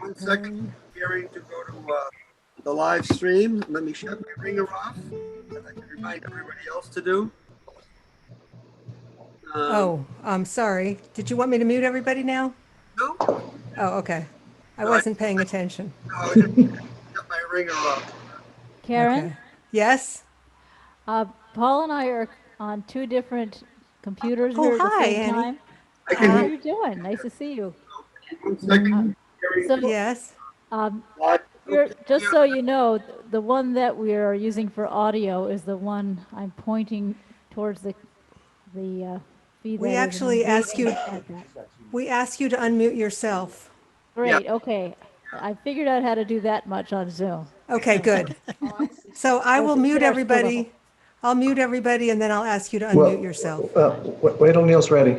One second, preparing to go to the live stream. Let me shut my ringer off, as I can remind everybody else to do. Um, Oh, I'm sorry. Did you want me to mute everybody now? no, Oh, okay. I no, wasn't paying attention. I just shut my ringer off. Karen, Okay. Yes? Paul and I are on two different computers Oh, here at the hi, same Annie. time. I How are can you doing? Nice to see you. one second. Preparing to So, Yes. live. Okay, just so you know, the one that we are using for audio is the one I'm pointing towards the feed We that is, and I'm actually ask waving you at that. we ask you to unmute yourself. yeah, Great. Okay, I figured out how to do that much on Zoom. Okay, So, good. So I will mute share scroll. everybody. I'll mute everybody and then I'll ask you to unmute Well, yourself. wait till Neil's ready.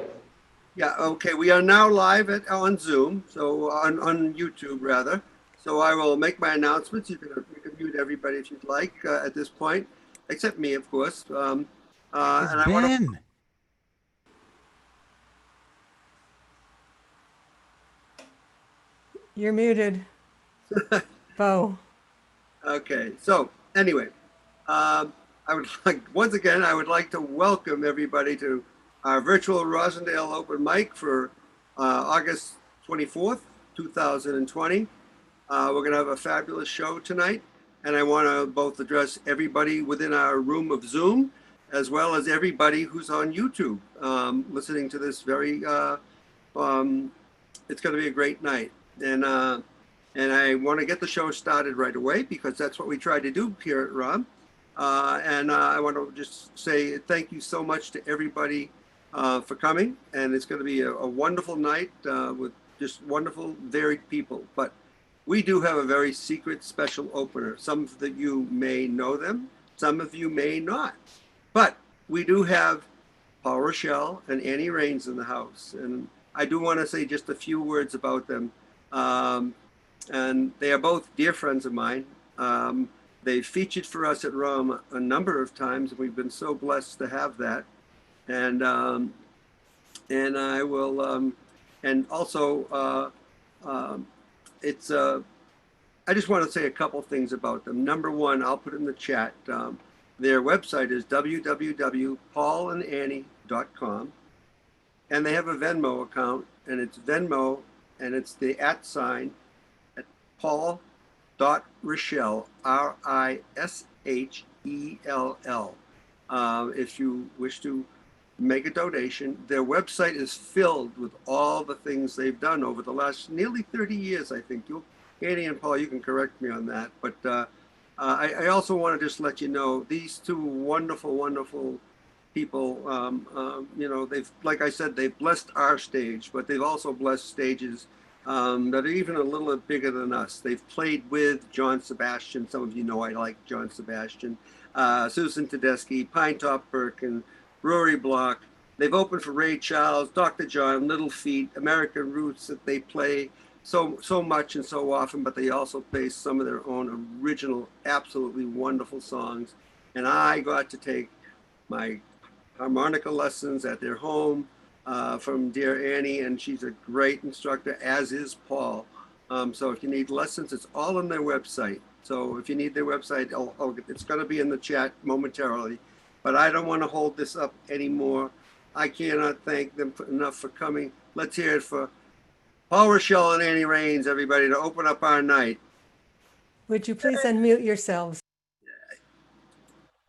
yeah. Okay, we are now live on Zoom, so on YouTube rather. So I will make my announcements. You can mute everybody if you'd like at this point, except me, of course. It's And I want to. Ben. You're muted, Bo. Okay, so anyway, I would once again, I would like to welcome everybody to our virtual Rosendale open mic for August 24th, 2020. We're going to have a fabulous show tonight, and I want to both address everybody within our room of Zoom, as well as everybody who's on YouTube listening to this um, it's going to be a great night. And I want to get the show started right away because that's what we try to do here at ROM. And I want to just say thank you so much to everybody for coming. And it's going to be a wonderful night with just wonderful, varied people. But we do have a very secret, special opener. Some of you may know them, some of you may not. But we do have Paul Rochelle and Annie Raines in the house. And I do want to say just a few words about them. And they are both dear friends of mine. They've featured for us at ROM a number of times, and we've been so blessed to have that. And and I will, and also, it's. I just want to say a couple things about them. Number one, I'll put in the chat. Their website is www.paulandannie.com, and they have a Venmo account, and it's Venmo, and it's the @ at Paul.Rishell, Rishell. If you wish to make a donation, their website is filled with all the things they've done over the last nearly 30 years, I think. Annie and Paul, you can correct me on that. But I also want to just let you know, these two wonderful, wonderful people, they've, like I said, they've blessed our stage, but they've also blessed stages that are even a little bit bigger than us. They've played with John Sebastian. Some of you know I like John Sebastian. Susan Tedeschi, Pinetop Perkin, Rory Block. They've opened for Ray Charles, Dr. John, Little Feat, American Roots that they play so much and so often, but they also play some of their own original, absolutely wonderful songs. And I got to take my harmonica lessons at their home from dear Annie, and she's a great instructor, as is Paul. So if you need lessons, it's all on their website. So if you need their website, it's going to be in the chat momentarily. But I don't want to hold this up anymore. I cannot thank them enough for coming. Let's hear it for Paul Rochelle and Annie Raines, everybody, to open up our night. Would you please unmute yourselves?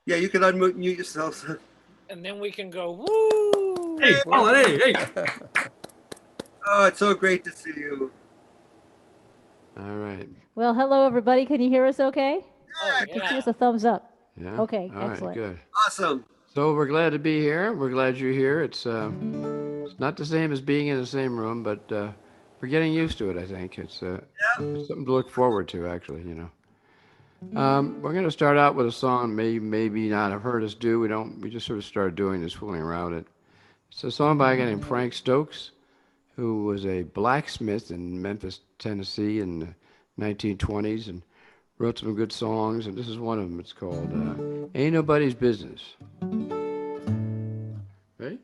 Yeah, you can unmute yourselves. And then we can go, woo! Hey, Paul, hey. Oh, it's so great to see you. All right. Well, hello everybody. Can you hear us okay? Oh, Just give yeah. us a thumbs up. Yeah. Okay, All excellent. right, good. Awesome. So we're glad to be here. We're glad you're here. It's not the same as being in the same room, but we're getting used to it. I think it's something to look forward to, actually. We're going to start out with a song maybe not have heard us do. We just sort of started doing this, fooling around it. It's a song by a guy named Frank Stokes, who was a blacksmith in Memphis, Tennessee in the 1920s and wrote some good songs, and this is one of them. It's called Ain't Nobody's Business. Ready?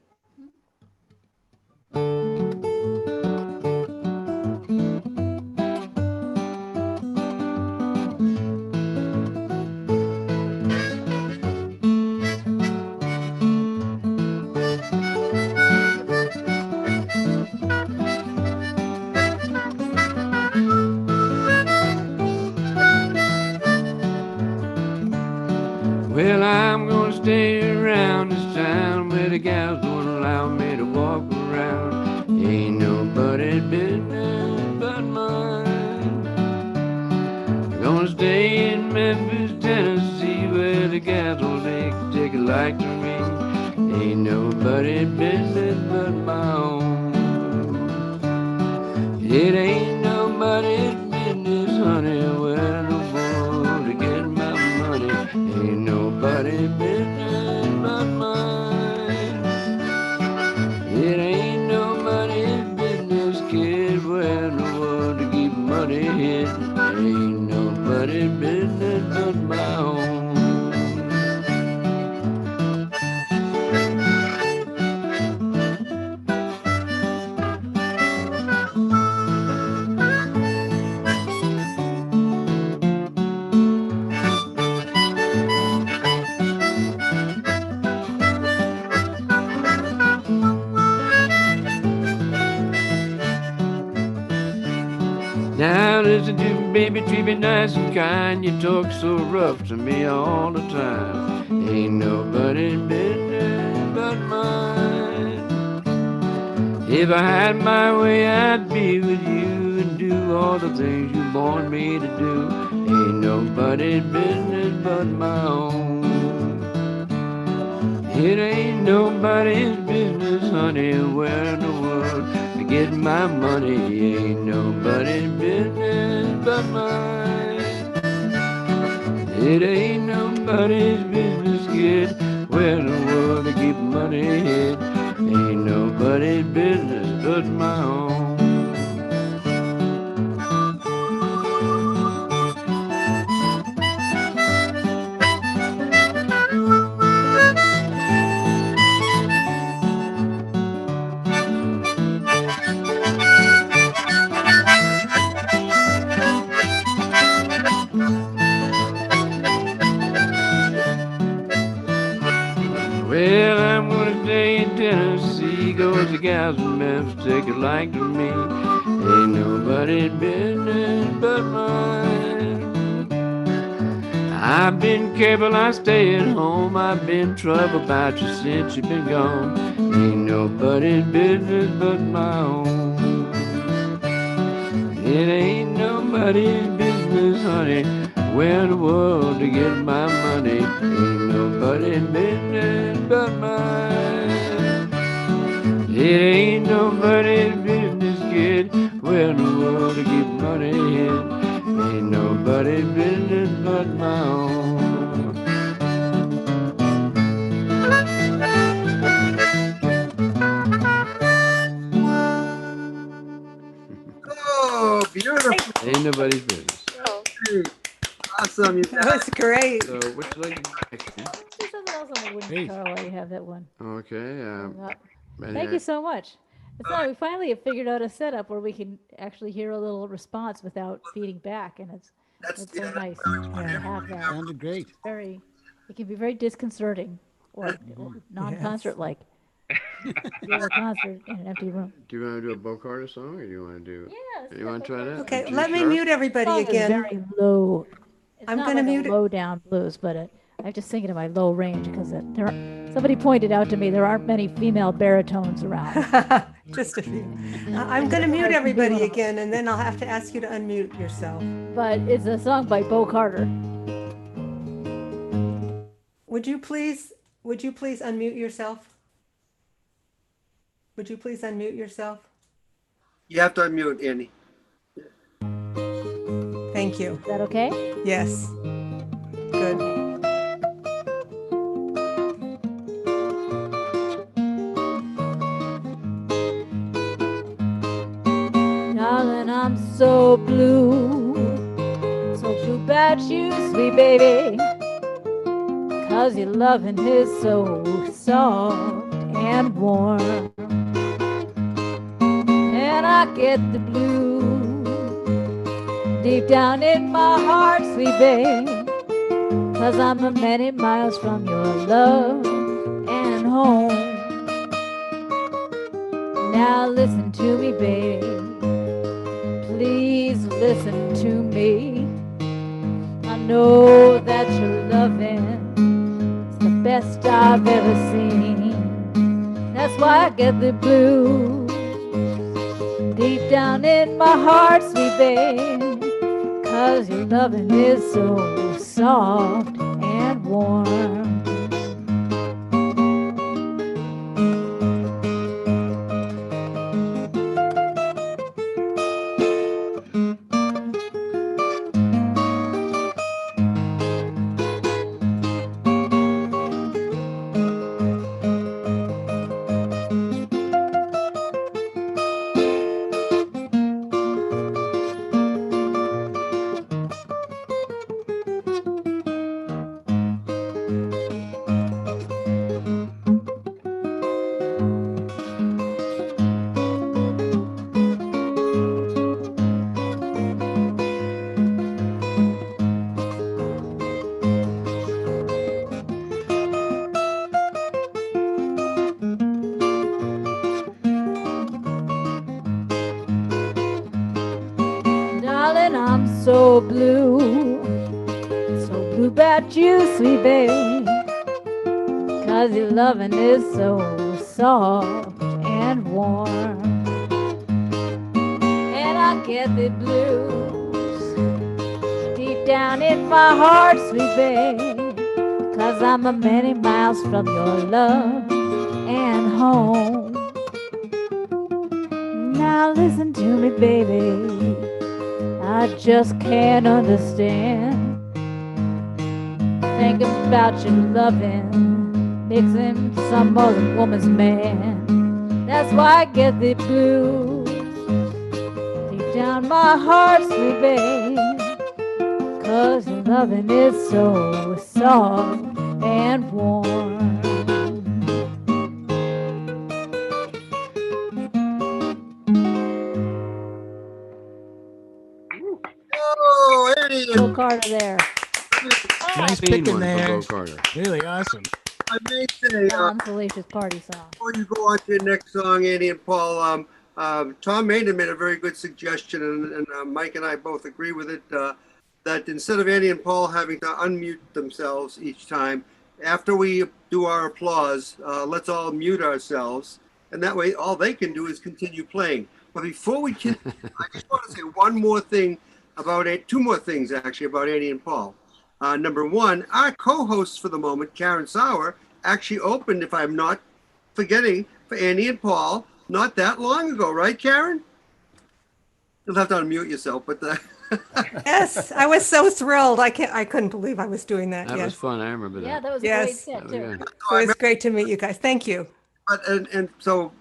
Memphis, Tennessee, where the gals will take it like to me. Ain't nobody business but my own. It ain't nobody's business, honey, where in the world to get my money. Ain't nobody's business but mine. It ain't nobody's business, kid, where in the world to keep money hid. Ain't nobody's business but my own. Now listen to me, baby, treat me nice and kind. You talk so rough to me all the time. Ain't nobody's business but mine. If I had my way, I'd be with you and do all the things you want me to do. Ain't nobody's business but my own. It ain't nobody's business, honey, where in the world to get my money. Ain't nobody's business but mine. It ain't nobody's business, kid, where in the world to keep money hid. Ain't nobody's business but my own. Well, I'm gonna stay in Tennessee, 'cause the gals in Memphis take it like to me. Ain't nobody's business but mine. I've been careful, I stay at home. I've been trouble about you since you've been gone. Ain't nobody's business but my own. It ain't nobody's business, honey, where in the world to get my money. Ain't nobody's business but mine. It ain't nobody's business, kid, where in the world to keep money hid. Ain't nobody's business but my own. Oh, beautiful. Ain't nobody's business. Awesome. You That was great. So, would you like to next? There's something else on the wooden Hey. guitar while you have that one. Okay. Thank you so much. It's not, we finally have figured out a setup where we can actually hear a little response without feeding back, and it's so nice to have that. Sounded great. Very, it can be very disconcerting or non-concert like. You're a concert in an empty room. Do you want to do a Bo Carter song, or do you want to do? Yes. You want to try that? Okay, G let me sharp? mute everybody Song is again. very low. It's I'm not gonna like mute a it. low down blues, but I have to sing it in my low range because somebody pointed out to me there aren't many female baritones around. Just a few. I'm going to mute everybody again, and then I'll have to ask you to unmute yourself. But it's a song by Bo Carter. Would you please unmute yourself? Would you please unmute yourself? You have to unmute, Annie. Thank you. Is that okay? Yes. Good. Darling, I'm so blue about you, sweet baby, 'cause your loving is so soft and warm. And I get the blues deep down in my heart, sweet babe, 'cause I'm a many miles from your love and home. Now listen to me, babe, please listen to me. I know that your loving is the best I've ever seen. That's why I get the blues deep down in my heart, sweet babe, 'cause 'cause your loving is so soft and warm. Darling, I'm so blue about you, sweet babe, 'cause your loving is so soft and warm. And I get the blues deep down in my heart, sweet babe, 'cause I'm a many miles from your love and home. Now listen to me, baby, I just can't understand. Think about your loving, mixing some other woman's man. That's why I get the blues deep down my heart, sweet babe, 'cause your loving is so soft and warm. Oh, Annie, Bill Carter there. Nice Clean picking one from there. Bill Carter. Really awesome. I may say, Non-salacious party song. before you go on to your next song, Annie and Paul, Tom Maiden made a very good suggestion, and Mike and I both agree with it, that instead of Annie and Paul having to unmute themselves each time, after we do our applause, let's all mute ourselves, and that way all they can do is continue playing. But before we can, I just want to say one more thing about it, two more things actually about Annie and Paul. Number one, our co-hosts for the moment, Karen Sauer, actually opened, if I'm not forgetting, for Annie and Paul not that long ago, right, Karen? You'll have to unmute yourself, but Yes, I was so thrilled. I couldn't believe I was doing that. That was Yes. fun. I remember that. Yeah, that was a great Yes. set, That was too. good. It was great to meet you guys. Thank you. But and so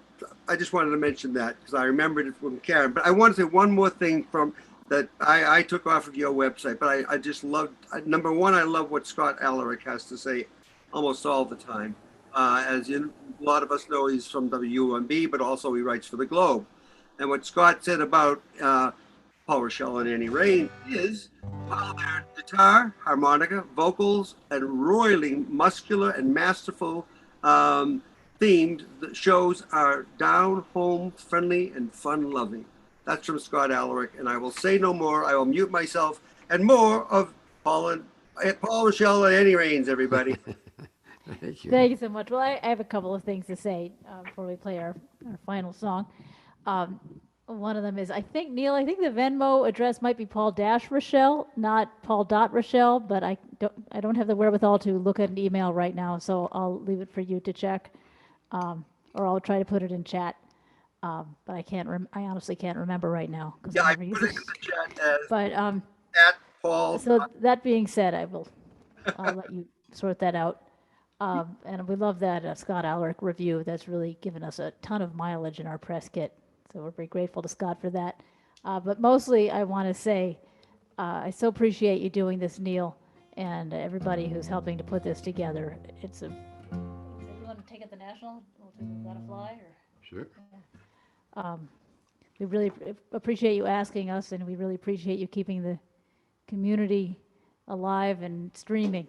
I just wanted to mention that because I remembered it from Karen. But I want to say one more thing from that I took off of your website. But I just loved number one. I love what Scott Alaric has to say almost all the time. As a lot of us know, he's from WUMB, but also he writes for the Globe. And what Scott said about Paul Rochelle and Annie Rain is how their guitar, harmonica, vocals, and royally muscular and masterful themed shows are down home, friendly, and fun loving. That's from Scott Alaric, and I will say no more. I will mute myself and more of Paul Rochelle and Annie Rains, everybody. Thank you. Thank you so much. Well, I have a couple of things to say before we play our final song. One of them is, I think, Neil, I think the Venmo address might be Paul-Rochelle, not Paul.Rochelle, but I don't have the wherewithal to look at an email right now, so I'll leave it for you to check, or I'll try to put it in chat. But I honestly can't remember right now. 'Cause Yeah, I never put use it in the chat as But at Paul. so that being said, I'll let you sort that out. And we love that Scott Alaric review. That's really given us a ton of mileage in our press kit. So we're very grateful to Scott for that. But mostly, I want to say I so appreciate you doing this, Neil, and everybody who's helping to put this together. It's a. You want to take it the national? We'll let it fly, or. Sure. We really appreciate you asking us, and we really appreciate you keeping the community alive and streaming.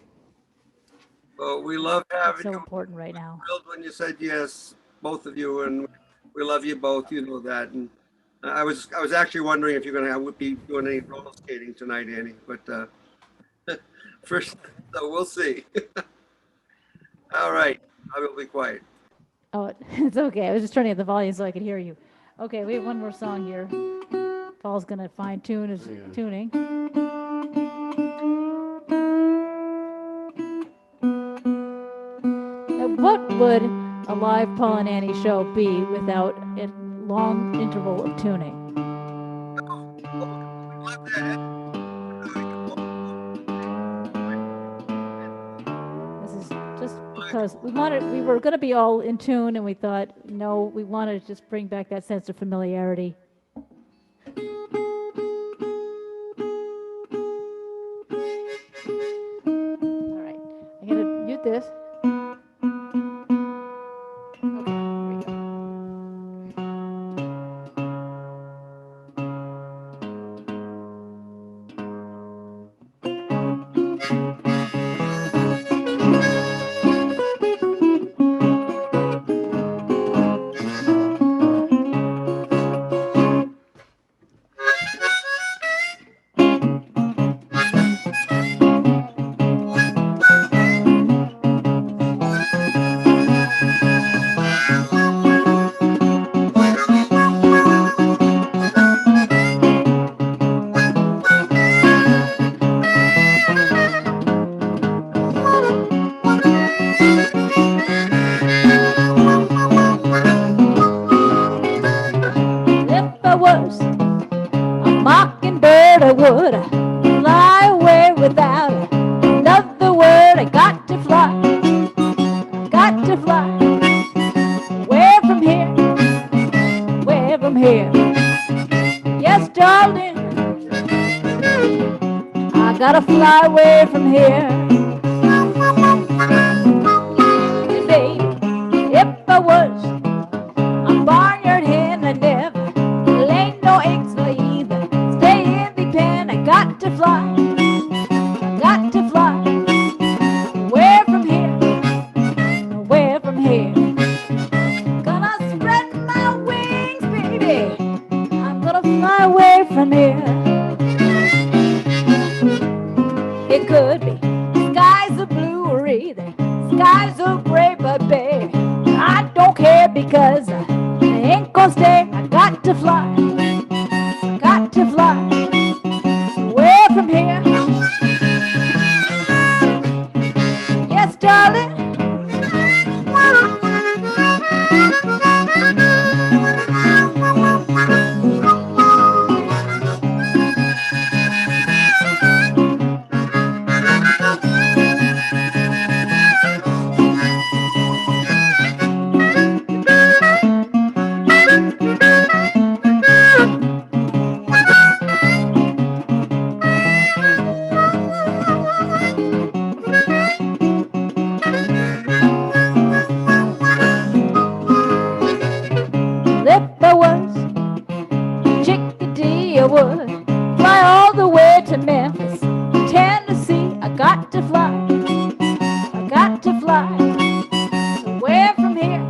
Well, we love having So you. important right now. Thrilled when you said yes, both of you, and we love you both. You know that. And I was actually wondering if you're going to be doing any roller skating tonight, Annie. But first, so we'll see. All right, I will be quiet. Oh, it's okay. I was just turning up the volume so I could hear you. Okay, we have one more song here. Paul's gonna fine tune his tuning. would a live Paul and Annie show be without a long interval of tuning? This is just because we were going to be all in tune, and we thought, no, we wanted to just bring back that sense of familiarity. All right, I'm going to mute this. Okay, here we go. If I was a mockingbird, I would fly away without another word. I got to fly, got to fly away from here, away from here. Yes, darling, I gotta fly away from here. And baby, if I was a barnyard hen, I never lay no eggs nor either stay in the pen. I got to fly, I got to fly away from here, away from here. Gonna spread my wings, baby. I'm gonna fly away from here. It could be skies are blue or either skies are gray, but baby, I don't care because I ain't gonna stay. I got to fly, got to fly away from here. Yes, darling. If I was chickadee, I would fly all the way to Memphis, Tennessee. I got to fly, I got to fly away from here,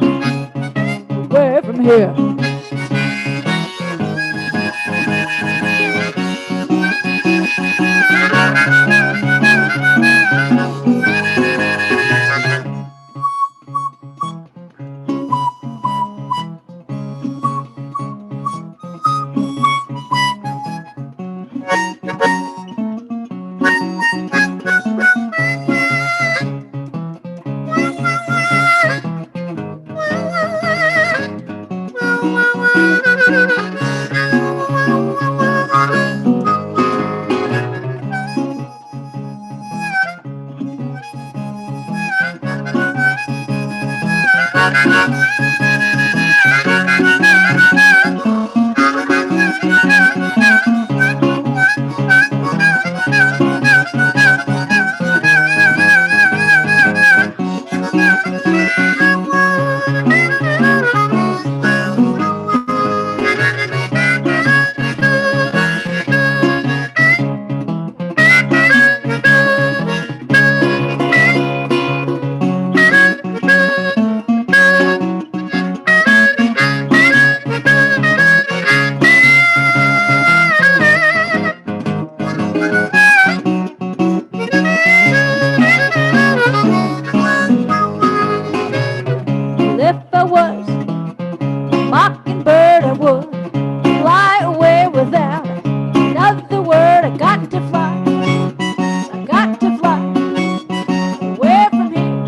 away from here. If I was a mockingbird, I would fly away without another word. I got to fly, I got to fly away from here,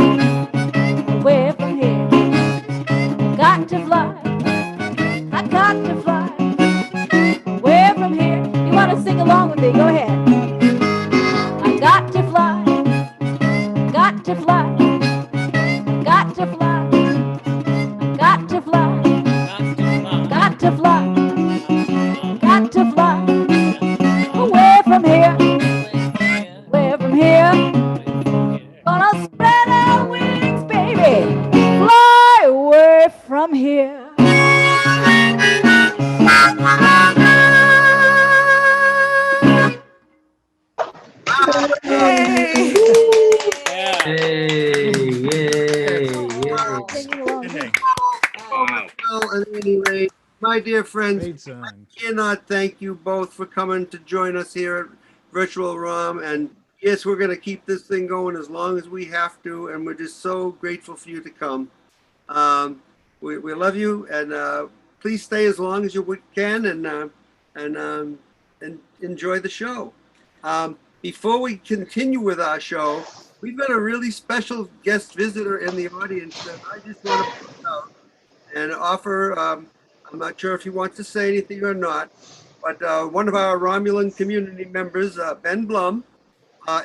away from here. ahead. I got to fly, got to fly, got to fly, got to fly, got to fly, got to fly, away from here, away from here. Gonna spread our wings, baby, fly away from here. Yay! Yay, yay, yay. Singing along. Ending. Well, at any rate, my dear friends, Great song. cannot thank you both for coming to join us here at Virtual ROM. And yes, we're going to keep this thing going as long as we have to. And we're just so grateful for you to come. We love you, and please stay as long as you can, and enjoy the show. Before we continue with our show, we've got a really special guest visitor in the audience that I just want to point out and offer. I'm not sure if he wants to say anything or not, but one of our Romulan community members, Ben Blum,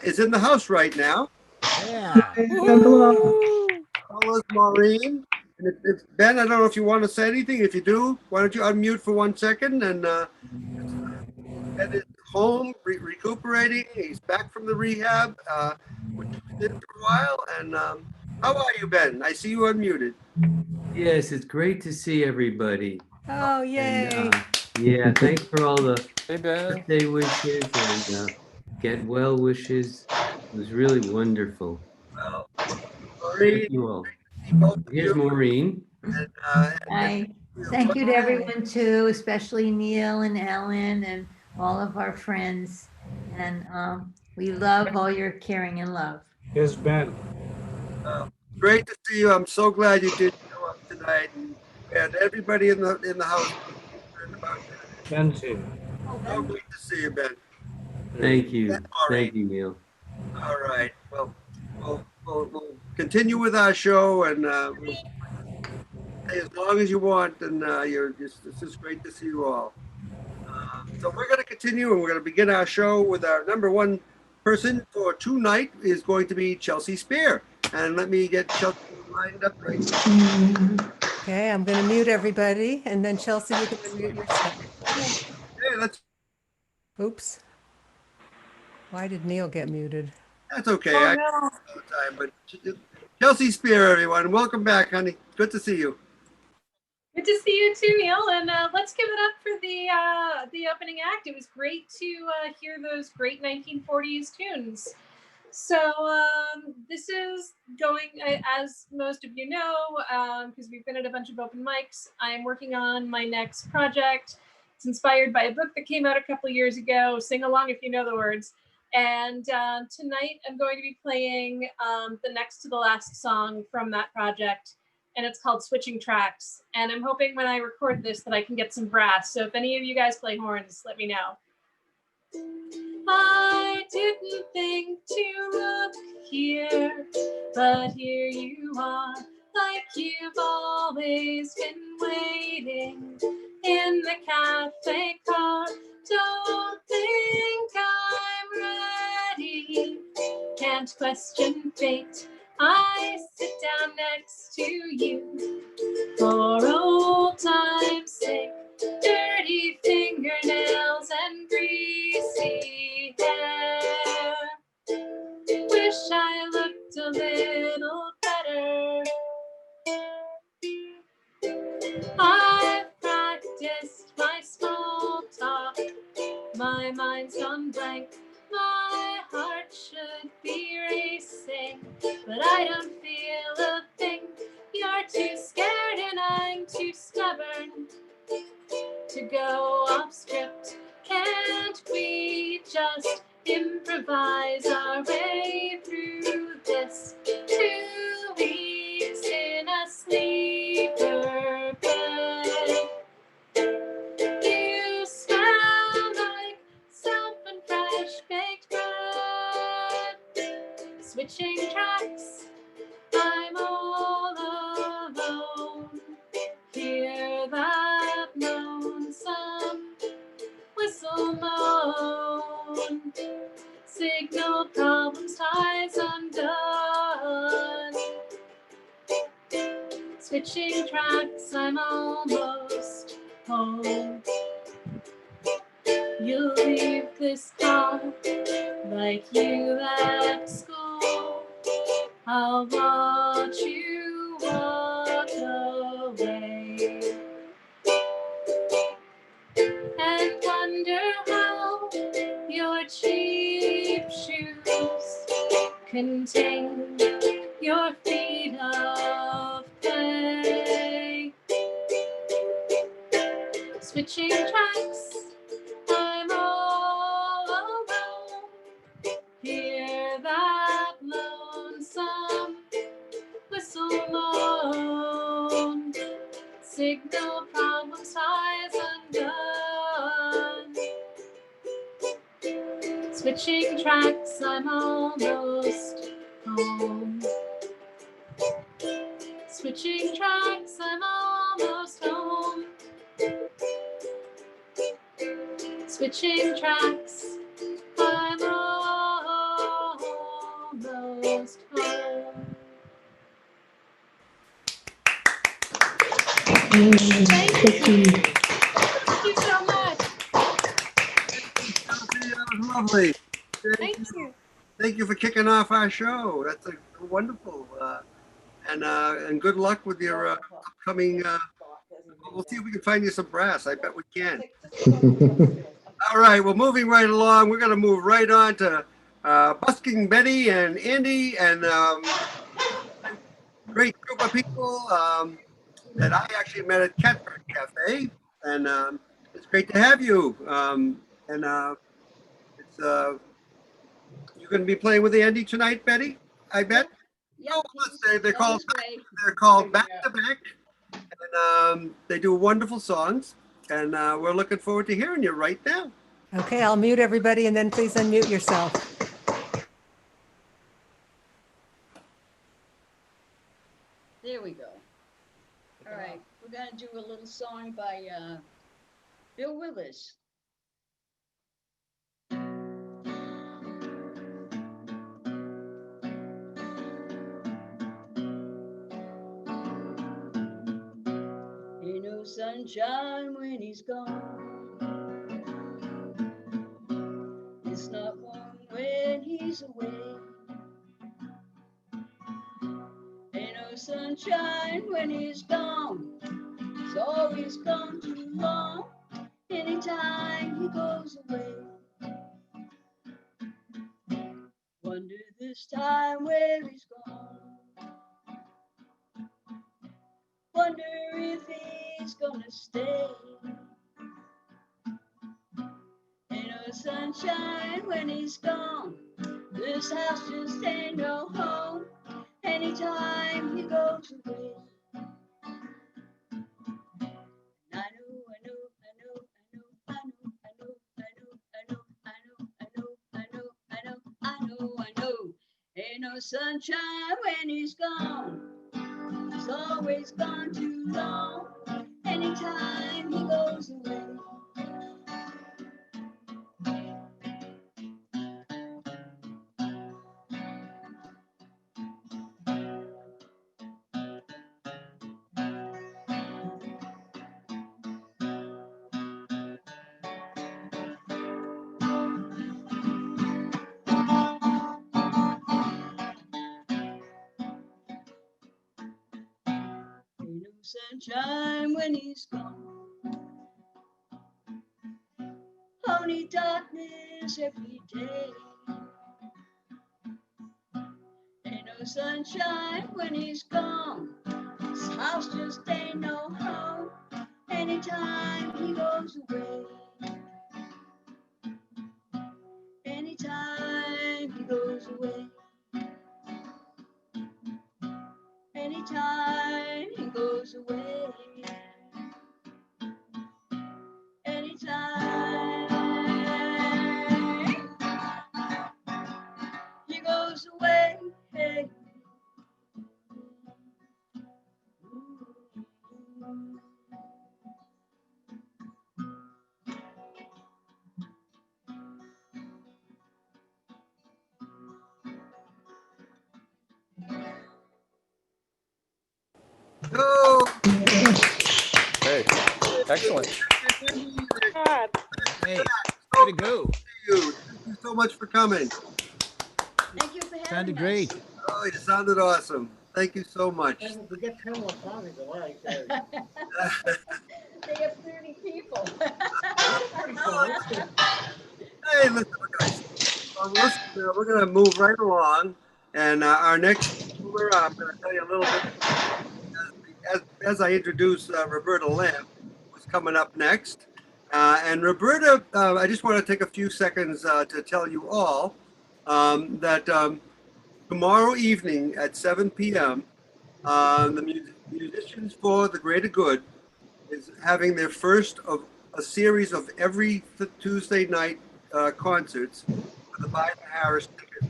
is in the house right now. Yeah. Follows Maureen. And if Ben, I don't know if you want to say anything. If you do, why don't you unmute for 1 second? And Ben is home, recuperating. He's back from the rehab, which he did for a while. And how are you, Ben? I see you unmuted. Yes, it's great to see everybody. Oh, yay! And yeah, thanks for all the Hey, Ben. birthday wishes and get well wishes. It was really wonderful. Well, Thank Maureen, you all. see both of Here's you. Maureen. And, Hi. Thank you to everyone too, especially Neil and Ellen and all of our friends. And we love all your caring and love. Here's Ben. Great to see you. I'm so glad you did show up tonight, and everybody in the house. Ben's here. So great to see you, Ben. Thank you. That's all right. Thank you, Neil. All right. Well, we'll continue with our show, and we'll stay as long as you want. And it's just great to see you all. So we're going to continue, and we're going to begin our show with our number one person for tonight is going to be Chelsea Spear. And let me get Chelsea lined up right now. Okay, I'm going to mute everybody, and then Chelsea, you can unmute yourself. Hey, Oops. Why did Neil get muted? that's okay. I all the time, but Chelsea Spear, everyone, welcome back, honey. Good to see you. Good to see you too, Neil. And let's give it up for the opening act. It was great to hear those great 1940s tunes. So this is going, as most of you know, because we've been at a bunch of open mics, I'm working on my next project. It's inspired by a book that came out a couple of years ago. Sing along if you know the words. And tonight I'm going to be playing the next to the last song from that project. And it's called Switching Tracks. And I'm hoping when I record this that I can get some brass. So if any of you guys play horns, let me know. I didn't think to look here, but here you are, like you've always been waiting in the cafe car. Don't think I'm ready, can't question fate. I sit down next to you for old time's sake. Dirty fingernails and greasy hair. Wish I looked a little better. I've practiced my small talk. My mind's gone blank. My heart should be racing, but I don't feel a thing. You're too scared and I'm too stubborn to go off script. Can't we just improvise our way through this? 2 weeks in a sleeper bed. You smell like soap and fresh baked bread. Switching tracks, I'm all alone. Hear that lonesome whistle moan. Signal problems, ties undone. Switching tracks, I'm almost home. You'll leave this car like you left school. I'll watch you walk away and wonder how your cheap shoes contain your feet of clay. Switching tracks, I'm all alone. Hear that lonesome whistle moan. Signal problems, ties undone. Switching tracks, I'm almost home. Switching tracks, I'm almost home. Switching tracks, I'm almost home. Thank you. Thank you so much. That was lovely. Thank you. Thank you for kicking off our show. That's a wonderful. And good luck with your upcoming. We'll see if we can find you some brass. I bet we can. All right, well, moving right along, we're going to move right on to busking Betty and Andy and great group of people that I actually met at Catbird Cafe, and it's great to have you. It's you're going to be playing with Andy tonight, Betty. I bet. Yep. Oh, let's say they're On called his way. Back to Back, and they do wonderful songs, and we're looking forward to hearing you right now. Okay, I'll mute everybody and then please unmute yourself. There we go. All right, we're gonna do a little song by Bill Withers. Ain't no sunshine when he's gone. It's not warm when he's away. Ain't no sunshine when he's gone. He's always gone too long. Anytime he goes away. Wonder this time where he's gone. Wonder if he's gonna stay. Ain't no sunshine when he's gone. This house just ain't no home. Anytime he goes away. I know. Ain't no sunshine when he's gone. He's always gone too long. Anytime he goes away. Ain't no sunshine when he's gone. Only darkness every day. Ain't no sunshine when he's gone. This house just ain't no home. Anytime he goes away. Anytime he goes away. Anytime he goes away. Anytime he goes away. Hey. Excellent. God. Hey, way to go. Thank you so much for coming. Thank you for having Sounded us. great. Oh, you sounded awesome. Thank you so much. We get 10 more copies of like. They have 30 people. Hey, listen, guys. Listen, we're going to move right along. And our next mover, I'm going to tell you a little bit as I introduce Roberta Lamb, who's coming up next. And Roberta, I just want to take a few seconds to tell you all that tomorrow evening at 7 p.m., the Musicians for the Greater Good is having their first of a series of every Tuesday night concerts for the Biden-Harris ticket.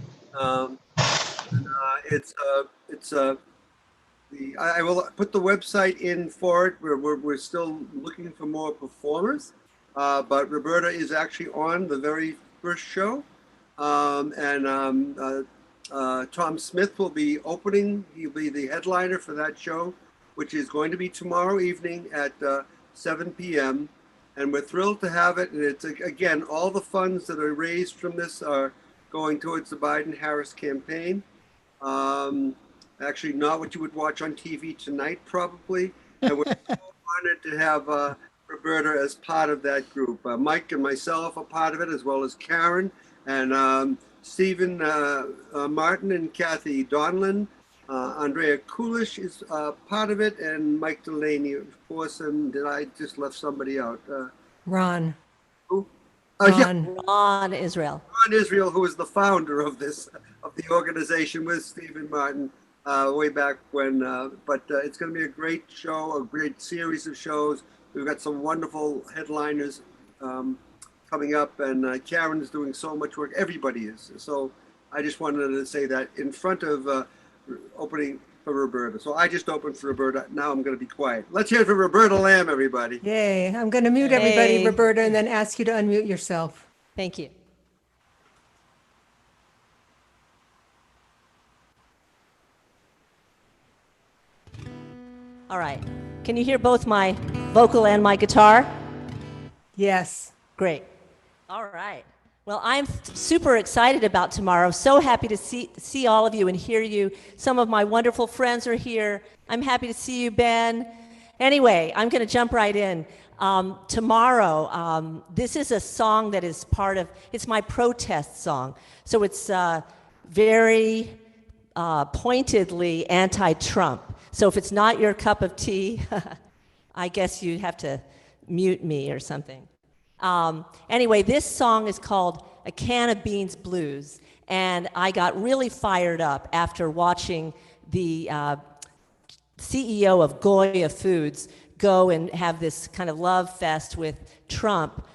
I will put the website in for it. We're still looking for more performers, but Roberta is actually on the very first show, Tom Smith will be opening. He'll be the headliner for that show, which is going to be tomorrow evening at 7 p.m. And we're thrilled to have it. And it's, again, all the funds that are raised from this are going towards the Biden-Harris campaign. Actually, not what you would watch on TV tonight, probably. And we're so honored to have Roberta as part of that group. Mike and myself are part of it, as well as Karen and Stephen Martin and Kathy Donlin. Andrea Kulish is part of it, and Mike Delaney, of course. And did I just left somebody out? Ron. Who? Ron Israel. Ron Israel, who is the founder of the organization with Stephen Martin way back when. But it's going to be a great show, a great series of shows. We've got some wonderful headliners coming up, and Karen is doing so much work. Everybody is. So I just wanted to say that in front of opening for Roberta. So I just opened for Roberta. Now I'm going to be quiet. Let's hear it for Roberta Lamb, everybody. Yay. I'm going to mute everybody, Yay. Roberta, and then ask you to unmute yourself. Thank you. All right. Can you hear both my vocal and my guitar? Yes. Great. All right. Well, I'm super excited about tomorrow. So happy to see all of you and hear you. Some of my wonderful friends are here. I'm happy to see you, Ben. Anyway, I'm going to jump right in. Tomorrow, this is a song that is it's my protest song. So it's very pointedly anti-Trump. So if it's not your cup of tea, I guess you have to mute me or something. Anyway, this song is called A Can of Beans Blues, and I got really fired up after watching the CEO of Goya Foods go and have this kind of love fest with Trump.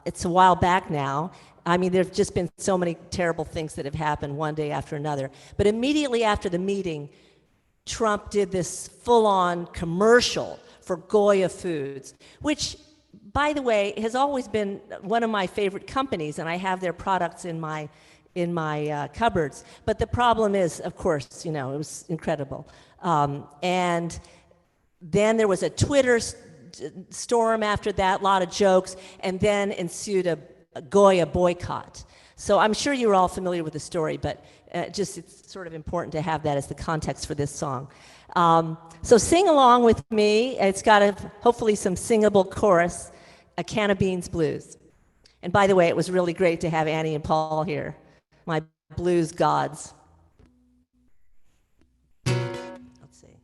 It's a while back now. I mean, there've just been so many terrible things that have happened one day after another. But immediately after the meeting, Trump did this full-on commercial for Goya Foods, which, by the way, has always been one of my favorite companies, and I have their products in my cupboards. But the problem is, of course, it was incredible. And then there was a Twitter storm after that, a lot of jokes, and then ensued a Goya boycott. So I'm sure you're all familiar with the story, but it's sort of important to have that as the context for this song. So sing along with me. It's got hopefully some singable chorus, A Can of Beans Blues. And by the way, it was really great to have Annie and Paul here, my blues gods. Let's see.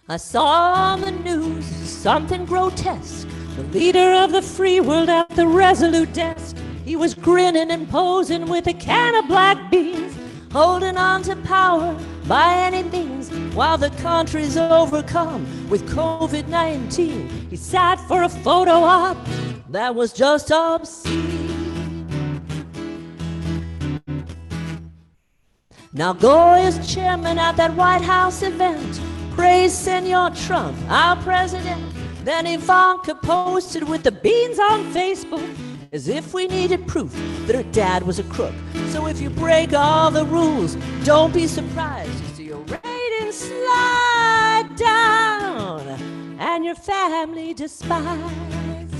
I saw on the news something grotesque. The leader of the free world at the Resolute desk. He was grinning and posing with a can of black beans, holding on to power by any means, while the country's overcome with COVID-19. He sat for a photo op that was just obscene. Now Goya's chairman at that White House event praised Senor Trump, our president. Then Ivanka posted with the beans on Facebook, as if we needed proof that her dad was a crook. So So if you break all the rules, don't be surprised to see your ratings slide down and your family despise.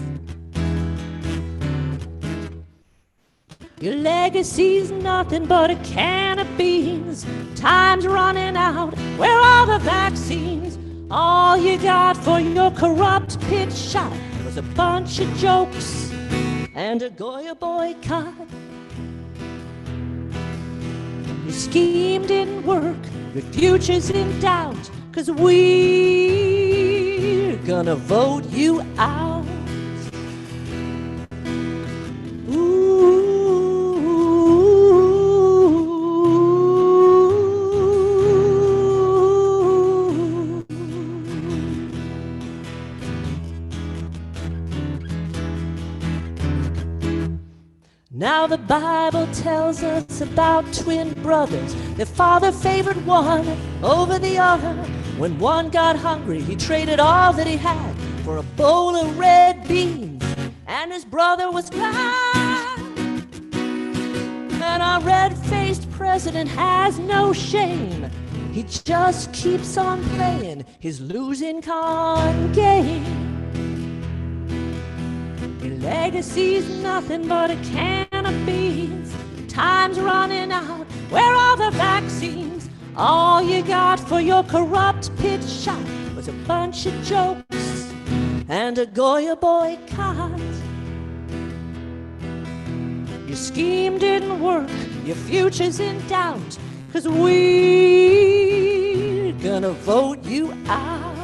Your legacy's nothing but a can of beans. Time's running out. Where are the vaccines? All you got for your corrupt pitch shot was a bunch of jokes and a Goya boycott. Your scheme didn't work. Your future's in doubt. 'Cause we're gonna vote you out. Now the Bible tells us about twin brothers. Their father favored one over the other. When one got hungry, he traded all that he had for a bowl of red beans, and his brother was glad. And our red-faced president has no shame. He just keeps on playing his losing con game. Your legacy's nothing but a can of beans. Time's running out. Where are the vaccines? All you got for your corrupt pitch shot was a bunch of jokes and a Goya boycott. Your scheme didn't work. Your future's in doubt. 'Cause we're gonna vote you out.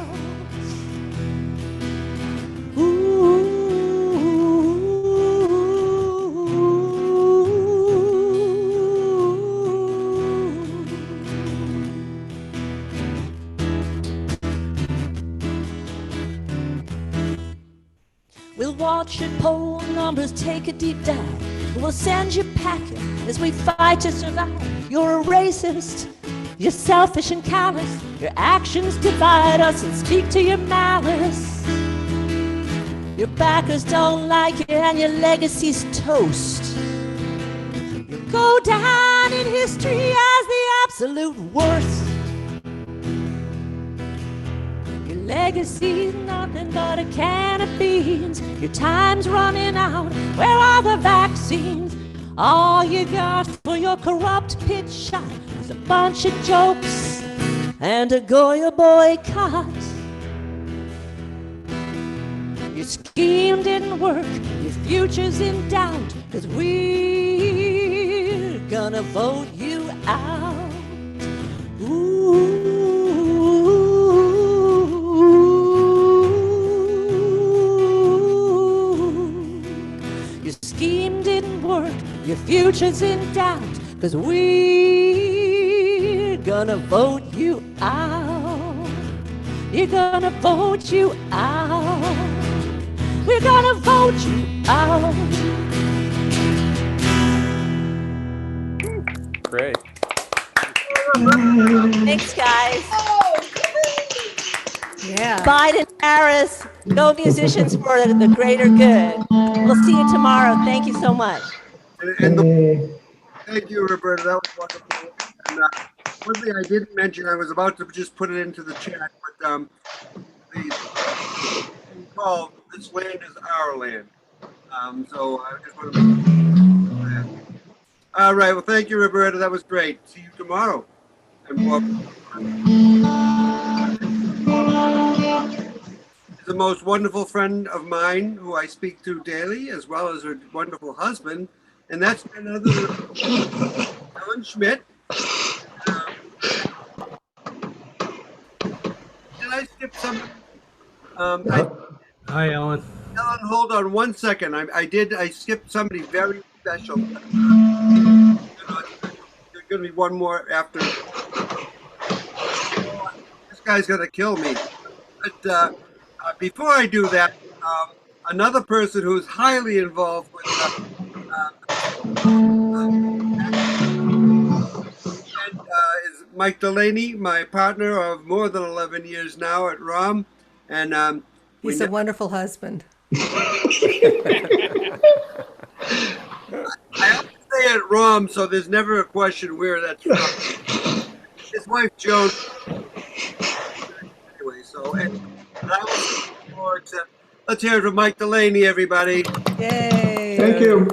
We'll watch your poll numbers take a deep dive. We'll send you packing as we fight to survive. You're a racist, you're selfish and callous. Your actions divide us and speak to your malice. Your backers don't like you and your legacy's toast. You go down in history as the absolute worst. Your legacy's nothing but a can of beans. Your time's running out. Where are the vaccines? All you got for your corrupt pitch shot is a bunch of jokes and a Goya boycott. Your scheme didn't work. Your future's in doubt. 'Cause we're gonna vote you out. Your scheme didn't work. Your future's in doubt. 'Cause we're gonna vote you out. You're gonna vote you out. We're gonna vote you out. Great. Thanks, guys. Yeah. Biden Harris, go musicians for the greater good. We'll see you tomorrow. Thank you so much. Thank you, Roberta. That was wonderful. And one thing I didn't mention, I was about to just put it into the chat, but the called "This Land Is Our Land." So I just want to make that. All right. Well, thank you, Roberta. That was great. See you tomorrow. And welcome. The most wonderful friend of mine who I speak to daily, as well as her wonderful husband, and that's none other than Ellen Schmidt. Did I skip something? Hi, Ellen. Ellen, hold on 1 second. I skipped somebody very special. There's going to be one more after. This guy's going to kill me. But before I do that, another person who's highly involved with is Mike Delaney, my partner of more than 11 years now at ROM. And he's a wonderful husband. I have to say at ROM, so there's never a question where that's from. His wife Joan. Anyway, so and I will say more except let's hear it from Mike Delaney, everybody. Yay. Thank you.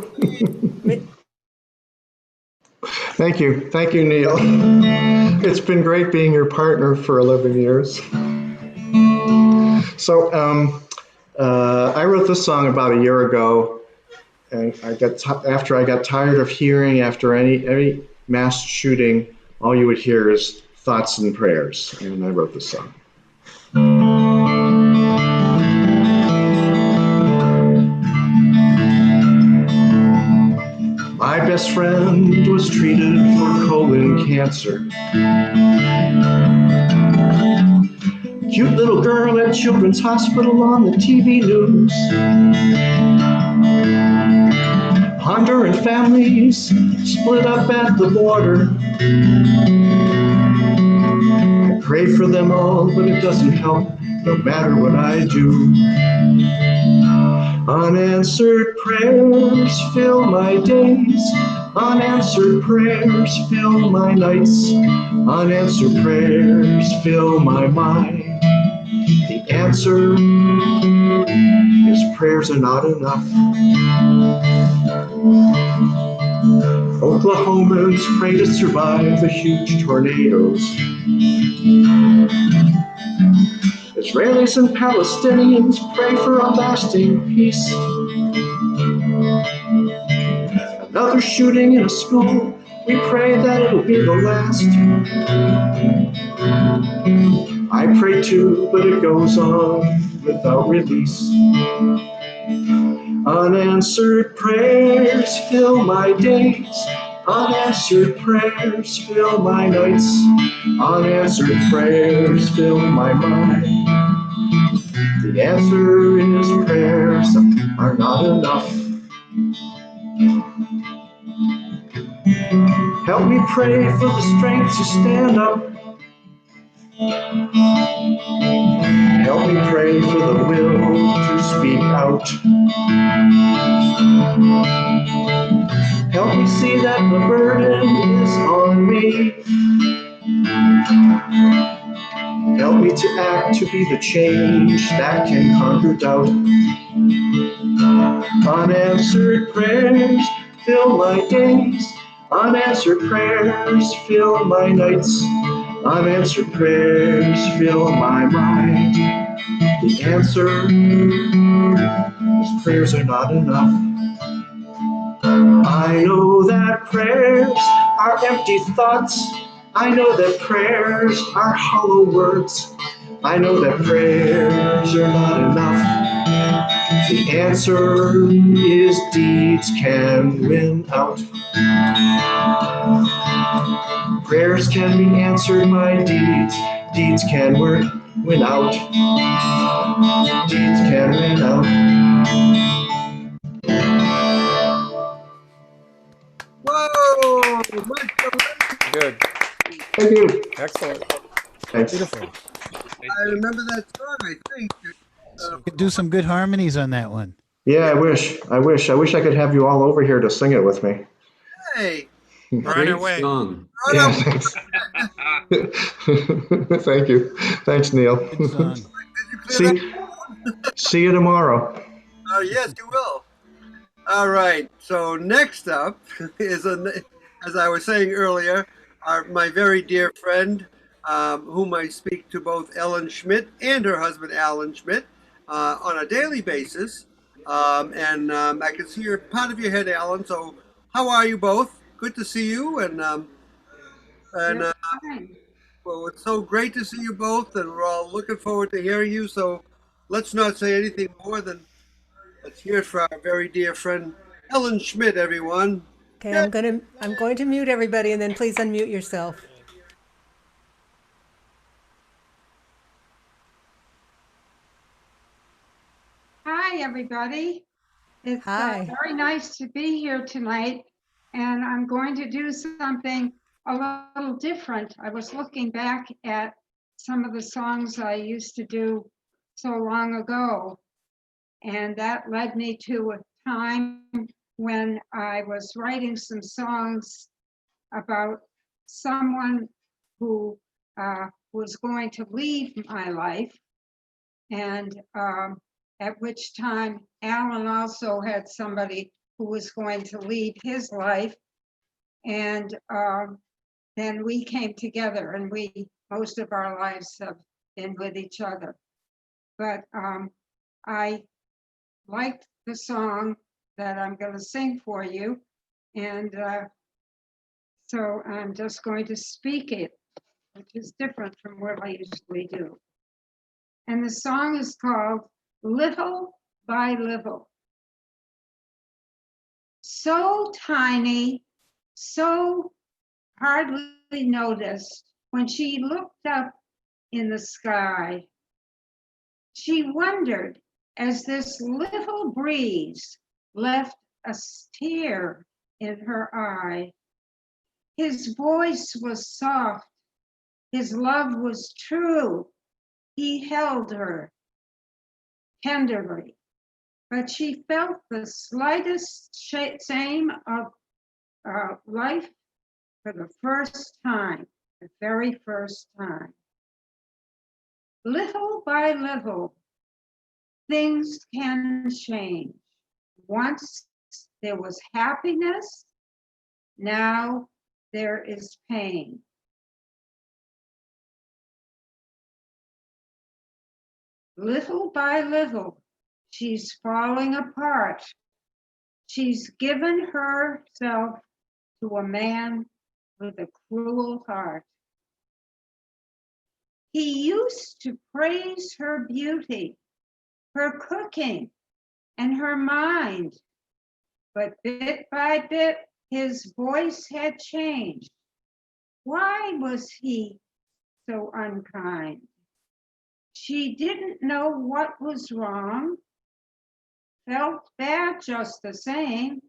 Thank you. Thank you, Neil. It's been great being your partner for 11 years. So I wrote this song about a year ago, and after I got tired of hearing after any mass shooting, all you would hear is thoughts and prayers, and I wrote this song. My best friend was treated for colon cancer. Cute little girl at Children's Hospital on the TV news. Honduran families split up at the border. I pray for them all, but it doesn't help, no matter what I do. Unanswered prayers fill my days. Unanswered prayers fill my nights. Unanswered prayers fill my mind. The answer is prayers are not enough. Oklahomans pray to survive the huge tornadoes. Israelis and Palestinians pray for a lasting peace. Another shooting in a school, we pray that it'll be the last. I pray too, but it goes on without release. Unanswered prayers fill my days. Unanswered prayers fill my nights. Unanswered prayers fill my mind. The answer is prayers are not enough. Help me pray for the strength to stand up. Help me pray for the will to speak out. Help me see that the burden is on me. Help me to act to be the change that can conquer doubt. Unanswered prayers fill my days. Unanswered prayers fill my nights. Unanswered prayers fill my mind. The answer is prayers are not enough. I know that prayers are empty thoughts. I know that prayers are hollow words. I know that prayers are not enough. The answer is deeds can win out. Prayers can be answered by deeds. Deeds can win out. Deeds can win out. Whoa! Good. Thank you. Excellent. Thanks. Beautiful. I remember that song, I think. Could do some good harmonies on that one. Yeah, I wish I could have you all over here to sing it with me. Hey! Great song. Yeah, thanks. Thank you. Thanks, Neil. Good song. See you tomorrow. Oh, yes, you will. All right. So next up is, as I was saying earlier, my very dear friend, whom I speak to both Ellen Schmidt and her husband Alan Schmidt on a daily basis. I can see you're part of your head, Alan. So how are you both? Good to see you. Well, it's so great to see you both, and we're all looking forward to hearing you. So let's not say anything more than let's hear it for our very dear friend Ellen Schmidt, everyone. Okay, I'm going to mute everybody, and then please unmute yourself. Hi, everybody. It's Hi. very nice to be here tonight, and I'm going to do something a little different. I was looking back at some of the songs I used to do so long ago, and that led me to a time when I was writing some songs about someone who was going to leave my life. And at which time Alan also had somebody who was going to leave his life. And then we came together, and most of our lives have been with each other. But I liked the song that I'm going to sing for you. And so I'm just going to speak it, which is different from what I usually do. And the song is called Little by Little. So tiny, so hardly noticed, when she looked up in the sky, she wondered as this little breeze left a tear in her eye. His voice was soft, his love was true. He held her tenderly, but she felt the slightest shame of life for the first time, the very first time. Little by little, things can change. Once there was happiness, now there is pain. Little by little, she's falling apart. She's given herself to a man with a cruel heart. He used to praise her beauty, her cooking, and her mind. But bit by bit, his voice had changed. Why was he so unkind? She didn't know what was wrong, felt bad just the same.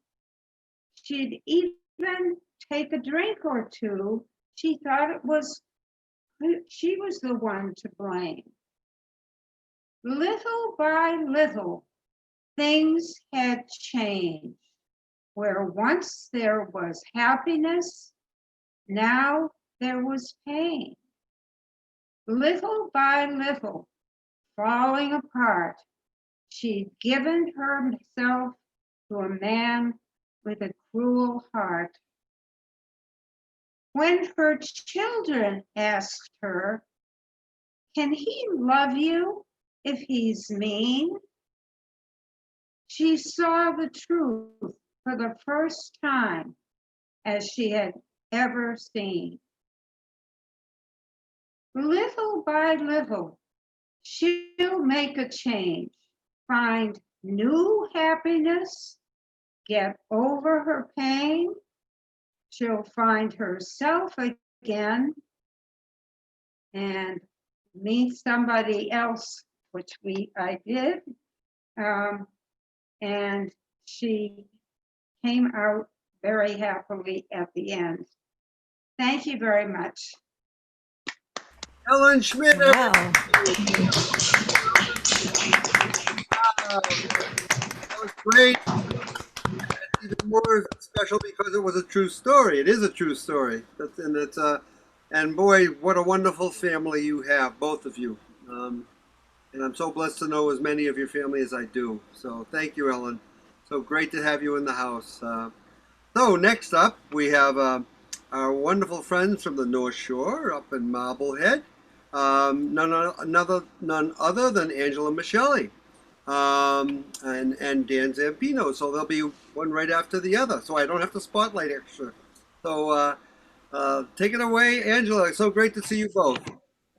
She'd even take a drink or two. She thought she was the one to blame. Little by little, things had changed. Where once there was happiness, now there was pain. Little by little, falling apart, she'd given herself to a man with a cruel heart. When her children asked her, "Can he love you if he's mean?" she saw the truth for the first time as she had ever seen. Little by little, she'll make a change, find new happiness, get over her pain. She'll find herself again and meet somebody else, which I did. And she came out very happily at the end. Thank you very much. Ellen Schmidt. Wow. That was great. Even more special because it was a true story. It is a true story. And boy, what a wonderful family you have, both of you. And I'm so blessed to know as many of your family as I do. So thank you, Ellen. So great to have you in the house. So next up, we have our wonderful friends from the North Shore up in Marblehead. None other than Angela Michelli and Dan Zampino. So there'll be one right after the other. So I don't have to spotlight extra. So take it away, Angela. It's so great to see you both.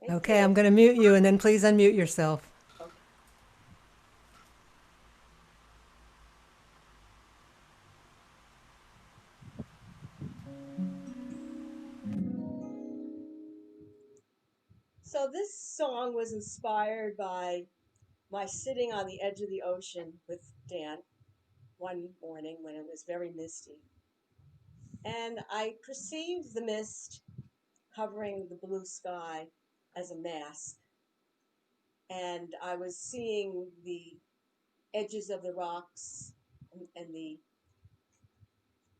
Okay, I'm going to mute you, and then please unmute yourself. So this song was inspired by my sitting on the edge of the ocean with Dan one morning when it was very misty. And I perceived the mist covering the blue sky as a mask. And I was seeing the edges of the rocks and the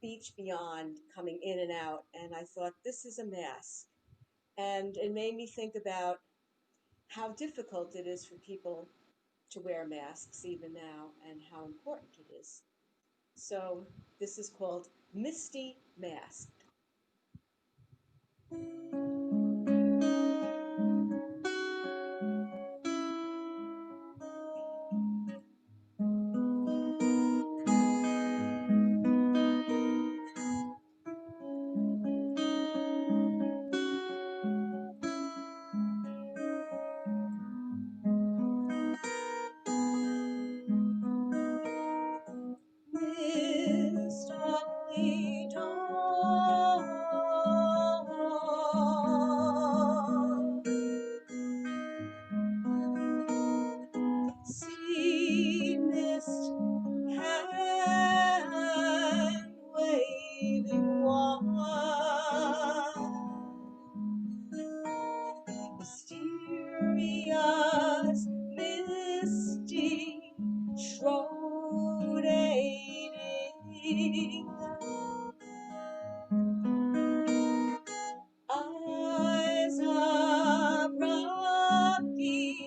Beach Beyond coming in and out, and I thought, this is a mask. And it made me think about how difficult it is for people to wear masks even now and how important it is. So this is called Misty Mask. Mist softly dawn, sea mist hand waving wide, mysterious, misty, shrouding, eyes of rocky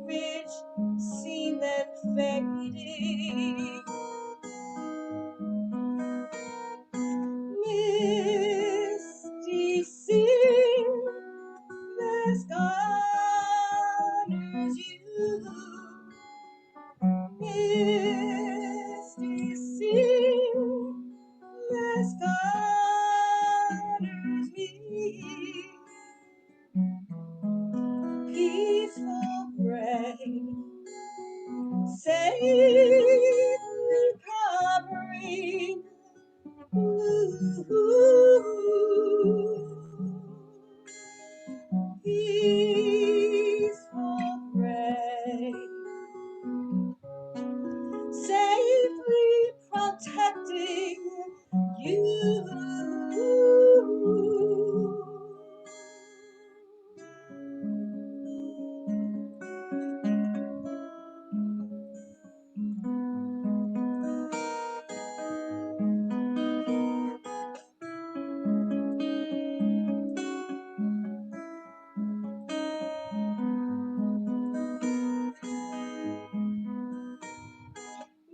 ridge seen then fading, misty sea, mask honors you, misty sea, mask honors me, peaceful gray, safely covering, peaceful gray, safely protecting you.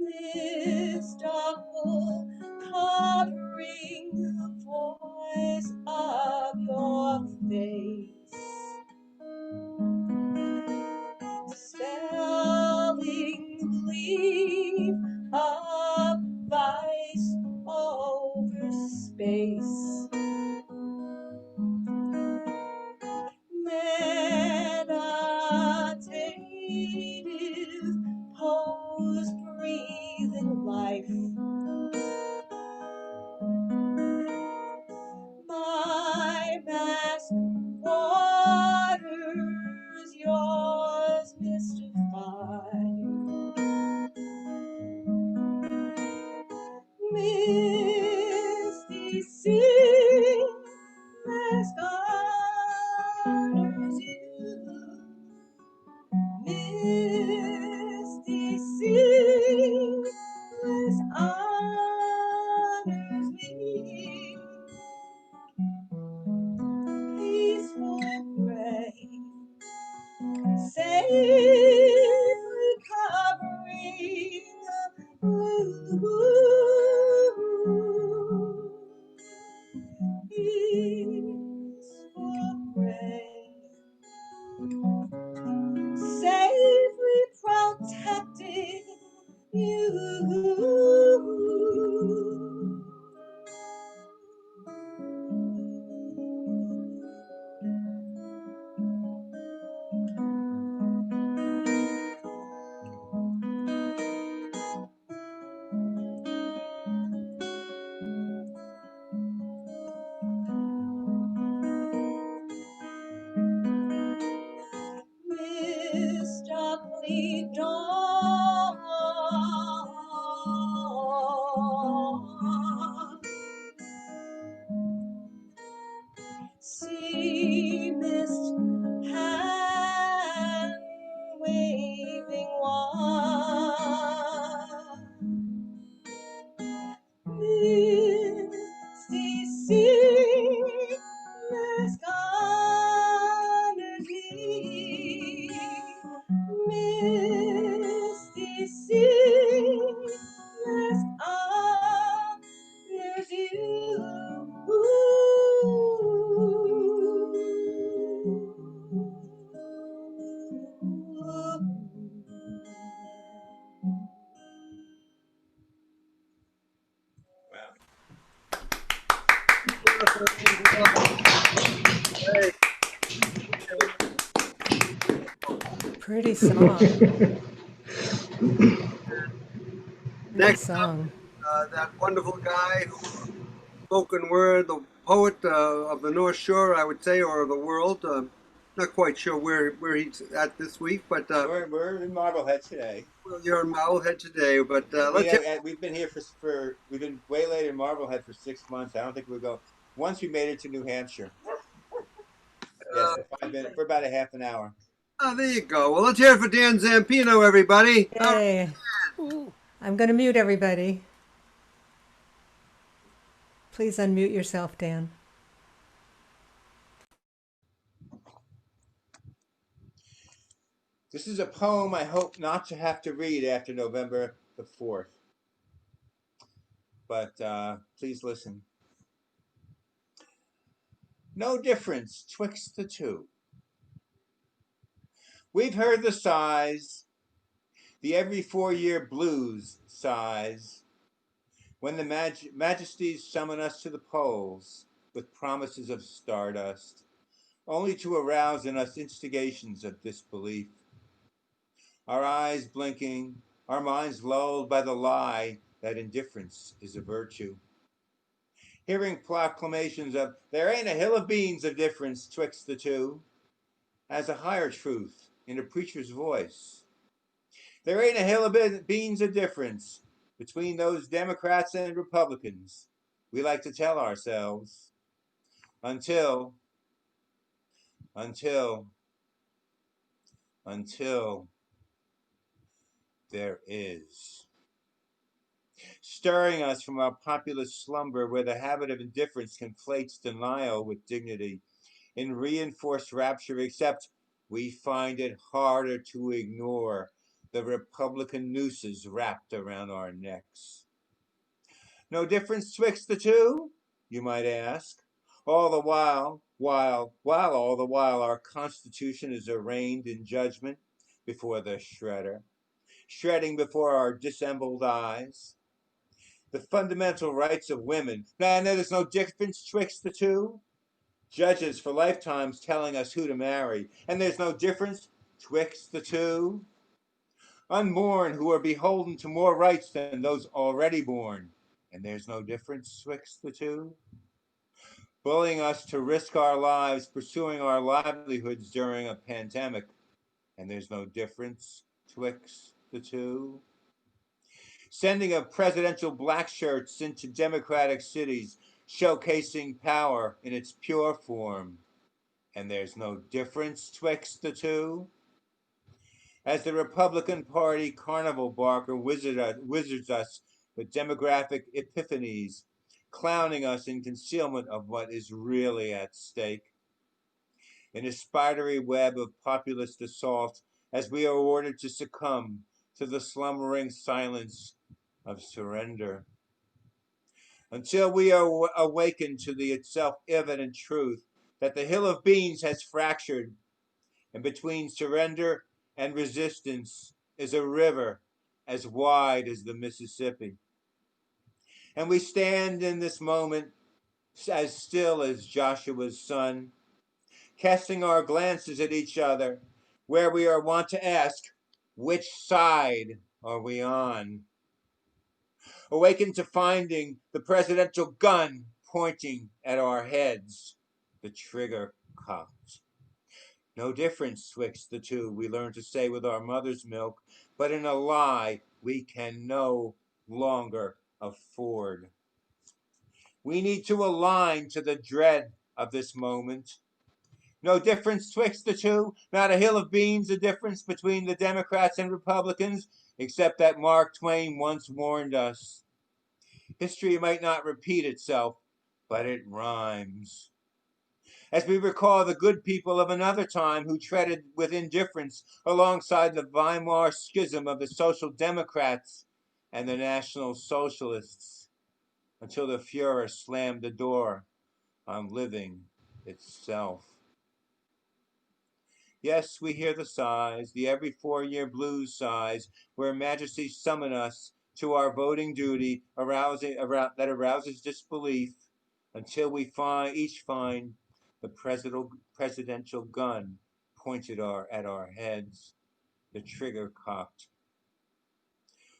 Mystical covering the voice of your face, spelling belief of vice over space, meditative pose breathing life, my mask waters, yours mystified, misty sea, mask honors you, misty sea, mask honors me, peaceful gray, safely covering peaceful gray, safely protecting you. Mysteriously dawn, sea mist hand waving wide, Pretty song. Pretty Next up, song. that wonderful guy who spoken word, the poet of the North Shore, I would say, or the world. Not quite sure where he's at this week, but We're in Marblehead today. well, you're in Marblehead today. But We've been here for we've been way late in Marblehead for 6 months. I don't think we'll go. Once we made it to New Hampshire. Yes, for 5 minutes, for about a half an hour. Oh, there you go. Well, let's hear it for Dan Zampino, everybody. Yay. I'm going to mute everybody. Please unmute yourself, Dan. This is a poem I hope not to have to read after November the 4th. But please listen. No difference twixt the two. We've heard the sighs, the every 4-year blues sighs, when the majesties summon us to the polls with promises of stardust, only to arouse in us instigations of disbelief. Our eyes blinking, our minds lulled by the lie that indifference is a virtue. Hearing proclamations of, there ain't a hill of beans of difference twixt the two, as a higher truth in a preacher's voice. There ain't a hill of beans of difference between those Democrats and Republicans, we like to tell ourselves, until there is. Stirring us from our populist slumber where the habit of indifference conflates denial with dignity in reinforced rapture, except we find it harder to ignore the Republican nooses wrapped around our necks. No difference twixt the two, you might ask. All the while our Constitution is arraigned in judgment before the shredder, shredding before our dissembled eyes. The fundamental rights of women, now there's no difference twixt the two. Judges for lifetimes telling us who to marry, and there's no difference twixt the two. Unborn who are beholden to more rights than those already born, and there's no difference twixt the two. Bullying us to risk our lives pursuing our livelihoods during a pandemic, and there's no difference twixt the two. Sending of presidential black shirts into democratic cities, showcasing power in its pure form, and there's no difference twixt the two. As the Republican Party carnival barker wizards us with demographic epiphanies, clowning us in concealment of what is really at stake. In a spidery web of populist assault, as we are ordered to succumb to the slumbering silence of surrender. Until we are awakened to the self-evident truth that the hill of beans has fractured, and between surrender and resistance is a river as wide as the Mississippi. And we stand in this moment as still as Joshua's son, casting our glances at each other, where we are wont to ask, which side are we on? Awakened to finding the presidential gun pointing at our heads, the trigger cocked. No difference twixt the two, we learn to say with our mother's milk, but in a lie we can no longer afford. We need to align to the dread of this moment. No difference twixt the two, not a hill of beans a difference between the Democrats and Republicans, except that Mark Twain once warned us. History might not repeat itself, but it rhymes. As we recall the good people of another time who treaded with indifference alongside the Weimar schism of the Social Democrats and the National Socialists, until the Fuhrer slammed the door on living itself. Yes, we hear the sighs, the every 4-year blues sighs, where majesties summon us to our voting duty that arouses disbelief, until we each find the presidential gun pointed at our heads. the trigger cocked.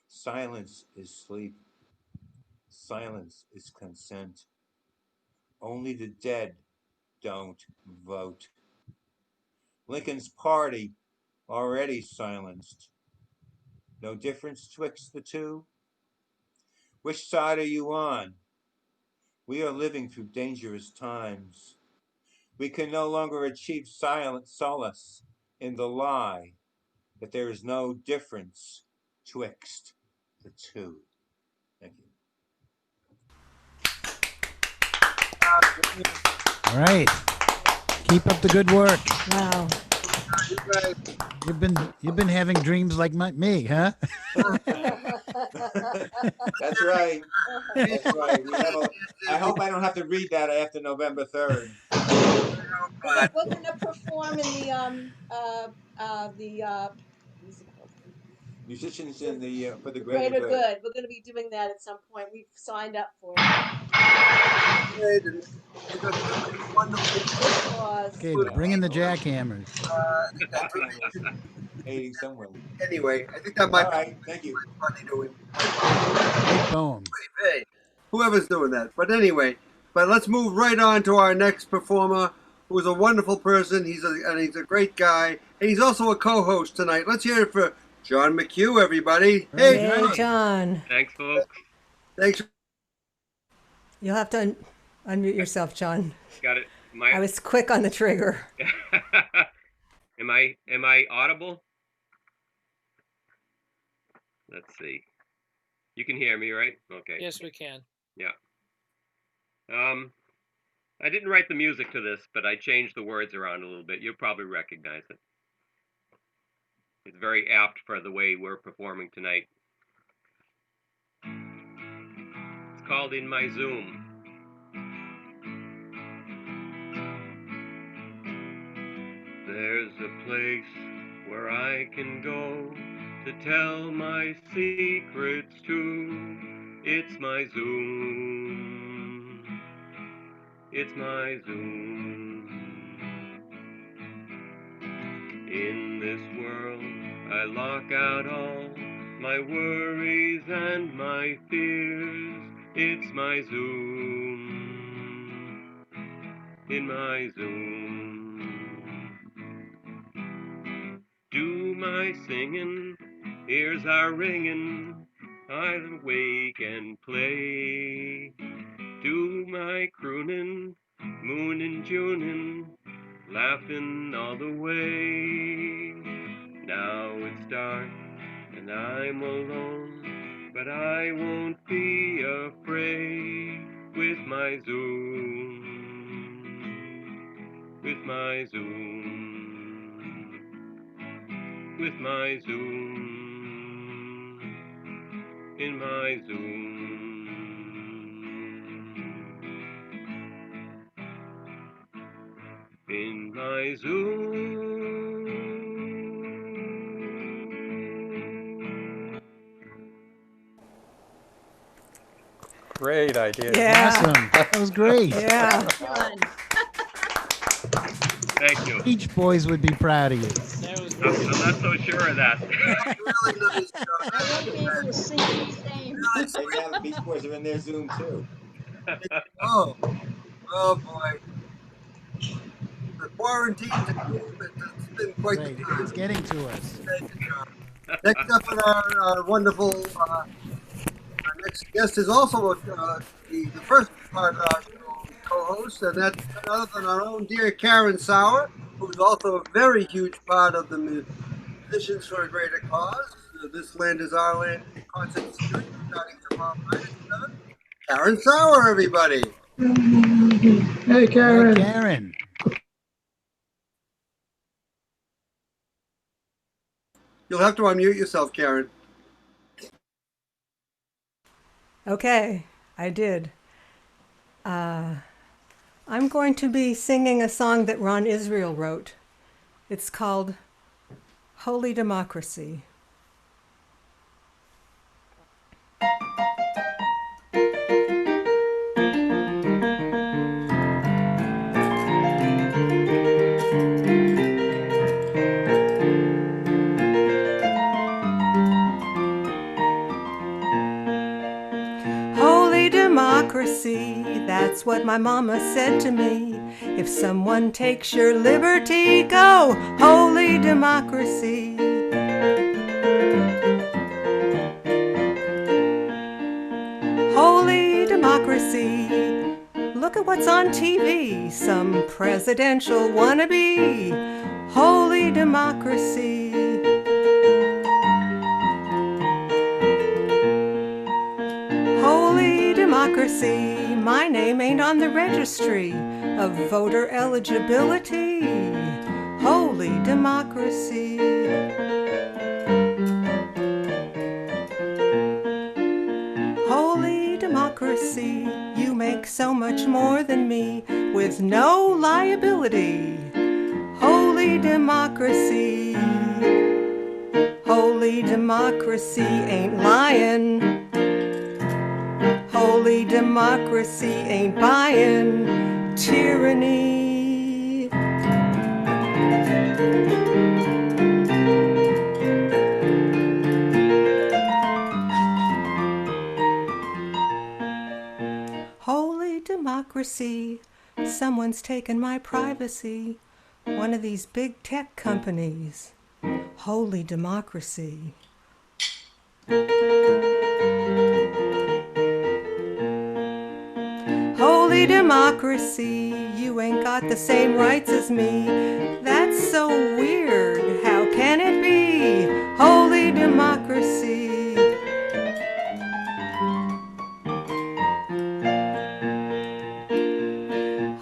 Silence is sleep. Silence is consent. Only the dead don't vote. Lincoln's party already silenced. No difference twixt the two? Which side are you on? We are living through dangerous times. We can no longer achieve silent solace in the lie that there is no difference twixt the two. Thank you. All right. Keep up the good work. Wow. You've been having dreams like me, huh? That's right. That's right. I hope I don't have to read that after November 3rd. We're going to perform in the what's it called? Musicians in the for the Greater greater good. good. We're going to be doing that at some point. We've signed up for it. Okay, bring in the jackhammers. Hating somewhere. Anyway, I think that might All right, thank you. be funny doing. Great poem. Hey, whoever's doing that. But anyway, let's move right on to our next performer, who is a wonderful person. He's a great guy, and he's also a co-host tonight. Let's hear it for John McHugh, everybody. Hey, John. Thanks, folks. Thanks. You'll have to unmute yourself, John. Got it. I was quick on the trigger. Am I audible? Let's see. You can hear me, right? Okay. Yes, we can. Yeah. I didn't write the music to this, but I changed the words around a little bit. You'll probably recognize it. It's very apt for the way we're performing tonight. It's called In My Zoom. There's a place where I can go to tell my secrets to. It's my Zoom. It's my Zoom. In this world, I lock out all my worries and my fears. It's my Zoom. In my Zoom. Do my singing, ears are ringing, I'll awake and play. Do my crooning, mooning, tuning, laughing all the way. Now it's dark and I'm alone, but I won't be afraid with my Zoom. With my Zoom. With my Zoom, in my Zoom. In my Zoom. Great idea. Yeah. Awesome. That was great. Yeah. Thank you. Beach Boys would be proud of you. I'm not so sure of that. I won't be able to sing the same. And now the Beach Boys are in their Zoom too. Oh boy. The quarantine, it's been quite the time. It's getting to us. Next up in our wonderful, our next guest is also the first part of our co-host, and that's none other than our own dear Karen Sauer, who's also a very huge part of the Musicians for a Greater Cause. This Land is Our Land concert series starting tomorrow night at 7. Karen Sauer, everybody. Hey, Karen. Hey, Karen. You'll have to unmute yourself, Karen. Okay, I did. I'm going to be singing a song that Ron Israel wrote. It's called Holy Democracy. democracy. That's what my mama said to me. If someone takes your liberty, go, holy democracy. Holy democracy. Look at what's on TV. Some presidential wannabe. Holy democracy. Holy democracy. My name ain't on the registry of voter eligibility. Holy democracy. Holy democracy. You make so much more than me with no liability. Holy democracy. Holy democracy ain't lying. Holy democracy ain't buying tyranny. Holy democracy, someone's taken my privacy. One of these big tech companies. Holy democracy. Holy democracy, you ain't got the same rights as me. That's so weird, how can it be? Holy democracy.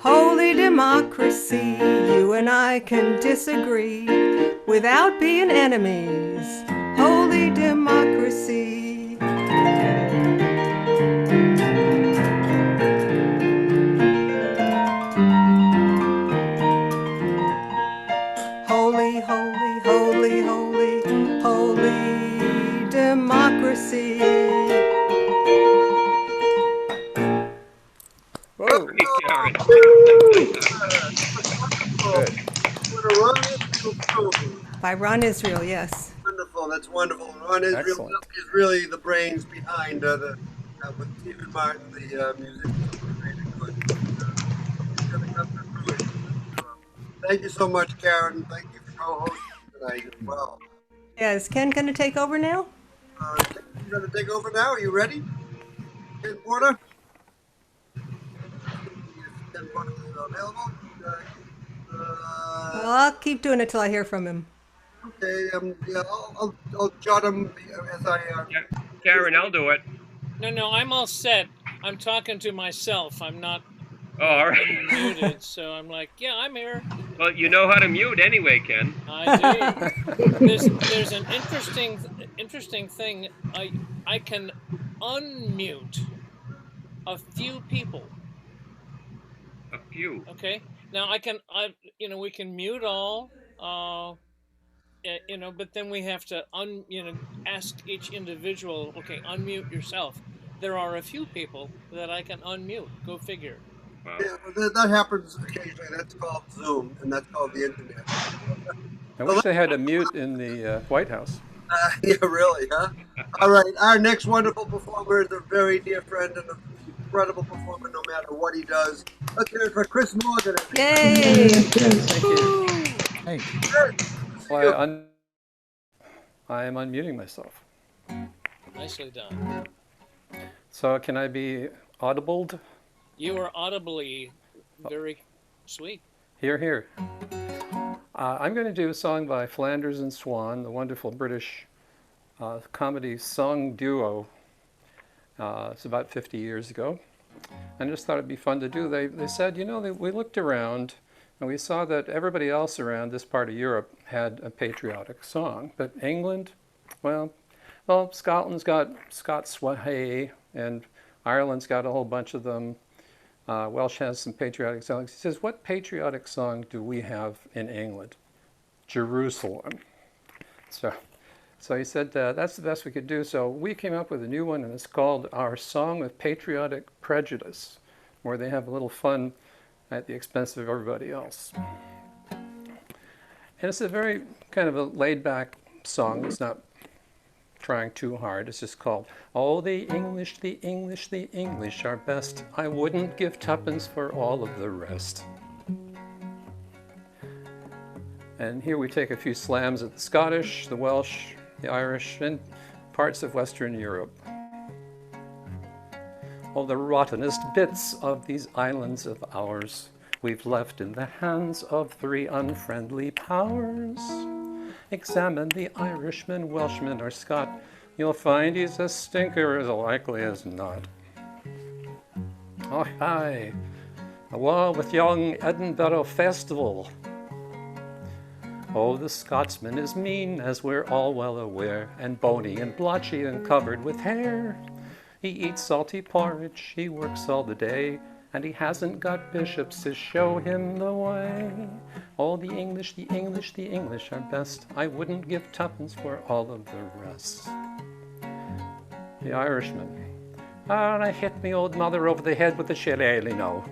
Holy democracy, you and I can disagree without being enemies. Holy democracy. Holy, holy, holy, holy, holy democracy. Whoa. Hey, Karen. Good. Ron Israel too. By Ron Israel, yes. Wonderful. That's wonderful. Ron Israel Excellent. is really the brains behind with Stephen Martin, the musician. Thank you so much, Karen. Thank you for co-hosting tonight as well. Yeah, is Ken going to take over now? Ken, you going to take over now? Are you ready? Ken Porter? Ken Porter is available. Well, I'll keep doing it till I hear from him. Okay, yeah, I'll jot him as I. Karen, I'll do it. No, I'm all set. I'm talking to myself. I'm not Oh, all right. unmuted, so I'm like, yeah, I'm here. Well, you know how to mute anyway, Ken. I do. There's an interesting thing. I can unmute a few people. A few. Okay. Now we can mute all. But then we have to ask each individual. Okay, unmute yourself. There are a few people that I can unmute. Go figure. Wow. Yeah, that happens occasionally. That's called Zoom, and that's called the internet. I wish they had a mute in the White House. Yeah, really, huh? All right, our next wonderful performer is a very dear friend and an incredible performer no matter what he does. Let's hear it for Chris Morgan. Yay! Thank you. Hey. Well, I am unmuting myself. Nicely done. So can I be audibled? You are audibly very sweet. Hear, hear. I'm going to do a song by Flanders and Swan, the wonderful British comedy song duo. It's about 50 years ago. I just thought it'd be fun to do. They said, we looked around and we saw that everybody else around this part of Europe had a patriotic song. But England, well, Scotland's got Scots Hey, and Ireland's got a whole bunch of them. Welsh has some patriotic songs. He says, what patriotic song do we have in England? Jerusalem. So he said, that's the best we could do. So we came up with a new one, and it's called Our Song of Patriotic Prejudice, where they have a little fun at the expense of everybody else. And it's a very kind of a laid-back song. It's not trying too hard. It's just called, oh, the English, the English, the English are best. I wouldn't give tuppence for all of the rest. And here we take a few slams at the Scottish, the Welsh, the Irish, and parts of Western Europe. Oh, the rottenest bits of these islands of ours we've left in the hands of 3 unfriendly powers. Examine the Irishman, Welshman, or Scot. You'll find he's a stinker as likely as not. Oh, hi. A war with young Edinburgh Festival. Oh, the Scotsman is mean, as we're all well aware, and bony and blotchy and covered with hair. He eats salty porridge, he works all the day, and he hasn't got bishops to show him the way. Oh, the English, the English, the English are best. I wouldn't give tuppence for all of the rest. The Irishman. Ah, I hit me old mother over the head with a shillelagh now.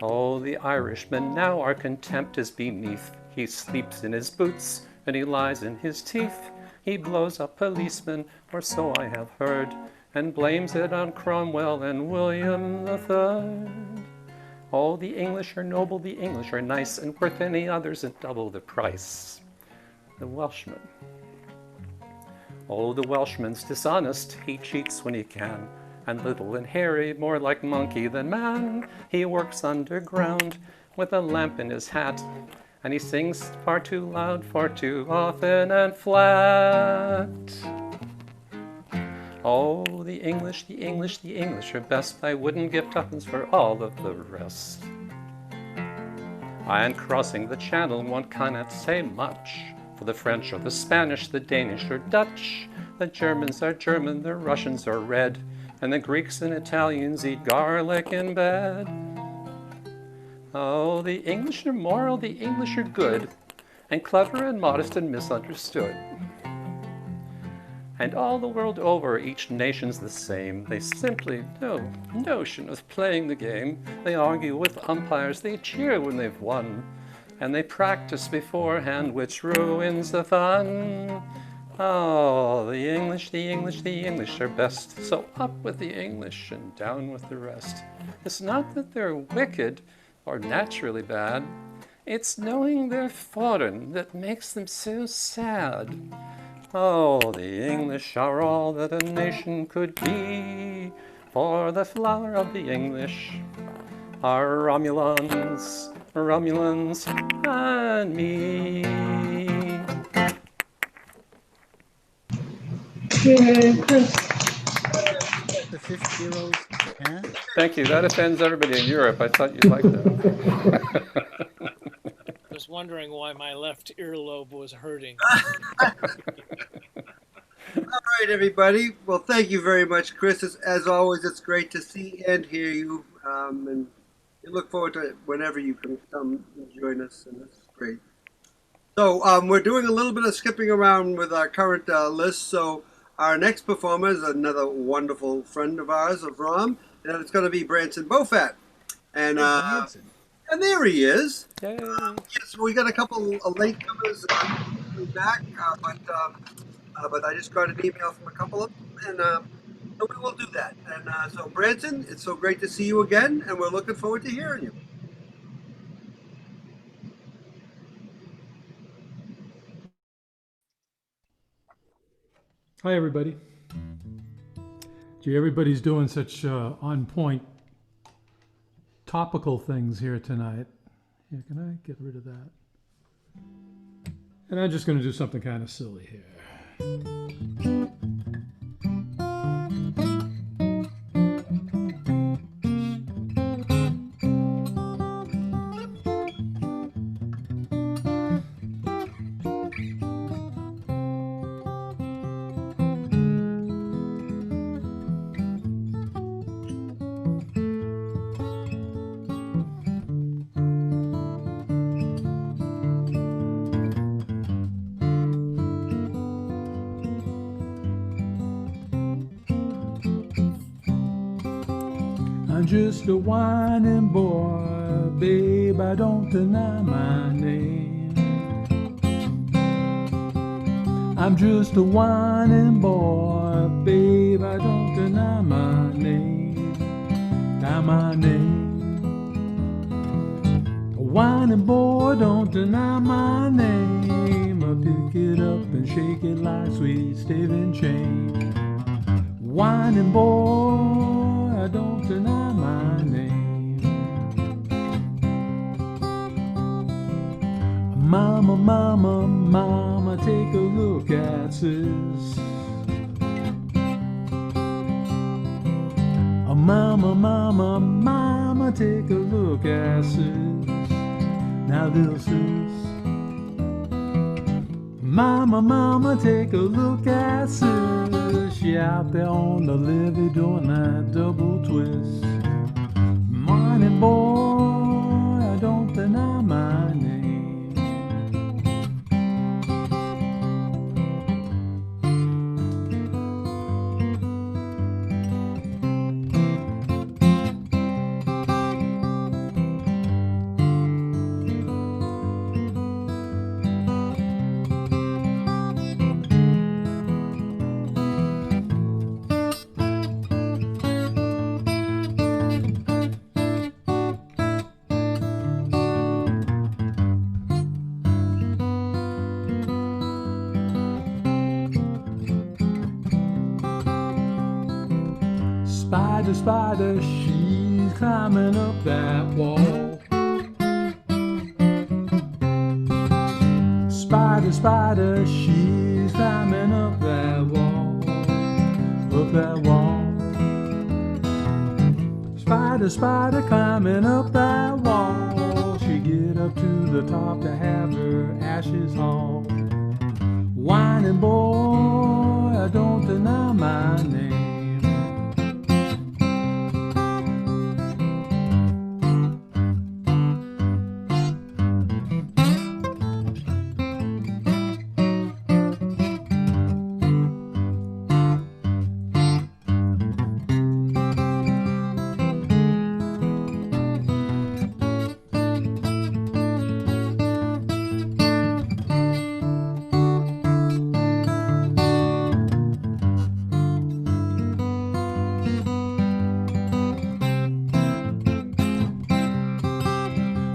Oh, the Irishman, now our contempt is beneath. He sleeps in his boots, and he lies in his teeth. He blows up policemen, or so I have heard, and blames it on Cromwell and William III. Oh, the English are noble, the English are nice, and worth any others at double the price. The Welshman. Oh, the Welshman's dishonest, he cheats when he can, and little and hairy, more like monkey than man. He works underground with a lamp in his hat, and he sings far too loud, far too often and flat. Oh, the English, the English, the English are best. I wouldn't give tuppence for all of the rest. And crossing the channel, one cannot say much for the French or the Spanish, the Danish or Dutch. The Germans are German, the Russians are red, and the Greeks and Italians eat garlic in bed. Oh, the English are moral, the English are good, and clever and modest and misunderstood. And all the world over, each nation's the same. They simply no notion of playing the game. They argue with umpires, they cheer when they've won, and they practice beforehand, which ruins the fun. Oh, the English, the English, the English are best. So up with the English and down with the rest. It's not that they're wicked or naturally bad. It's knowing they're foreign that makes them so sad. Oh, the English are all that a nation could be, for the flower of the English are Romulans, Romulans, and me. The 50 heroes. Yeah. Thank you. That offends everybody in Europe. I thought you'd like that. I was wondering why my left earlobe was hurting. All right, everybody. Well, thank you very much, Chris. As always, it's great to see and hear you. And we look forward to it whenever you can come and join us, and it's great. So we're doing a little bit of skipping around with our current list. So our next performer is another wonderful friend of ours, of ROM, and it's going to be Branson Bofat. And there he is. Yes, we got a couple of latecomers back, but I just got an email from a couple of them, and so we will do that. And so, Branson, it's so great to see you again, and we're looking forward to hearing you. Hi, everybody. Gee, everybody's doing such on-point topical things here tonight. Here, can I get rid of that? And I'm just going to do something kind of silly here. I'm just a whining boy, babe, I don't deny my name. I'm just a whining boy, babe, I don't deny my name, my name. A whining boy, don't deny my name. I pick it up and shake it like sweet Stephen chain. Whining boy, I don't deny my name. Mama, mama, mama, take a look at sis. Oh, mama, mama, mama, take a look at sis. Now this is. Mama, mama, take a look at sis. She out there on the levee doing that double twist. Morning boy, I don't deny my name. Spider, spider, she's climbing up that wall. Spider, spider, she's climbing up that wall. Up that wall. Spider, spider, climbing up that wall. She get up to the top to have her ashes hauled. Whining boy, I don't deny my name.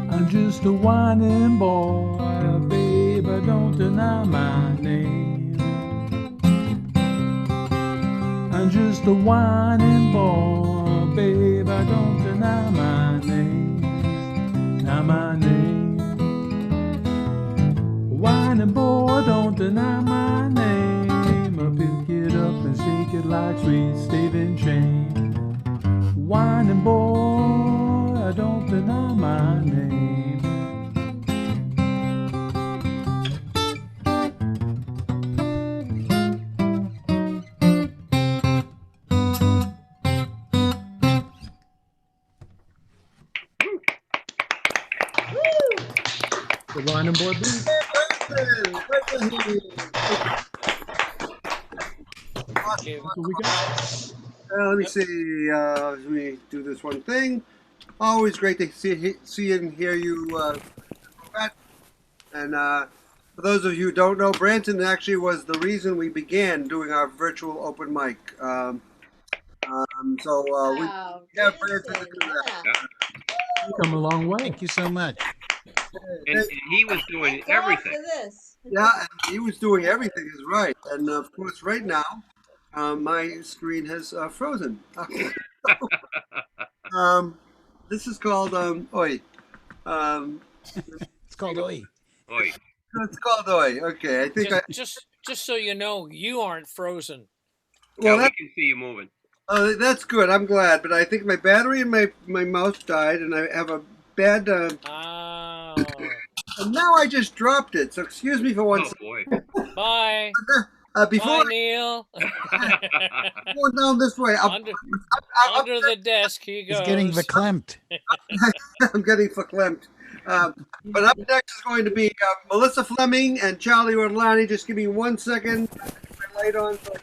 I'm just a whining boy, babe, I don't deny my name. I'm just a whining boy, babe, I don't deny my name. Now my name. Whining boy, don't deny my name. I pick it up and shake it like sweet Stephen chain. Whining boy, I don't deny my name. The whining boy blues. Let me see. Let me do this one thing. Always great to see and hear you, Brett. And for those of you who don't know, Branson actually was the reason we began doing our virtual open mic. So we have Branson to do that. Come a long way. Thank you so much. And he was doing everything. Yeah, and he was doing everything is right. And of course, right now, my screen has frozen. This is called Oi. It's called Oi. Oi. It's called Oi. Okay, I think just so you know, you aren't frozen. Well, yeah, we can see you moving. That's good. I'm glad, but I think my battery and my mouse died, and I have a bad. And now I just dropped it. So excuse me for one second. Boy. Bye. Before Bye, Neil. going down this way. Under the desk he goes. He's getting verklempt. I'm getting verklempt. But up next is going to be Melissa Fleming and Charlie Orlani. Just give me 1 second. Put my light on. So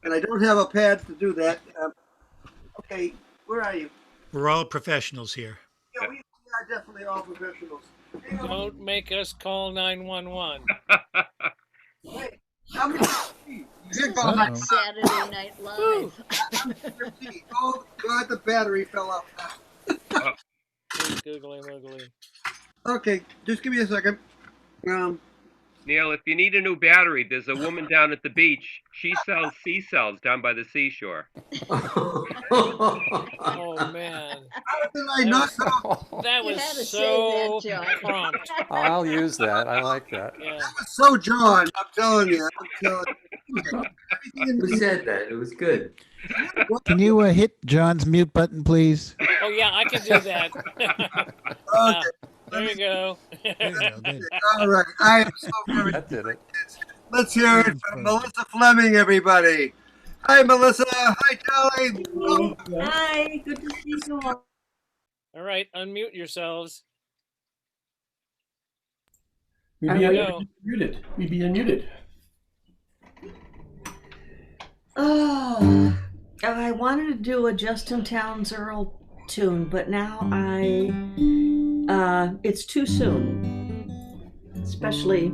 and I don't have a pad to do that. Okay, where are you? We're all professionals here. Yeah, are definitely all professionals. Don't make us call 911. Wait, how many? You're going on Saturday Night Live. Oh God, the battery fell out. Googly moogly. Okay, just give me a second. Neil, if you need a new battery, there's a woman down at the beach. She sells sea cells down by the seashore. Oh man. How did I not know? That You was had to so say that, John. prompt. I'll use that. I like that. Yeah. That was so John. I'm telling you. Who said that? It was good. Can you hit John's mute button, please? Oh yeah, I can do that. Okay. There you go. All right. I am so very. That did it. Let's hear it from Melissa Fleming, everybody. Hi, Melissa. Hi, Charlie. Hi, good to see you all. All right, unmute yourselves. We There be we go. unmuted. We be unmuted. Oh, I wanted to do a Justin Townes Earl tune, but now it's too soon, especially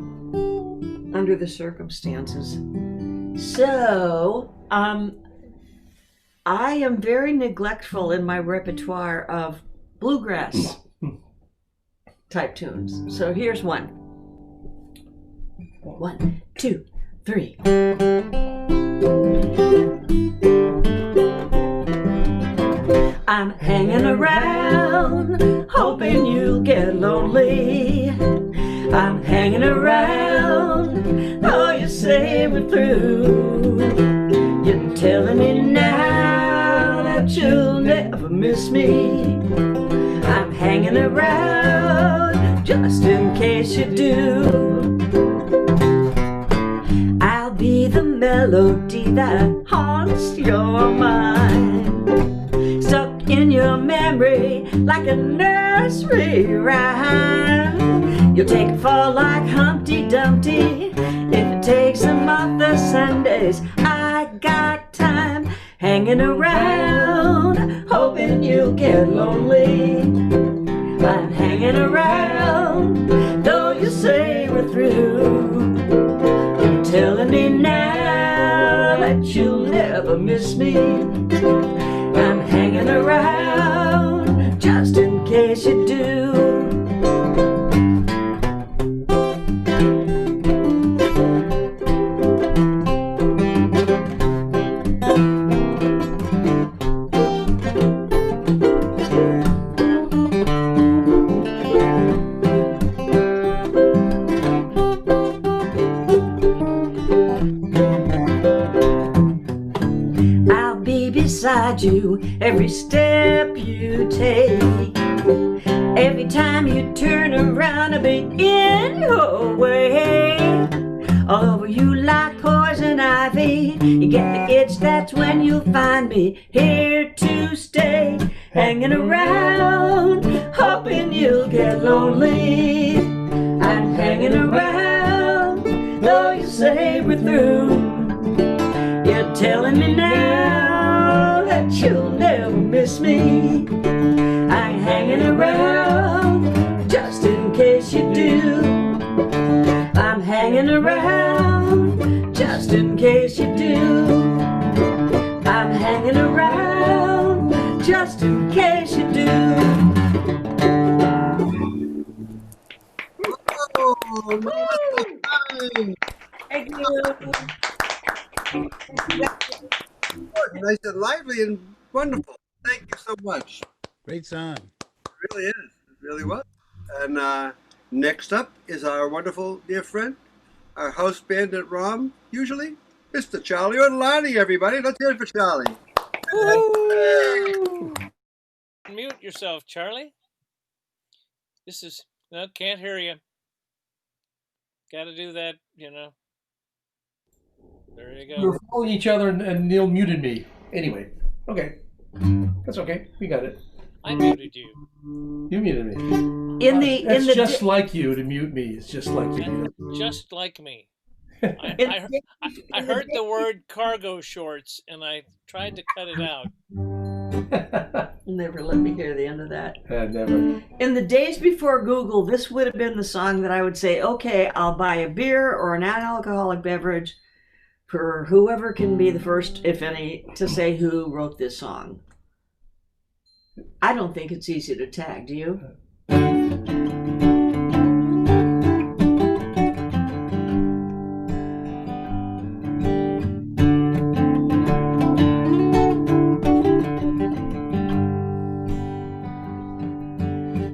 under the circumstances. So, I am very neglectful in my repertoire of bluegrass type tunes. So here's one. 1, 2, 3. I'm hanging around, hoping you'll get lonely. I'm hanging around, oh, you say we're through. You're telling me now that you'll never miss me. I'm hanging around, just in case you do. I'll be the melody that haunts your mind, stuck in your memory like a nursery rhyme. You'll take a fall like Humpty Dumpty if it takes a month of Sundays. I got time hanging around, hoping you'll get lonely. I'm hanging around, though you say we're through. You're telling me now that you'll never miss me. I'm hanging around, just in case you do. I'll be beside you every step you take. Every time you turn around, I'll be in your way. All over you like poison ivy. You get the itch, that's when you'll find me here to stay. Hanging around, hoping you'll get lonely. I'm hanging around, though you say we're through. You're telling me now that you'll never miss me. I'm hanging around, just in case you do. I'm hanging around, just in case you do. I'm hanging around, just in case you do. Thank you. Nice and lively and wonderful. Thank you so much. Great song. It really is. It really was. And next up is our wonderful dear friend, our house band at ROM, usually, Mr. Charlie Orlani, everybody. Let's hear it for Charlie. Mute yourself, Charlie. This is, no, can't hear you. Got to do that, you know. There you We were go. following each other and Neil muted me. Anyway, okay. That's okay. We got it. I muted you. You muted me. It's just like you to mute me. It's just like you. Just like me. I heard the word cargo shorts and I tried to cut it out. Never let me hear the end of that. Never. In the days before Google, this would have been the song that I would say, okay, I'll buy a beer or an alcoholic beverage for whoever can be the first, if any, to say who wrote this song. I don't think it's easy to tag, do you?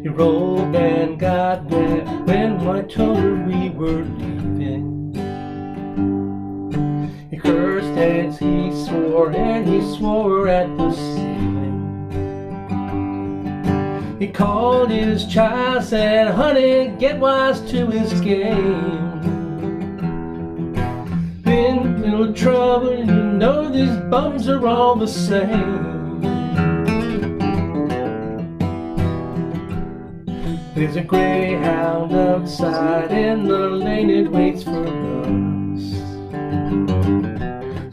He rolled and got wet when I told her we were leaving. He cursed as he swore, and he swore at the ceiling. He called his child, said, honey, get wise to his game. Been a little trouble, you know these bums are all the same. There's a greyhound outside in the lane, it waits for us.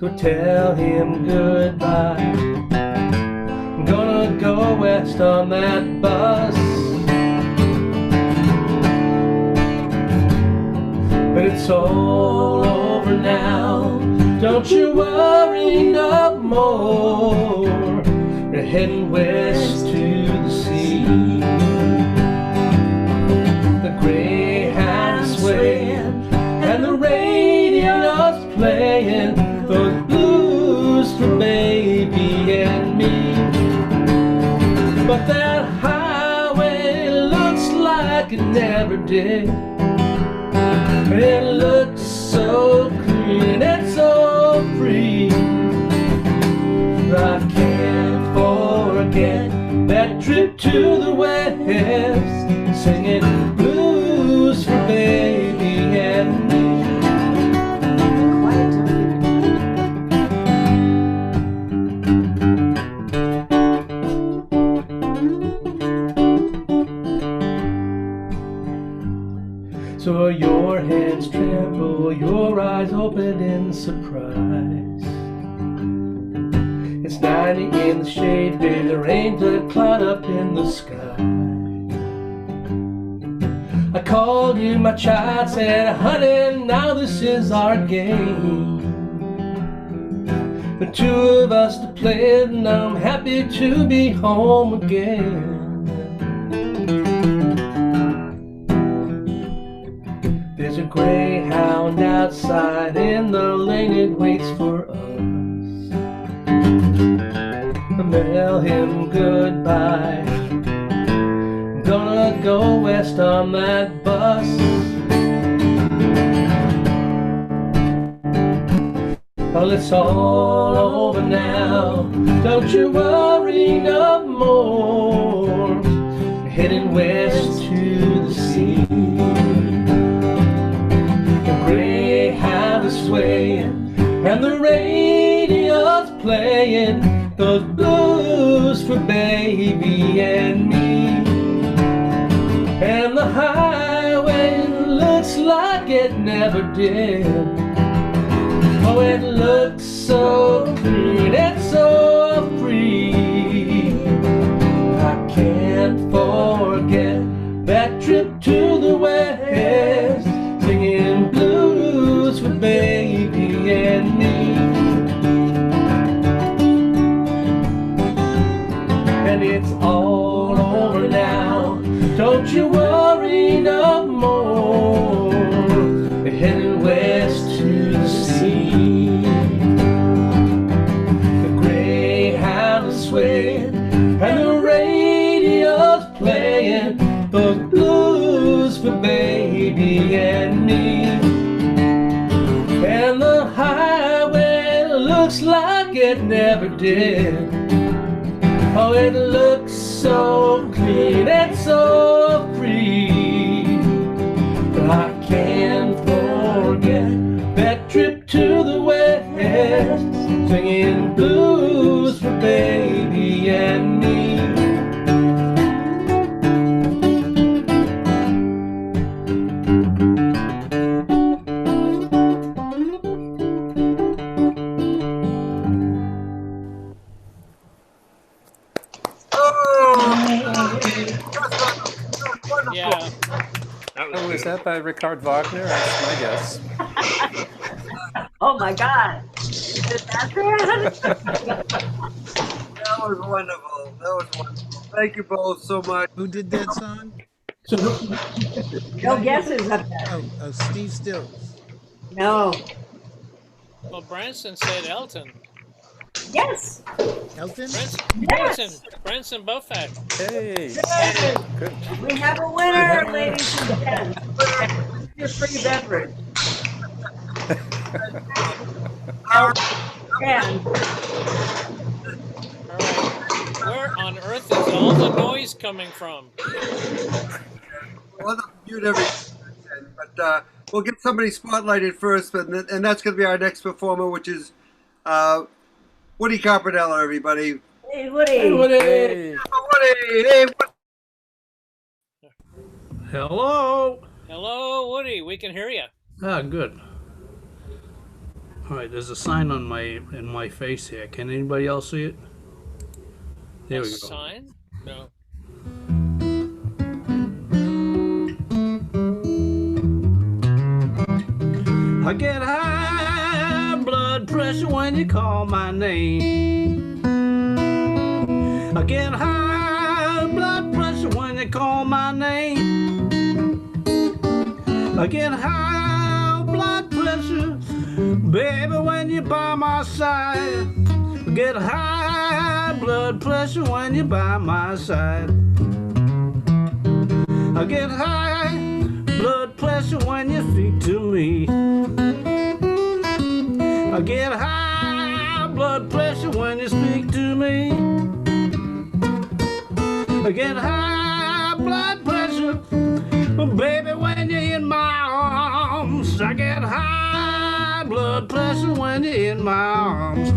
So tell him goodbye. I'm gonna go west on that bus. But it's all over now, don't you worry no more. We're heading west to the sea. The greyhound's swaying and the radio's playing those blues for baby and me. But that highway looks like it never did. It looks so clean and so free. I can't forget that trip to the west, singing blues for baby and me. So your hands tremble, your eyes open in surprise. It's 90 in the shade, baby, there ain't a cloud up in the sky. I called you my child, said, honey, now this is our game. The two of us to play it, and I'm happy to be home again. There's a greyhound outside in the lane, it waits for us. Tell him goodbye. I'm gonna go west on that bus. Well, it's all over now, don't you worry no more. We're heading west to the sea. The greyhound is swaying and the radio's playing those blues for baby and me. And the highway looks like it never did. Oh, it looks so clean and so free. I can't forget that trip to the west, singing blues for baby and me. And it's all over now, don't you worry no more. We're heading west to the sea. The greyhound is swaying and the radio's playing those blues for baby and me. And the highway looks like it never did. Oh, it looks so clean and so free. But I can't forget that trip to the west, singing blues for baby and me. That was Oh, is beautiful. that by Richard Wagner? That's my guess. Oh my God. Is it that bad? That was wonderful. That was wonderful. Thank you both so much. Who did that song? No guesses up there. Oh, Steve Stills. No. Well, Branson said Elton. Yes. Elton? Branson Bofak. Hey. Yay. Good. We have a winner, ladies and gents. Your free beverage. And All right. Where on earth is all the noise coming from? We'll have to mute everything, but we'll get somebody spotlighted first, and that's going to be our next performer, which is Woody Carpinello, everybody. Hey, Woody. Hey, Woody. Hey. Woody. Hey, Hello. Hello, Woody. We can hear you. Ah, good. All right, there's a sign on in my face here. Can anybody else see it? There we go. Sign? No. I get high blood pressure when you call my name. I get high blood pressure when you call my name. I get high blood pressure, baby, when you're by my side. I get high blood pressure when you're by my side. I get high blood pressure when you speak to me. I get high blood pressure when you speak to me. I get high blood pressure, baby, when you're in my arms. I get high blood pressure when you're in my arms.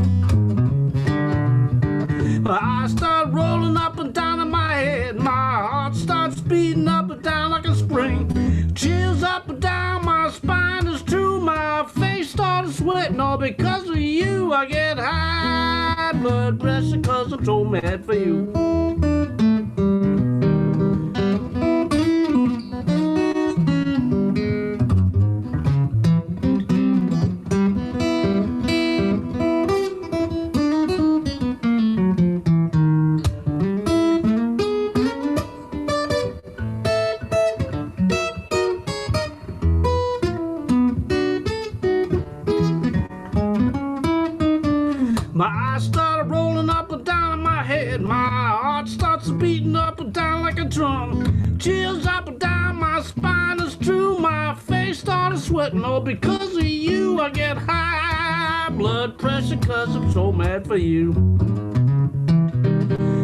I start rolling up and down in my head. My heart starts beating up and down like a spring. Chills up and down my spine is true. My face started sweating all because of you. I get high blood pressure cause I'm so mad for you. My eyes started rolling up and down in my head. My heart starts beating up and down like a drum. Chills up and down my spine is true. My face started sweating all because of you. I get high blood pressure cause I'm so mad for you.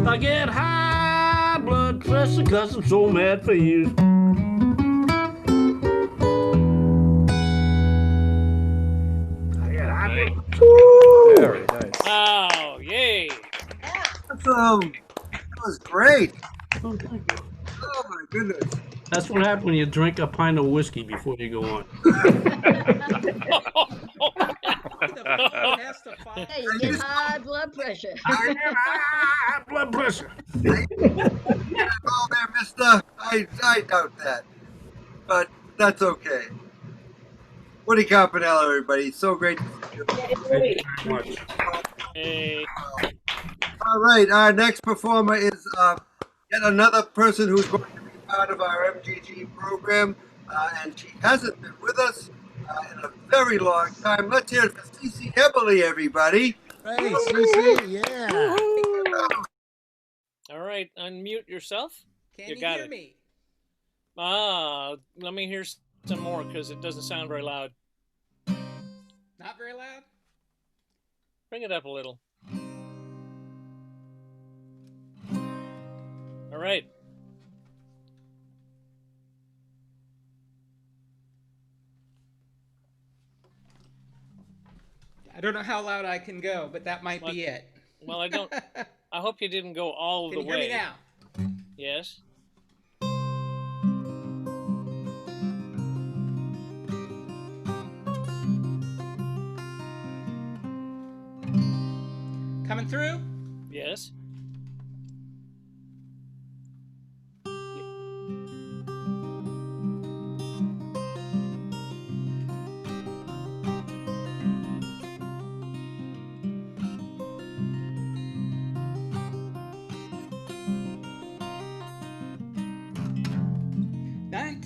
I get high blood pressure cause I'm so mad for you. I get high blood pressure. Very nice. Oh, yay. awesome. That was great. Oh, thank you. Oh, my goodness. That's what happens when you drink a pint of whiskey before you go on. Hey, you get high blood pressure. High blood pressure. Oh, there, mister. I doubt that. But that's okay. Woody Carpinello, everybody. So great to see you. Thank you very much. Hey. All right, our next performer is yet another person who's going to be part of our MGG program, and she hasn't been with us in a very long time. Let's hear it for Cece Heberly, everybody. Hey, Cece, yeah. All right, unmute yourself. Can you you got hear it. me? Let me hear some more because it doesn't sound very loud. Not very loud? Bring it up a little. All right. I don't know how loud I can go, but that might be it. Well, I hope you didn't go all Can the you hear way. me now? Yes. Coming through? Yes.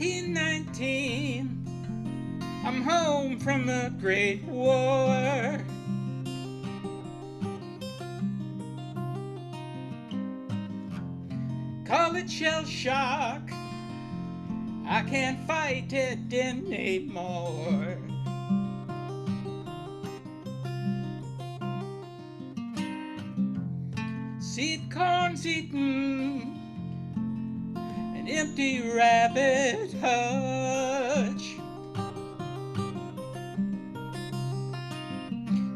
1919, I'm home from the Great War. Call it shell shock, I can't fight it anymore. Seed corn's eaten, an empty rabbit hutch.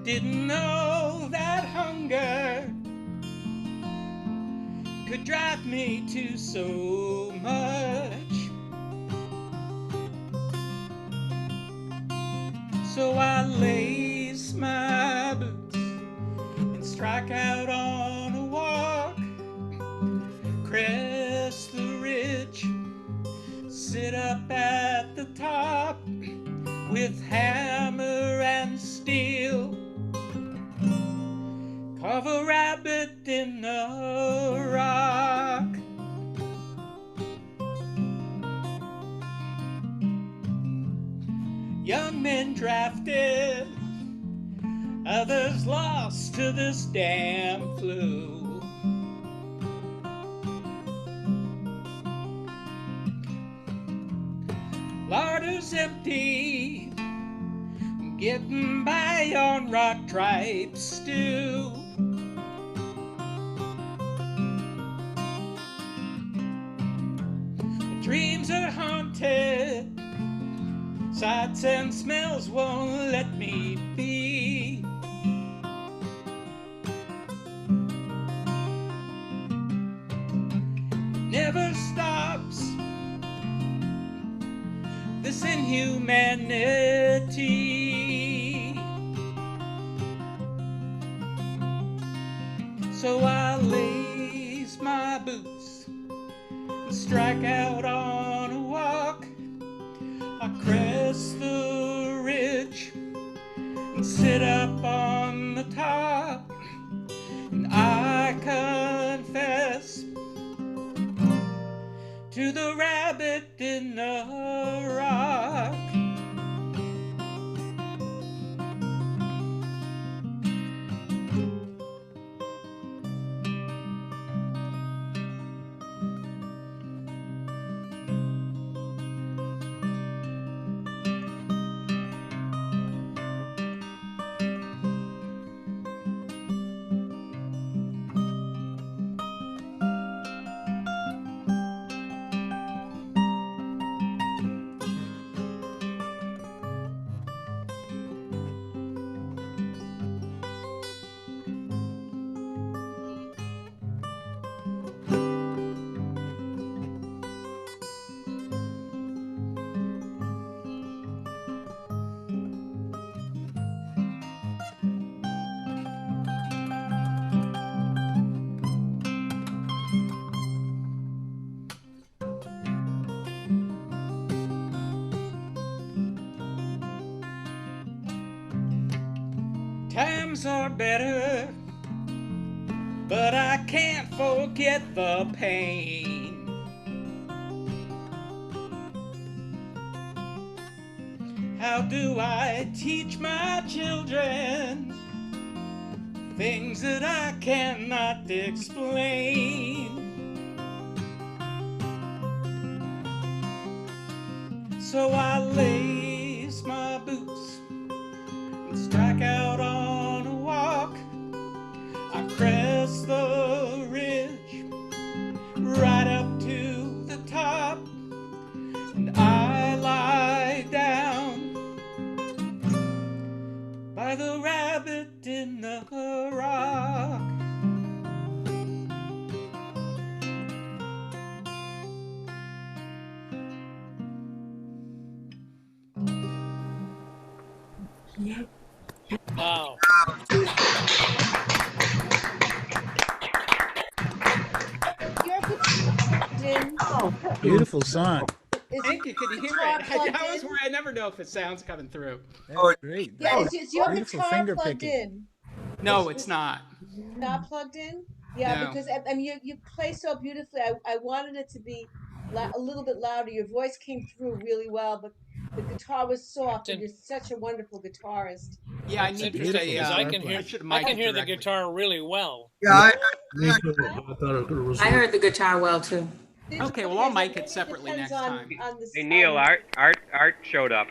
Didn't know that hunger could drive me to so much. So I lace my boots and strike out on a walk, crest the ridge, sit up at the top with hammer and steel, carve a rabbit in a rock. Young men drafted, others lost to this damn flu. Larder's empty, getting by on rock tripe stew. Dreams are haunted, sights and smells won't let me be. It never stops, this inhumanity. So I lace my boots and strike out on a walk. I crest the ridge and sit up on the top, and I confess to the rabbit in the rock. Times are better, but I can't forget the pain. How do I teach my children things that I cannot explain? So I lace my boots and strike out on a walk. I crest the ridge right up to the top, and I lie down by the rabbit in the rock. Wow. Beautiful song. Thank you. Could you hear it? That was where I never know if it sounds coming through. That's great. Yeah, is your Beautiful guitar finger plugged picking. in? No, it's not. Not plugged in? Yeah, No. because I mean you play so beautifully. I wanted it to be a little bit louder. Your voice came through really well, but the guitar was soft, and you're such a wonderful guitarist. Yeah, I That's need to interesting say, because I should have I mic'd can it hear the directly. guitar really well. Yeah, I heard the guitar well too. Okay, well, I'll mic it separately next time. On the Hey Neil, Art showed up.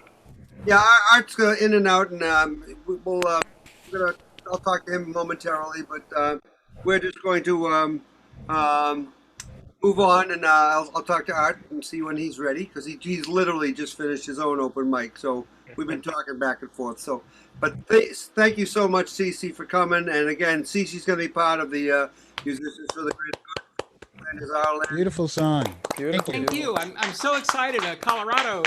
yeah. Art's in and out, and I'll talk to him momentarily, but we're just going to move on, and I'll talk to Art and see when he's ready, because he's literally just finished his own open mic, so we've been talking back and forth. So, but thank you so much, Cece, for coming, and again, Cece's going to be part of the Musicians for the Great Good. Land is our land. Beautiful song. Thank you. I'm so excited. A Colorado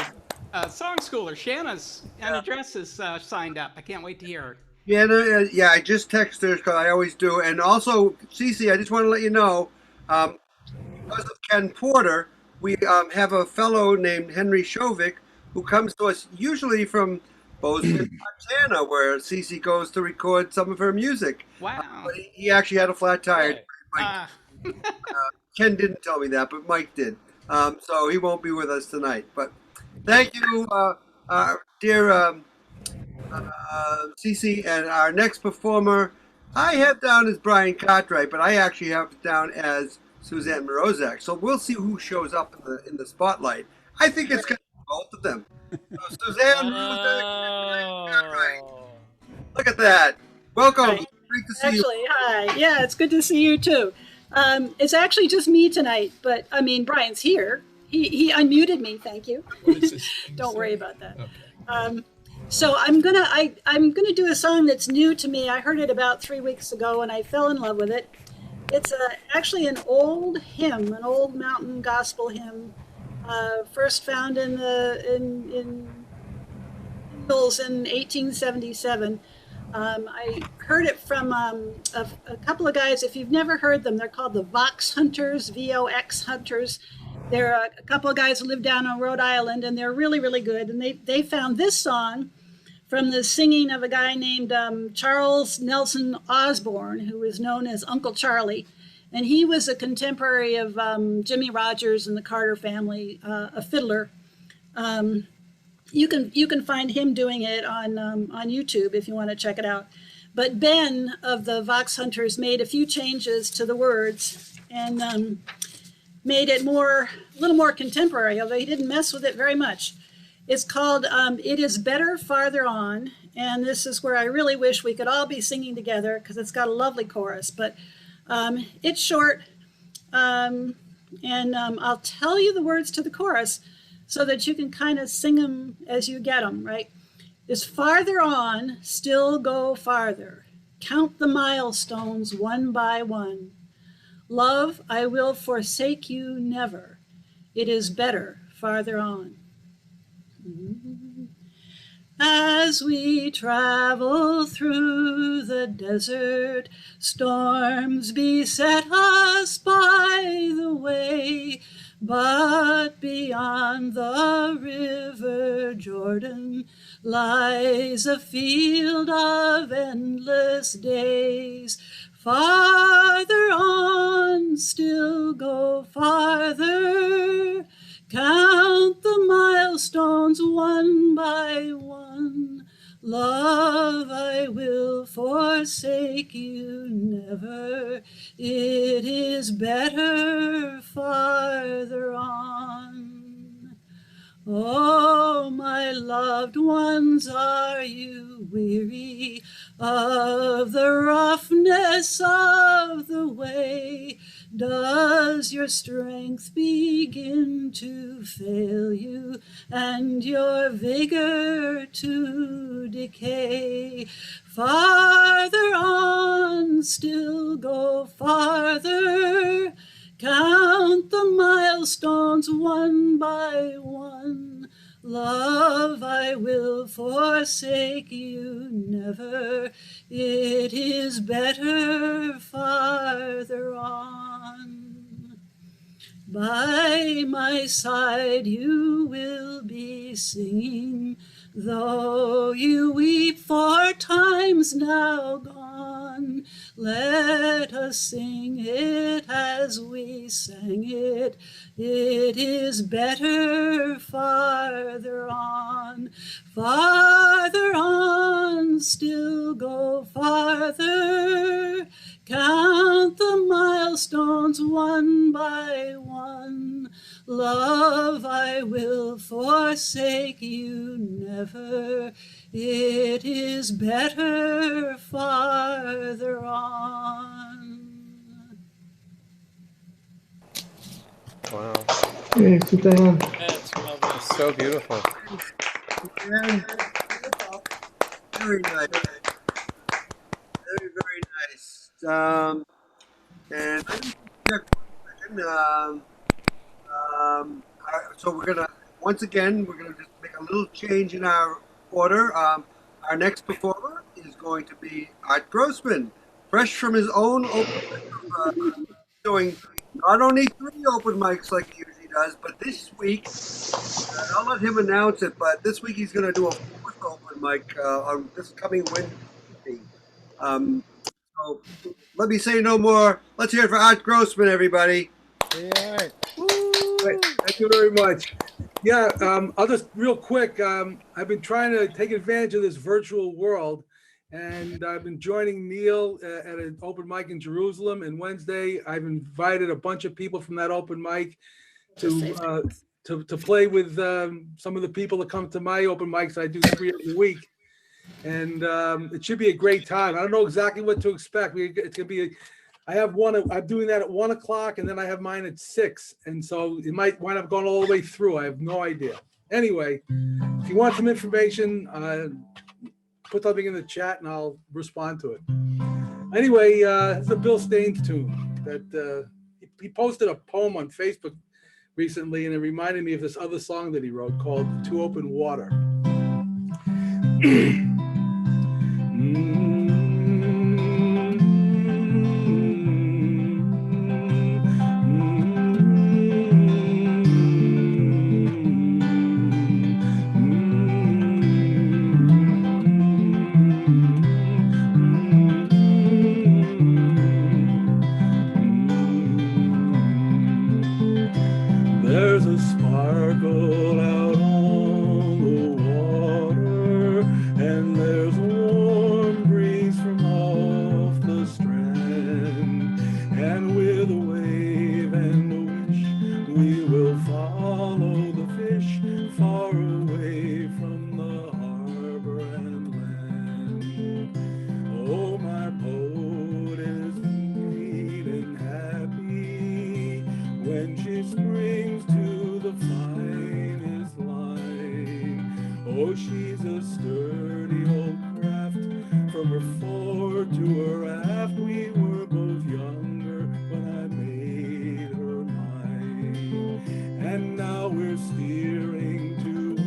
song schooler, Shanna's address is signed up. I can't wait to hear her. Yeah, no, yeah, I just texted her because I always do, and also, Cece, I just want to let you know, because of Ken Porter, we have a fellow named Henry Shovik who comes to us usually from Bozeman, Montana, where Cece goes to record some of her music. Wow. But he actually had a flat tire. Right. Ken didn't tell me that, but Mike did. So he won't be with us tonight. But thank you, dear Cece. And our next performer, I have down as Brian Cartwright, but I actually have it down as Suzanne Morozak. So we'll see who shows up in the spotlight. I think it's going to be both of them. So Suzanne Morozak, Cartwright. Look at that. Welcome. Hi. Great to see Actually, you. hi. Yeah, it's good to see you too. It's actually just me tonight, but I mean, Brian's here. He unmuted me. Thank you. Don't worry about that. So I'm gonna do a song that's new to me. I heard it about 3 weeks ago, and I fell in love with it. It's actually an old hymn, an old mountain gospel hymn, first found in Hills in 1877. I heard it from a couple of guys. If you've never heard them, they're called the Vox Hunters, VOX Hunters. They're a couple of guys who live down on Rhode Island, and they're really, really good. And they found this song from the singing of a guy named Charles Nelson Osborne, who is known as Uncle Charlie. And he was a contemporary of Jimmy Rogers and the Carter family, a fiddler. You can find him doing it on YouTube if you want to check it out. But Ben of the Vox Hunters made a few changes to the words and made it a little more contemporary, although he didn't mess with it very much. It's called It Is Better Farther On, and this is where I really wish we could all be singing together because it's got a lovely chorus, but it's short, and I'll tell you the words to the chorus so that you can kind of sing them as you get them, right? Is farther on, still go farther. Count the milestones one by one. Love, I will forsake you never. It is better farther on. As we travel through the desert, storms beset us by the way. But beyond the river Jordan lies a field of endless days. Farther on, still go farther. Count the milestones one by one. Love, I will forsake you never. It is better farther on. Oh, my loved ones, are you weary of the roughness of the way? Does your strength begin to fail you and your vigor to decay? Farther on, still go farther. Count the milestones one by one. Love, I will forsake you never. It is better farther on. By my side you will be singing, though you weep for times now gone. Let us sing it as we sang it. It is better farther on, still go farther. Count the milestones one by one. Love, I will forsake you never. It is better farther on. Wow. Hey, sit down. That's lovely. So beautiful. And very nice. Very, very nice. And I just check one second. So we're gonna once again just make a little change in our order. Our next performer is going to be Art Grossman, fresh from his own open mic, doing not only 3 open mics like he usually does, but this week I'll let him announce it. But this week he's going to do a 4th open mic on this coming Wednesday. So let me say no more. Let's hear it for Art Grossman, everybody. Yeah, all right. Thank you very much. Yeah, I'll just real quick. I've been trying to take advantage of this virtual world, and I've been joining Neil at an open mic in Jerusalem. And Wednesday, I've invited a bunch of people from that open mic to play with some of the people that come to my open mics. I do 3 every week, and it should be a great time. I don't know exactly what to expect. It's gonna be. I have one. I'm doing that at 1 o'clock, and then I have mine at 6, and so it might wind up going all the way through. I have no idea. Anyway, if you want some information, put something in the chat, and I'll respond to it. Anyway, it's a Bill Staines tune that he posted a poem on Facebook recently, and it reminded me of this other song that he wrote called "To Open Water." There's a sparkle out on the water, and there's a warm breeze from off the strand, and with a wave and a wish we will follow the fish far away from the harbor and land. Oh, my boat is neat and happy when she springs to the finest line. Oh, she's a sturdy old craft, from her fore to her aft. We were both younger when I made her mine, and now we're steering to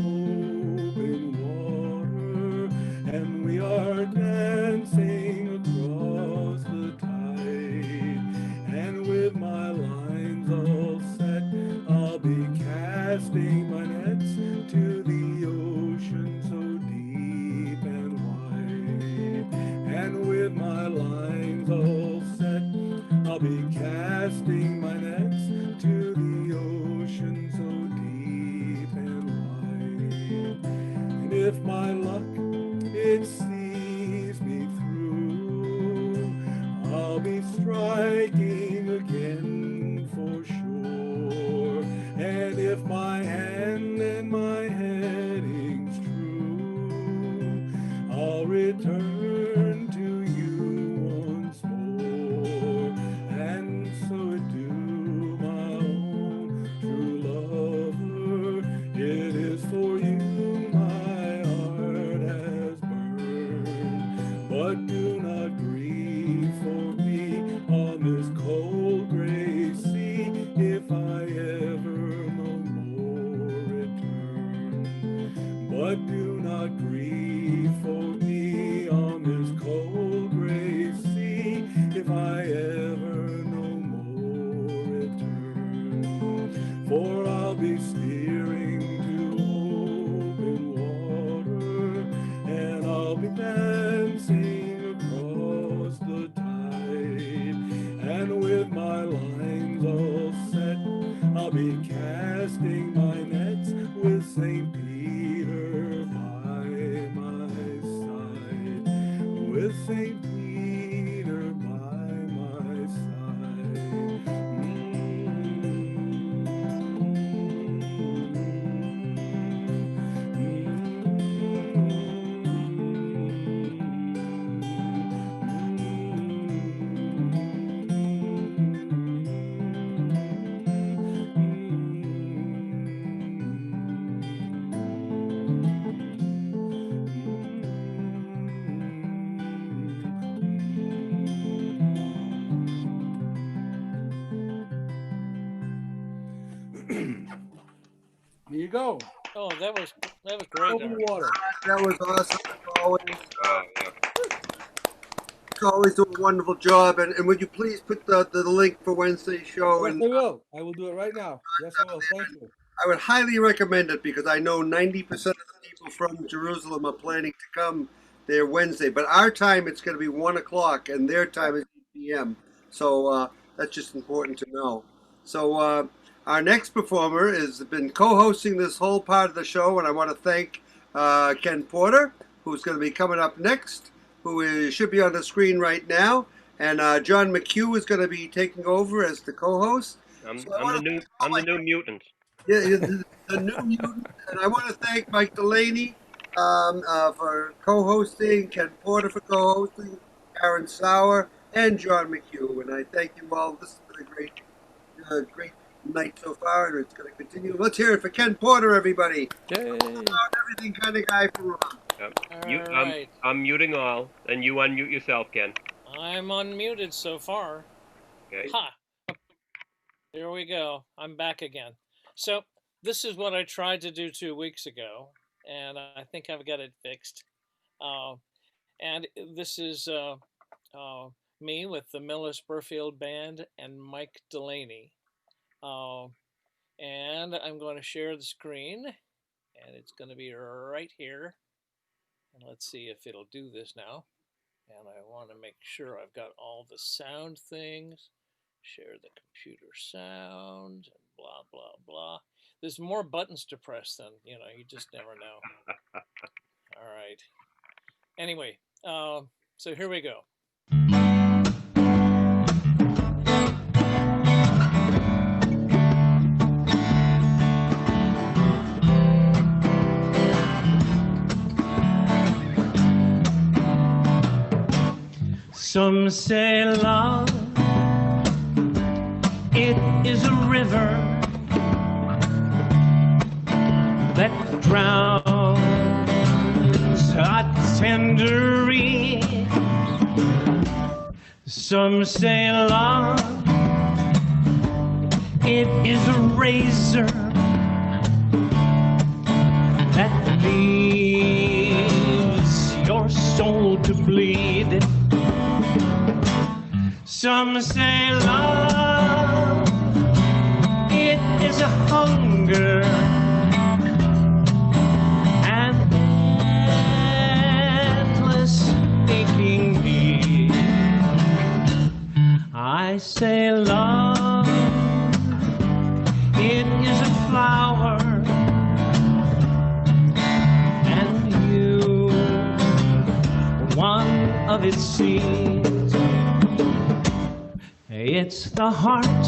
open water, and we are dancing across the tide. And with my lines all set, I'll be casting my nets to the ocean so deep and wide. And with my lines all set, I'll be casting my nets to the ocean so deep and wide. And if my luck it sees me through, I'll be striking again for sure. And if my hand and my heading's true, I'll return to you once more. And so do, my own true lover, it is for you my heart has burned. But do not grieve for me on this cold gray sea, if I ever no more return. But do not grieve for me on this cold gray sea, if I ever no more return. For I'll be steering to open water, and I'll be dancing across the tide. faint leader by my There you go. Oh, that was great. Over the water. That was awesome as always. Yeah. You always do a wonderful job. And would you please put the link for Wednesday's show? Yes, And I will. I will do it right now. Yes, I will. Thank you. I would highly recommend it because I know 90% of the people from Jerusalem are planning to come there Wednesday. But our time, it's going to be 1 o'clock, and their time is 8 p.m. So that's just important to know. So our next performer has been co-hosting this whole part of the show, and I want to thank Ken Porter, who's going to be coming up next, should be on the screen right now. And John McHugh is going to be taking over as the co-host. I'm the new mutant. Yeah, the new mutant. And I want to thank Mike Delaney for co-hosting, Ken Porter for co-hosting, Aaron Sauer, and John McHugh. And I thank you all. This has been a great night so far, and it's going to continue. Let's hear it for Ken Porter, everybody. Yay. Everything kind of guy from ROM. Yep. right. I'm muting all, and you unmute yourself, Ken. I'm unmuted so far. Okay. Ha! Here we go. I'm back again. So this is what I tried to do 2 weeks ago, and I think I've got it fixed. And this is me with the Millis Burfield Band and Mike Delaney. And I'm going to share the screen, and it's going to be right here. And let's see if it'll do this now. And I want to make sure I've got all the sound things. Share the computer sound, and blah, blah, blah. There's more buttons to press than, you just never know. All right. Anyway, so here we go. Some say love, it is a river that drowns a tender reed. Some say love, it is a razor that leaves your soul to bleed. Some say love, it is a hunger and endless aching need. I say love, it is a flower and you, one of its seeds. It's the heart,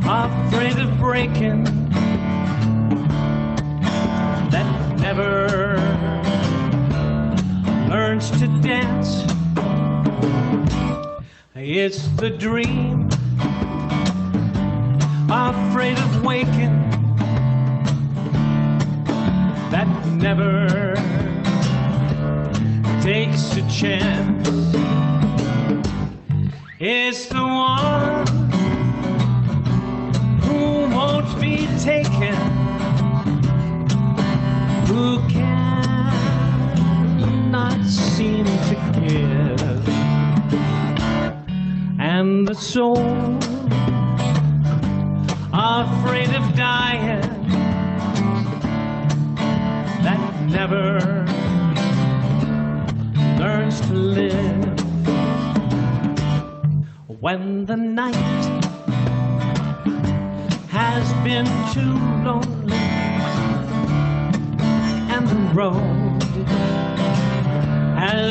afraid of breaking, that never learns to dance. It's the dream, afraid of waking, that never takes a chance. It's the one who won't be taken, who cannot seem to give, and the soul afraid of dying, that never learns to live. When the night has been too lonely and the road has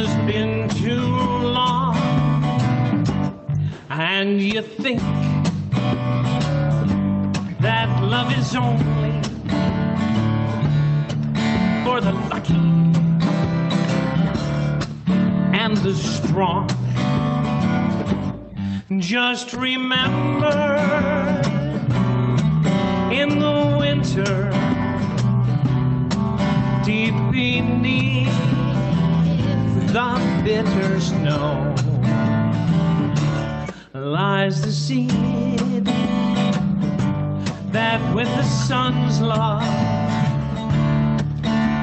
and you think that love is only for the lucky and the strong. Just remember, in the winter, deep beneath the bitter snow, lies the seed that with the sun's love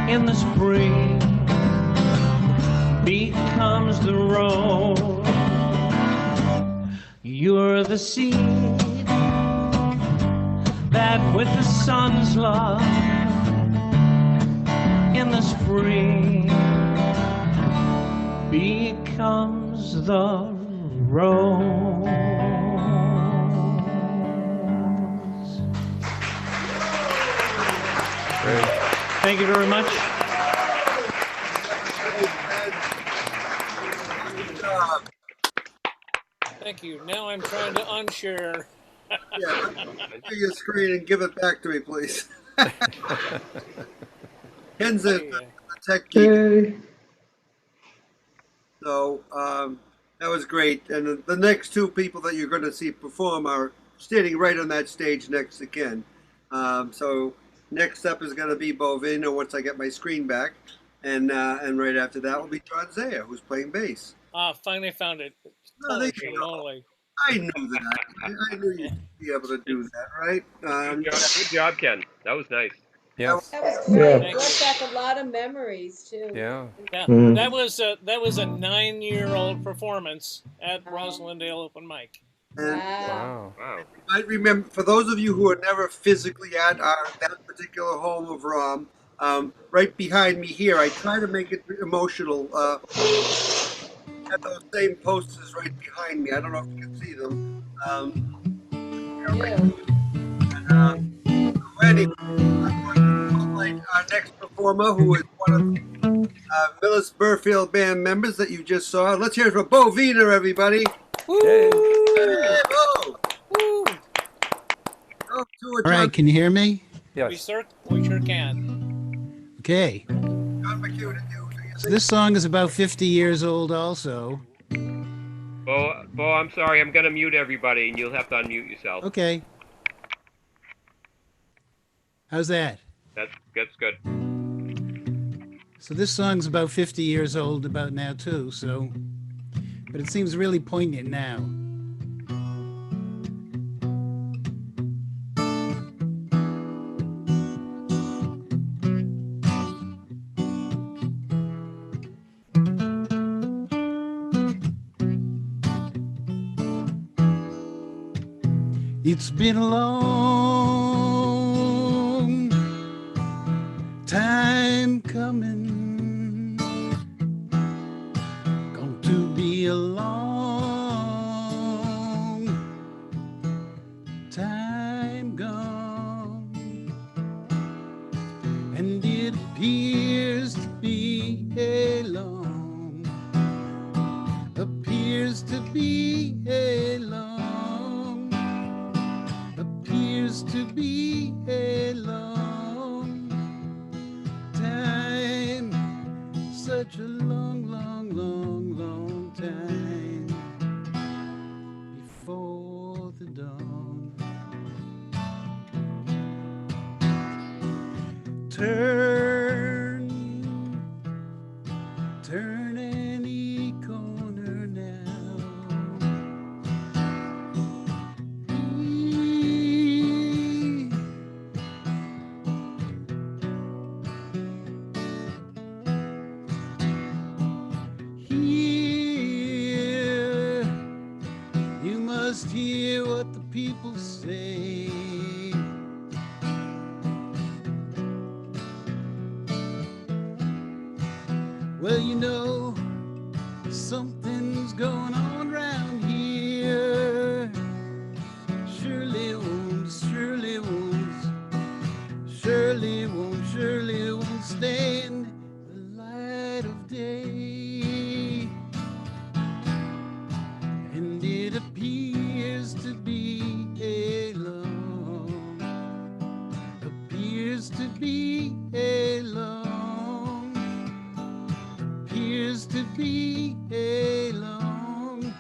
in the spring becomes the rose. You're the seed that with the sun's love in the spring becomes the rose. Great. Thank you very much. Thank you. Now I'm trying to unshare. Yeah, share your screen and give it back to me, please. Ken's a tech geek. Okay. So that was great. And the next two people that you're going to see perform are standing right on that stage next to Ken. So next up is going to be Bovino once I get my screen back. And right after that will be John Zaya, who's playing bass. Finally found it. Oh, there Holy you go. moly. I knew that. I knew you'd be able to do that, right? Good job, Ken. That was nice. Yes. That was great. Thank Brought you. back a lot of memories too. Yeah. Yeah, Mm. that was a 9-year-old performance at Roslindale Open Mic. Wow. Wow. I remember, for those of you who are never physically at that particular home of ROM, right behind me here, I try to make it emotional. Have those same posters right behind me. I don't know if you can see them. Anyway, our next performer, who is one of Millis Burfield band members that you just saw. Let's hear it for Bo Wiener, everybody. Woo! Hey, Bo. Woo! Oh, All right, can you hear me? We sure can. Okay. So this song is about 50 years old also. Bo, I'm sorry. I'm going to mute everybody, and you'll have to unmute yourself. Okay. How's that? That's good. So this song's about 50 years old about now too, so, but it seems really poignant now. It's been a long time coming, going to be a long time gone, and it appears to be a long, appears to be a long, appears to be a long time, such a long, long, long, long time before the dawn. Turn any corner now. Here, you must hear what the people say. Well, you know, something's going on around here. Surely won't, surely won't, surely won't, surely won't stand the light of day. And it appears be alone. Appears to be a long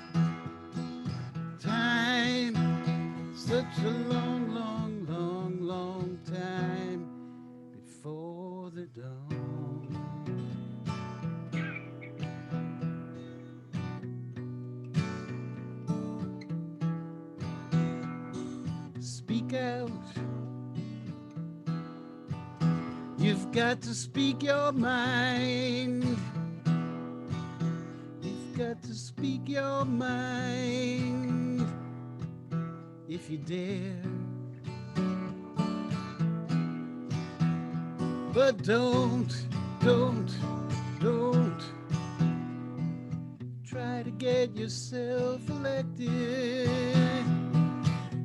time. Such a long, long, long, long time before the dawn. Speak out. You've got to speak your mind. You've got to speak your mind if you dare. But don't try to get yourself elected.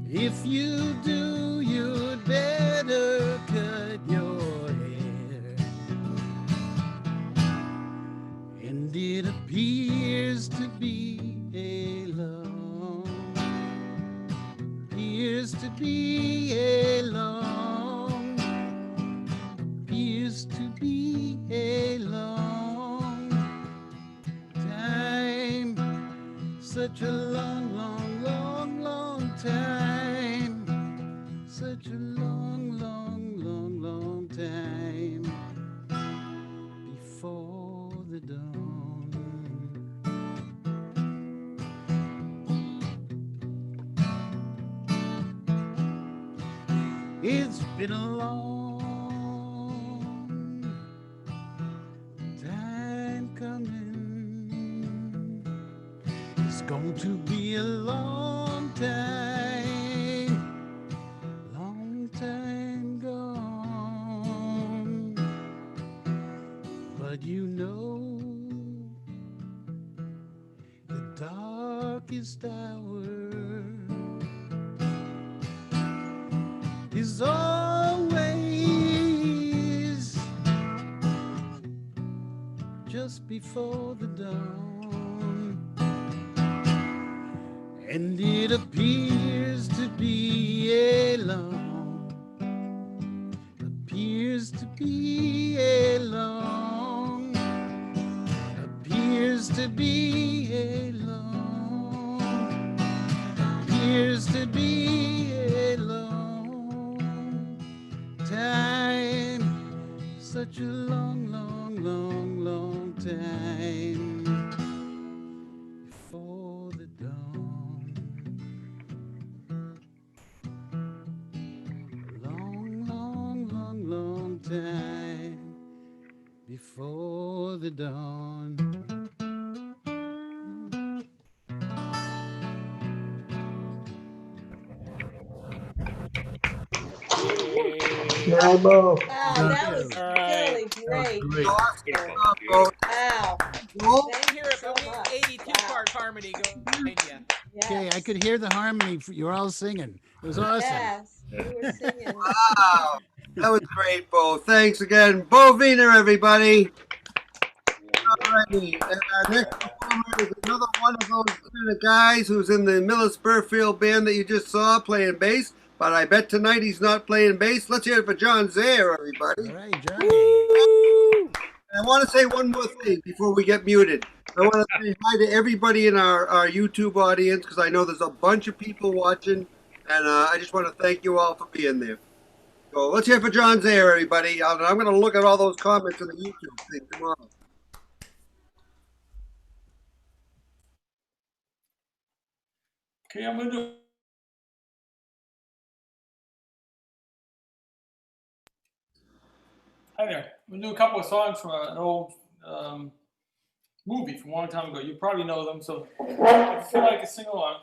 If you do, you'd better cut your hair. And it appears to be a long, appears to be a long, appears to be a long time. Such a long, long, long, long time. Such a long, long, long, long time before the dawn. It's been a long time coming. It's going to be a long time gone. But you know, the darkest hour is always just before the dawn. And it appears to be a long, appears to be a long, appears to be a long, appears to be a long time. Such a long, long, long, long time before the dawn. Long, long, long, long time before the dawn. Bravo. Wow, that was really great. Great. Wow. Thank Hear you it so from the much. 82 part harmony going behind you. Okay, I could hear the harmony. You're all singing. It was awesome. Yes, you were singing. Wow. That was great, Bo. Thanks again. Bo Wiener, everybody. Alrighty. And our next performer is another one of those kind of guys who's in the Millis Burfield band that you just saw playing bass. But I bet tonight he's not playing bass. Let's hear it for John Zaire, everybody. All right, Johnny. I want to say one more thing before we get muted. I want to say hi to everybody in our YouTube audience because I know there's a bunch of people watching. And I just want to thank you all for being there. So let's hear it for John Zaire, everybody. I'm going to look at all those comments in the YouTube thing tomorrow. Okay, I'm going to do. Hi there. I'm going to do a couple of songs from an old movie from a long time ago. You probably know them, so if you feel like to sing along.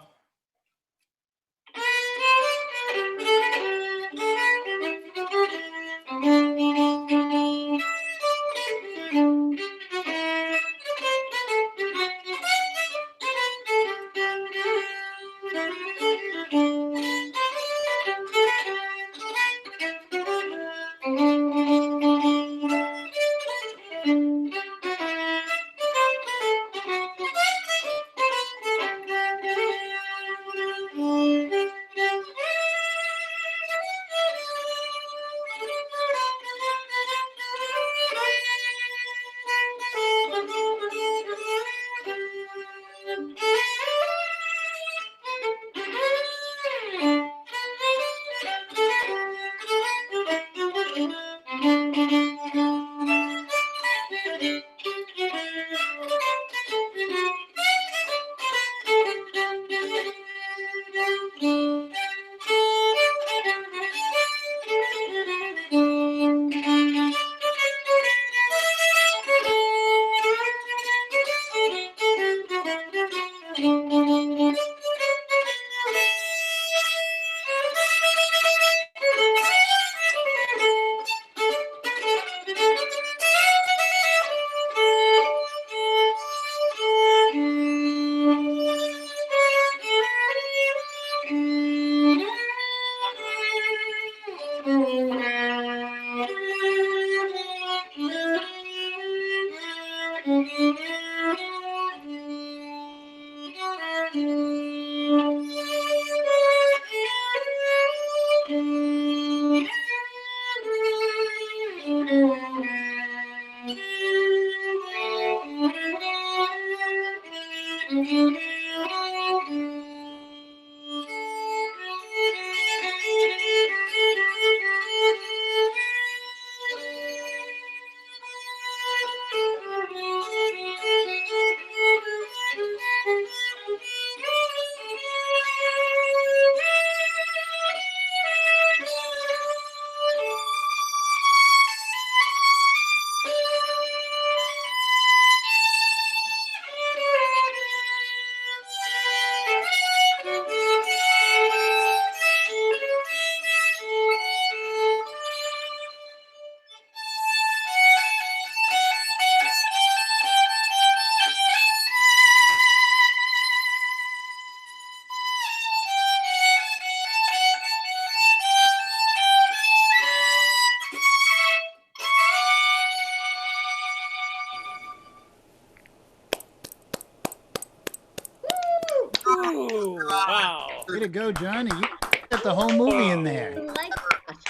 Ooh, wow. Way to go, Johnny. You got the whole movie in there.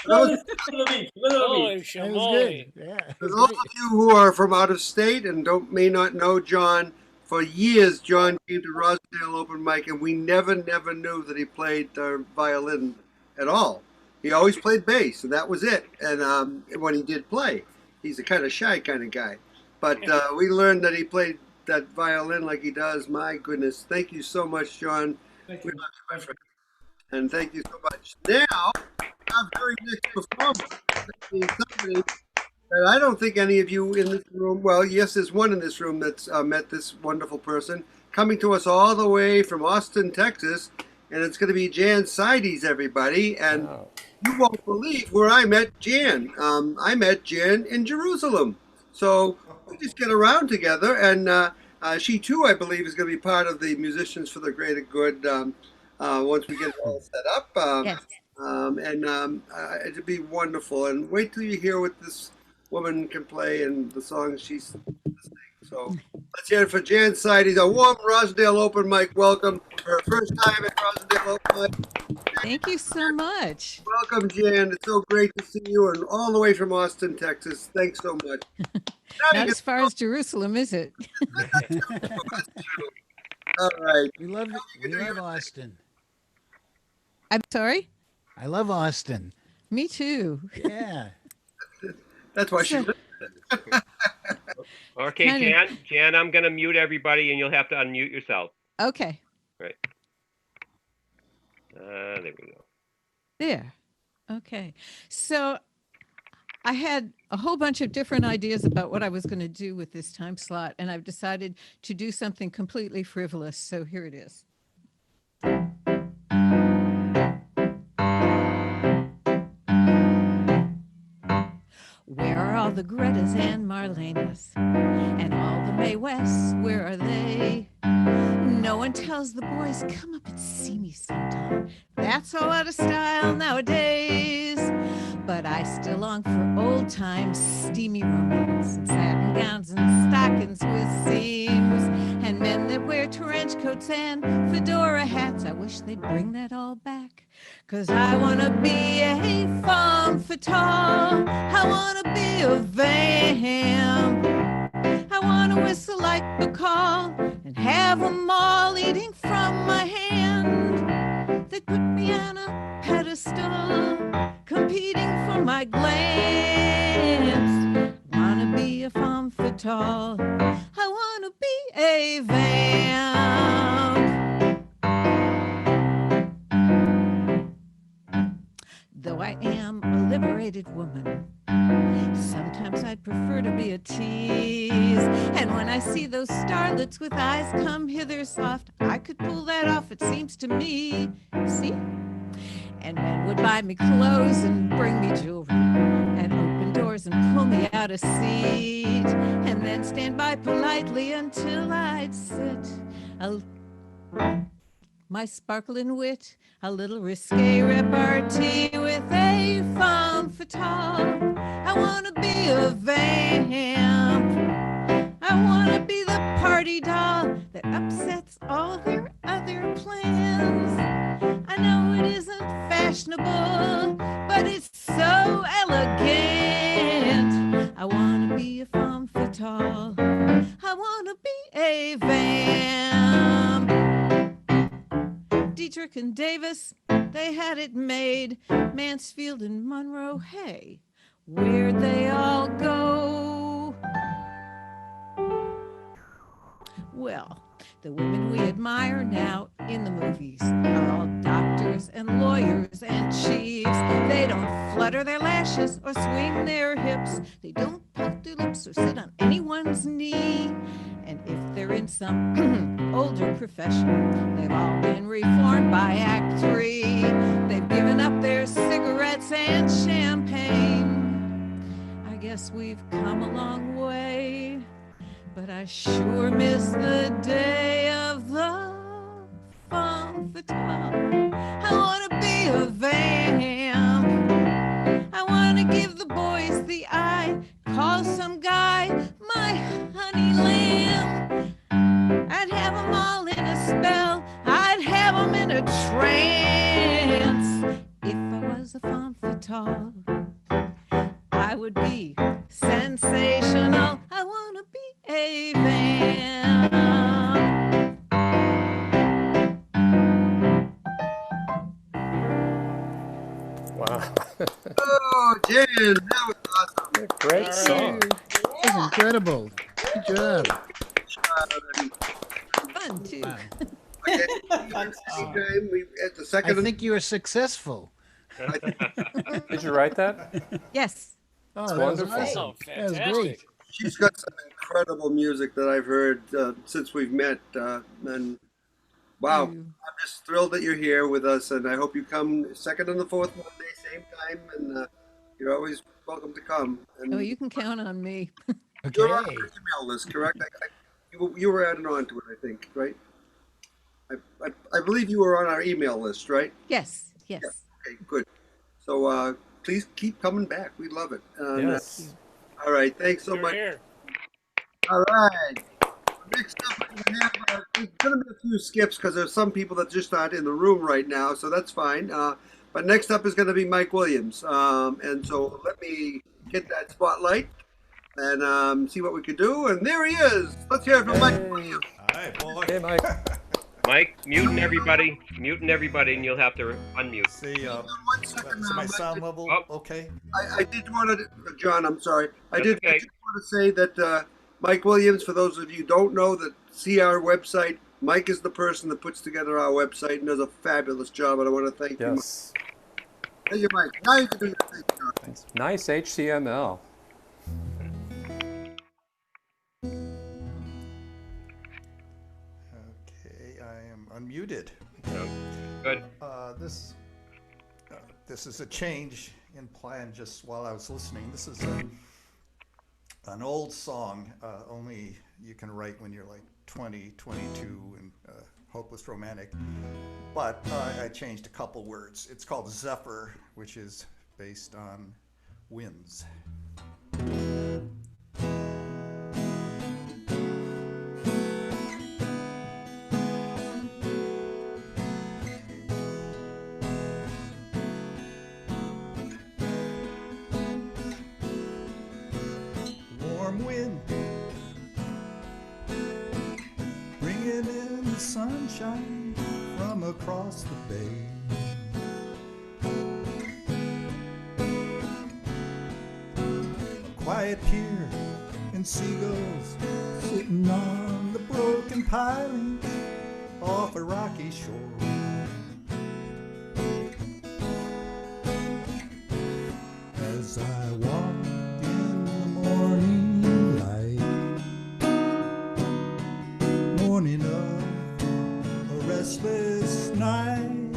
Holy That was shamoly. good. Yeah. For those of you who are from out of state and may not know John, for years John came to Rosedale open mic, and we never knew that he played violin at all. He always played bass, and that was it. And when he did play, he's a kind of shy kind of guy. But we learned that he played that violin like he does. My goodness. Thank you so much, John. Thank We you. love you, my friend. And thank you so much. Now, our very next performance is somebody that I don't think any of you in this room, well, yes, there's one in this room that's met this wonderful person, coming to us all the way from Austin, Texas, and it's going to be Jan Sides, everybody. And you won't believe where I met Jan. I met Jan in Jerusalem. So we just get around together, and she too, I believe, is going to be part of the Musicians for the Greater Good once we get it all set up. Yes. It'd be wonderful. And wait till you hear what this woman can play and the songs she's singing. So let's hear it for Jan Sides, a warm Rosedale open mic welcome. Her first time at Rosedale open mic. Thank you so much. Welcome, Jan. It's so great to see you, and all the way from Austin, Texas. Thanks so much. Not as far as Jerusalem, is it? All right. We love Austin. I'm sorry? I love Austin. Me too. Yeah. That's why she. Okay, Kind of- Jan, I'm going to mute everybody, and you'll have to unmute yourself. Okay. Right. There we go. There. Okay. So I had a whole bunch of different ideas about what I was going to do with this time slot, and I've decided to do something completely frivolous. So here it is. Where are all the Gretas and Marlenas and all the Mae Wests? Where are they? No one tells the boys, come up and see me sometime. That's all out of style nowadays. But I still long for old times, steamy romance, and satin gowns and stockings with seams, and men that wear trench coats and fedora hats. I wish they'd bring that all back. 'Cause I wanna be a femme fatale. I wanna be a vamp. I wanna whistle like a call and have 'em all eating from my hand. They put me on a pedestal, competing for my glance. Wanna be a femme fatale. I wanna be a vamp. Though I am a liberated woman, sometimes I'd prefer to be a tease. And when I see those starlets with eyes come hither soft, I could pull that off, it seems to me. See? And men would buy me clothes and bring me jewelry and open doors and pull me out a seat, and then stand by politely until I'd sit. My sparkling wit, a little risque repartee with a femme fatale. I wanna be a vamp. I wanna be Frederick and Davis, they had it made. Mansfield and Monroe, hey, where'd they all go? Well, the women we admire now in the movies are all doctors and lawyers and chiefs. They don't flutter their lashes or swing their hips. They don't pout their lips or sit on anyone's knee. And if they're in some older profession, they've all been reformed by Act 3. They've given up their cigarettes and champagne. I guess we've come a long way, but I sure miss the day of the femme fatale. I want to be a vamp. I want to give the boys the eye, call some guy my honey lamb. I'd have them all in a spell, I'd have them in a trance. If I was a femme fatale, I would be sensational. I want to be a vamp. Wow. Oh, Jen, that was awesome. Great song. That was incredible. Good job. Fun, too. Anytime we at the I second. think you were successful. Did you write that? Yes. Oh, It's that was wonderful. awesome. Oh, That was fantastic. great. She's got some incredible music that I've heard since we've met, and wow, I'm just thrilled that you're here with us, and I hope you come second and the fourth Monday, same time, and you're always welcome to come. And Oh, you can count on me. you're on our email list, correct? You were added on to it, I think, right? I believe you were on our email list, right? Yes, yes. Yeah. Okay, good. So please keep coming back. We love it. Yes. All right. Thanks so much. Here. All right. Next up, there's going to be a few skips because there's some people that just aren't in the room right now, so that's fine. But next up is going to be Mike Williams. And so let me get that spotlight and see what we can do. And there he is. Let's hear it from Mike Williams. All right, boy. Hey, Mike. Mike, muting everybody, and you'll have to unmute. See, 1 second is now, my Mike. sound level okay? I did want to, John, I'm sorry. I That's did okay. want to say that Mike Williams, for those of you who don't know that see our website, Mike is the person that puts together our website and does a fabulous job, and I want to thank you. Yes. Thank you, Mike. Now you can do your thing, John. Nice HTML. Okay, I am unmuted. Good. This is a change in plan just while I was listening. This is an old song, only you can write when you're like 20, 22 and hopeless romantic. But I changed a couple words. It's called Zephyr, which is based on winds. Warm wind, bringing in the sunshine from across the bay. A quiet pier and seagulls sitting on the broken pilings off a rocky shore. As I walk in the morning light, morning of a restless night,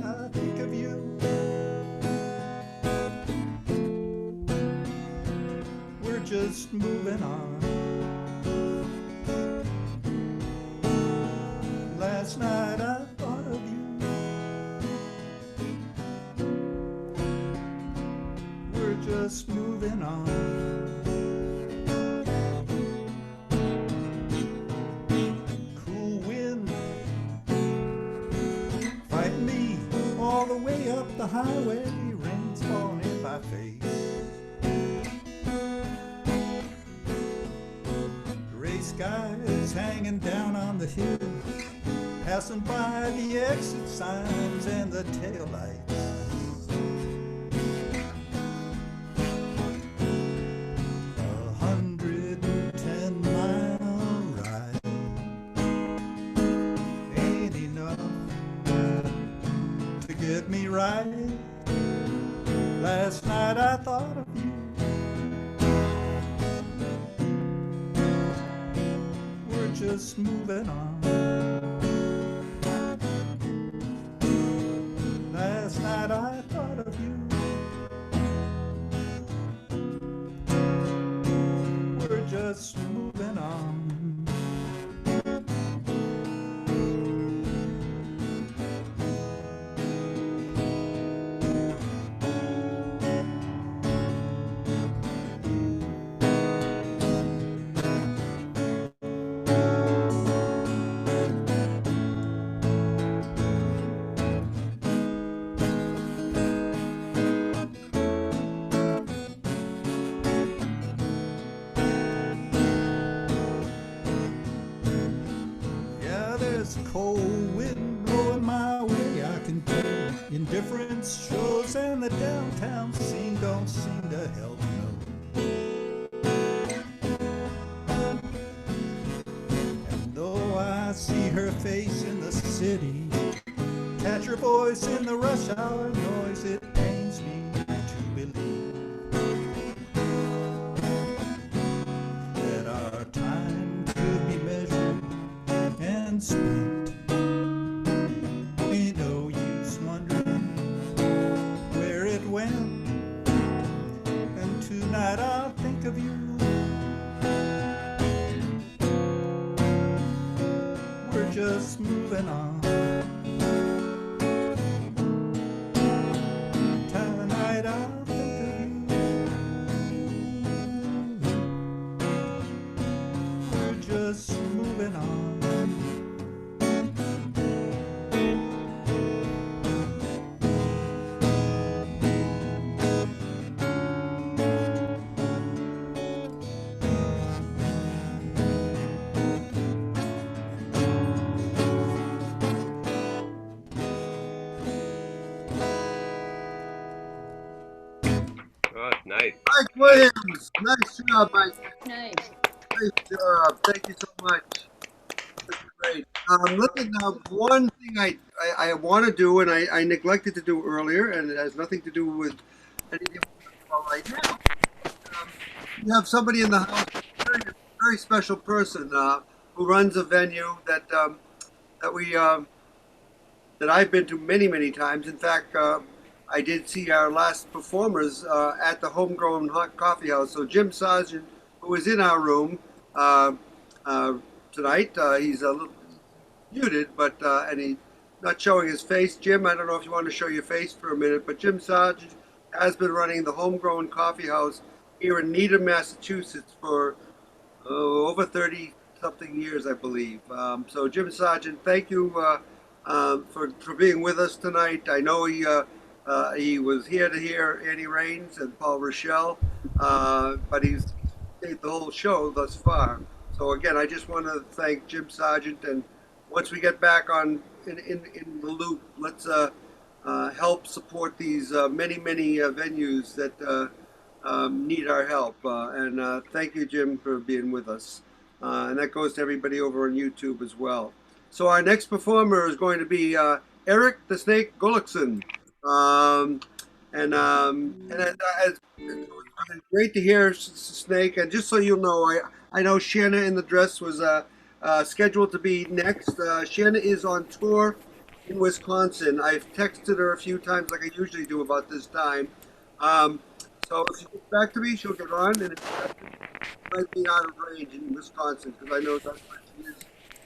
I think of you. We're just moving on. Last night I thought of you. We're just moving on. Cool wind, fight me all the way up the highway, rain's falling in my face. Gray skies hanging down on the hill, passing by the exit signs and the taillights. 110-mile ride ain't enough to get me right. Last night I thought of you. We're just moving on. Last night I thought of you. We're just moving on. Cold wind blowing my way, I can tell. Indifference shows and the downtown scene don't seem to help, no. And though I see her face in the city, catch her voice in the rush hour noise, it pains me to believe that our time could be measured and spent. Ain't no use wondering where it went. And tonight I'll think of you. We're just moving on. Tonight I'll think of you. We're just moving on. Nice. Mike Williams, nice job, Mike. Nice. Nice job. Thank you so much. That's great. Listen, one thing I want to do, and I neglected to do earlier, and it has nothing to do with anything right now. We have somebody in the house, very, very special person who runs a venue that that I've been to many, many times. In fact, I did see our last performers at the Homegrown Hot Coffee House. So Jim Sargent, who is in our room tonight, he's a little muted, but and he's not showing his face. Jim, I don't know if you want to show your face for a minute, but Jim Sargent has been running the Homegrown Coffee House here in Needham, Massachusetts for over 30-something years, I believe. So Jim Sargent, thank you for being with us tonight. I know he was here to hear Annie Raines and Paul Rochelle, but he's stayed the whole show thus far. So again, I just want to thank Jim Sargent, and once we get back on in the loop, let's help support these many venues that need our help. And thank you, Jim, for being with us. And that goes to everybody over on YouTube as well. So our next performer is going to be Eric the Snake Gullickson. It's great to hear Snake. And just so you know, I know Shanna in the Dress was scheduled to be next. Shanna is on tour in Wisconsin. I've texted her a few times like I usually do about this time. So if she gets back to me, she'll get on, and it might be out of range in Wisconsin because I know that's where she is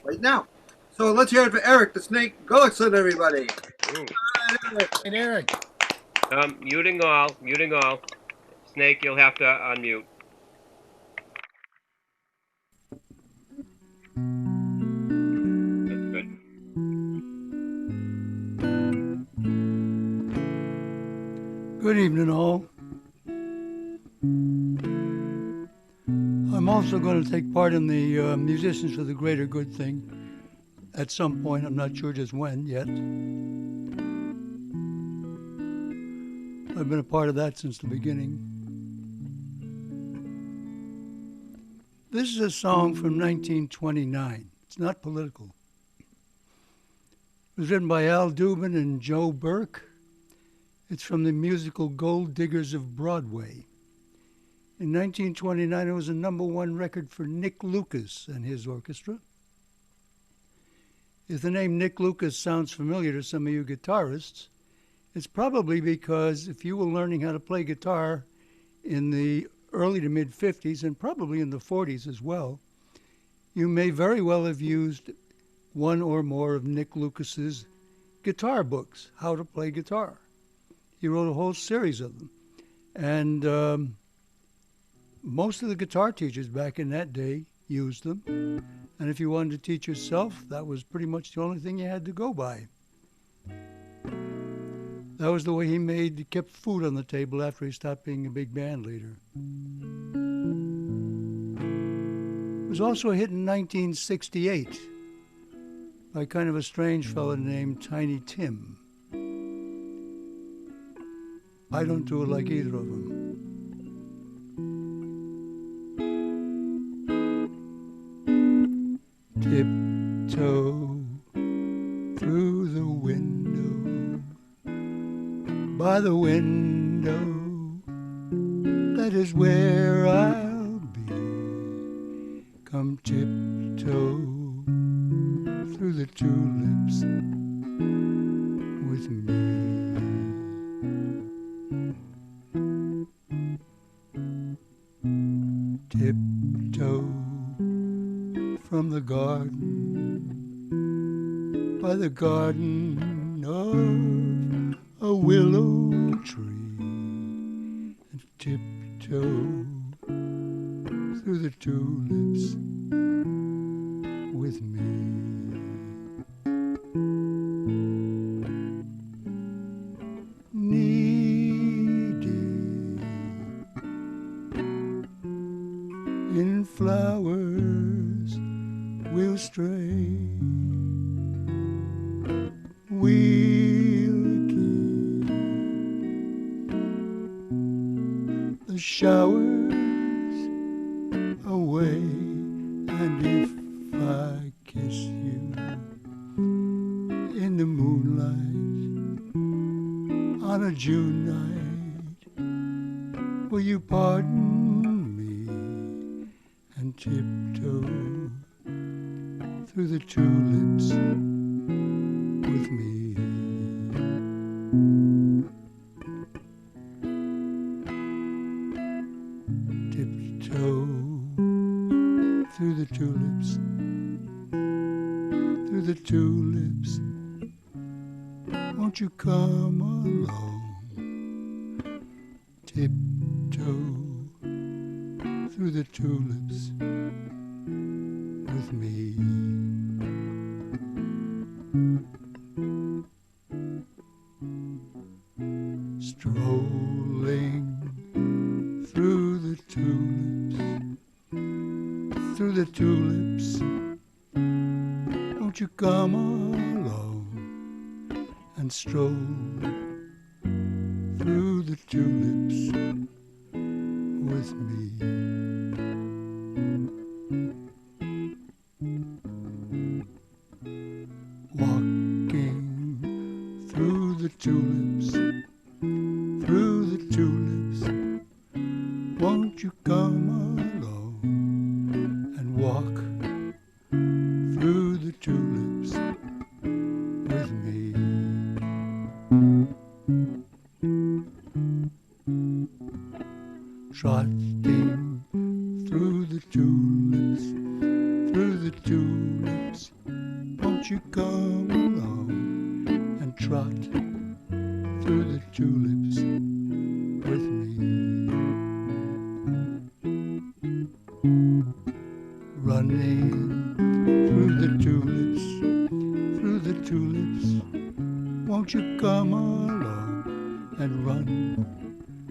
right now. So let's hear it for Eric the Snake Gullickson, everybody. Hey, Eric. Muting all. Snake, you'll have to unmute. That's good. Good evening, all. I'm also going to take part in the Musicians for the Greater Good thing. at some point. I'm not sure just when yet. I've been a part of that since the beginning. This is a song from 1929. It's not political. It was written by Al Dubin and Joe Burke. It's from the musical Gold Diggers of Broadway. In 1929, it was a #1 record for Nick Lucas and his orchestra. If the name Nick Lucas sounds familiar to some of you guitarists, it's probably because if you were learning how to play guitar in the early to mid-50s and probably in the 40s as well, you may very well have used one or more of Nick Lucas's guitar books, How to Play Guitar. He wrote a whole series of them. And most of the guitar teachers back in that day used them. And if you wanted to teach yourself, that was pretty much the only thing you had to go by. That was the way he kept food on the table after he stopped being a big band leader. It was also a hit in 1968 by kind of a strange fellow named Tiny Tim. I don't do it like either of them. Tiptoe through the window, by the window, that is where I'll be. Come tiptoe through the tulips with me. Tiptoe from the garden, by the garden of a willow tree, and tiptoe through the tulips with me. Knee-deep in flowers we'll stray, we'll keep the showers away, and if I kiss you in the moonlight on a June night, will you pardon me and tiptoe through the tulips with me? Tiptoe through the tulips, through the tulips. Won't you come along? Tiptoe through the tulips with me. Strolling through the tulips, won't you come along and stroll through the tulips with me? Walking through the tulips, won't you come along and walk through the tulips with me? Trotting through the tulips, won't you come along and trot through the tulips with me? Running through the tulips, won't you come along and run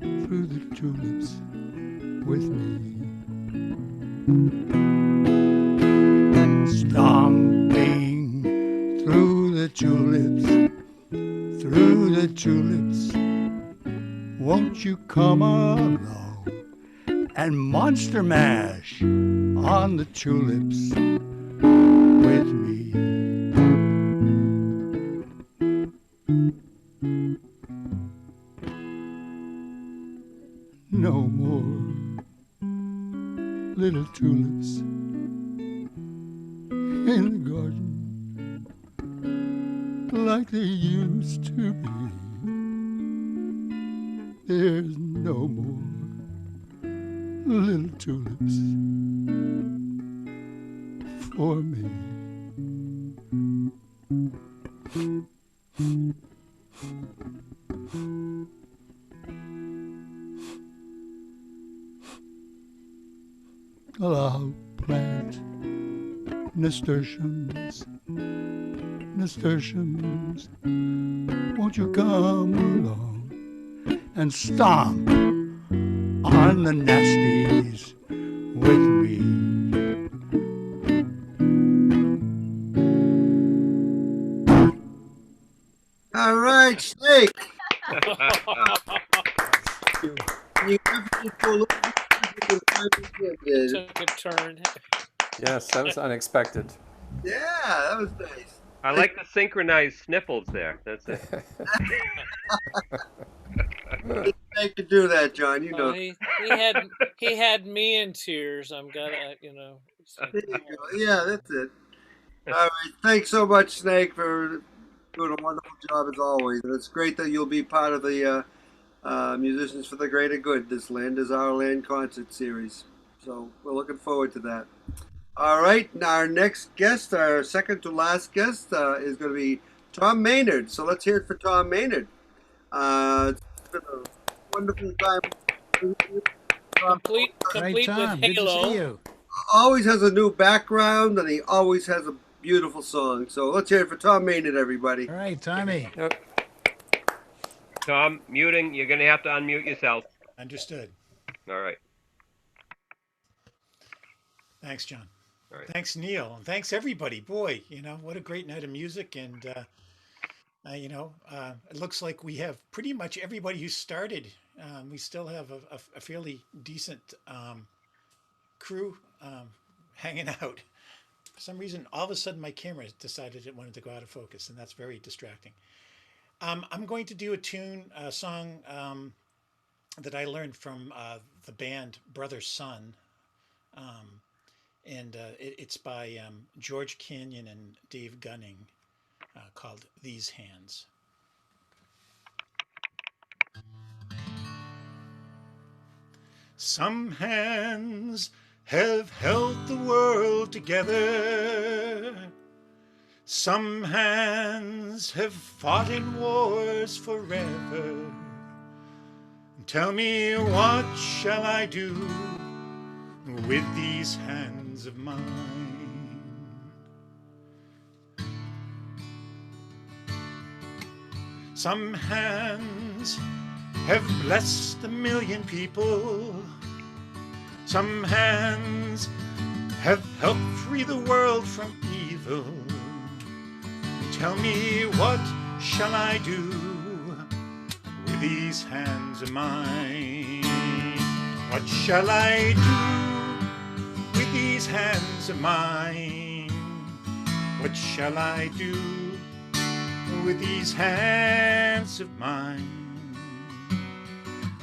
through the tulips with me? Stomping come along and monster mash on the tulips with me. No more little tulips in the garden like they used to be. There's no more little tulips for me. Well, I'll plant nasturtiums, nasturtiums. Won't you come along and stomp on the nasties with me? All right, Snake. You Took a turn. Yes, that was unexpected. Yeah, that was nice. I like the synchronized sniffles there. That's it. Snake to do that, John. You know. He had me in tears. I'm gonna, you know. There you go. Yeah, that's it. All right. Thanks so much, Snake, for doing a wonderful job as always. And it's great that you'll be part of the Musicians for the Greater Good. This Land is Our Land concert series. So we're looking forward to that. All right. Now our next guest, our second to last guest, is going to be Tom Maynard. So let's hear it for Tom Maynard. It's been a wonderful time. Complete Tom, with good to Halo. see you. Always has a new background, and he always has a beautiful song. So let's hear it for Tom Maynard, everybody. All right, Tommy. Tom, muting. You're going to have to unmute yourself. Understood. All right. Thanks, John. All right. Thanks, Neil. And thanks, everybody. Boy, you know, what a great night of music. And, you know, it looks like we have pretty much everybody who started. We still have a fairly decent crew hanging out. For some reason, all of a sudden, my camera decided it wanted to go out of focus, and that's very distracting. I'm going to do a song that I learned from the band Brother Sun. And it's by George Kenyon and Dave Gunning, called These Hands. Some hands have held the world together. Some hands have fought in wars forever. Tell me, what shall I do with these hands of mine? Some hands have blessed 1,000,000 people. Some hands have helped free the world from evil. Tell me, what shall I do with these hands of mine? What shall I do with these hands of mine? What shall I do with these hands of mine?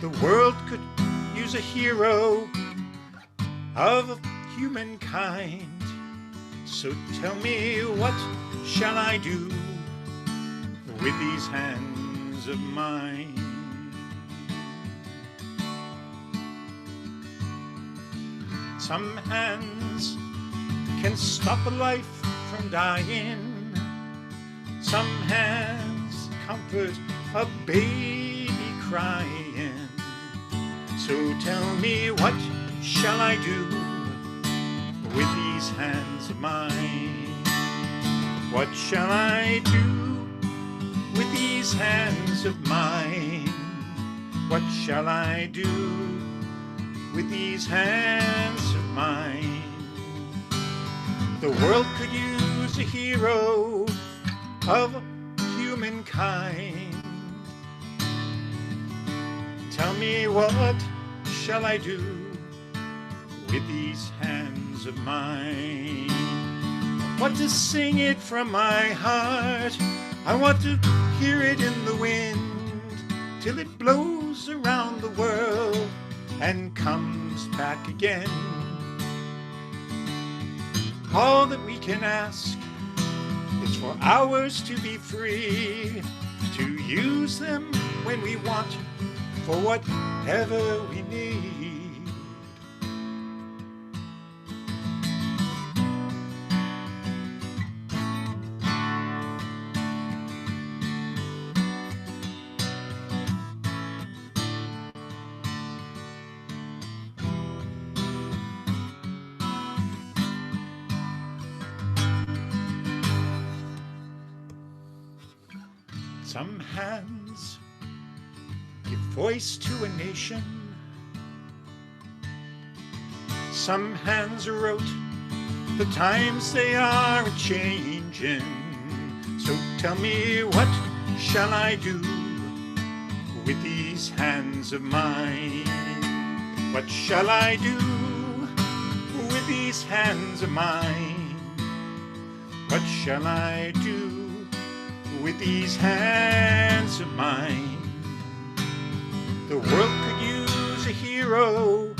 The world could use a hero of humankind. So tell me, what shall I do with these hands of mine? Some hands can stop a life from dying. Some hands comfort a baby crying. So tell me, what shall I do with these hands of mine? What shall I do with these hands of mine? What shall I do with these hands of mine? The world could use a hero of humankind. tell me what shall I do with these hands of mine? I want to sing it from my heart. I want to hear it in the wind till it blows around the world and comes back again. All that we can ask is for hours to be free, to use them when we want, for whatever we need. Some hands give voice to a nation. Some hands wrote the times they are a-changin'. So tell me, what shall I do with these hands of mine? What shall I do with these hands of mine? What shall I do with these hands of mine? The world could use a hero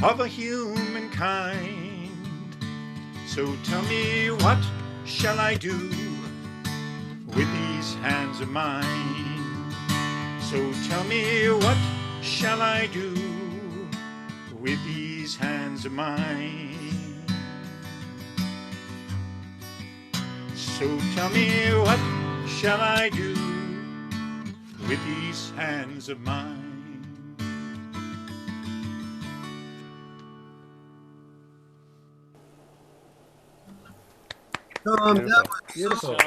of a humankind. So tell me, what shall I do with these hands of mine? So tell me, what shall I do with these hands of mine? So tell me, what shall I do with these hands of mine? That was Beautiful.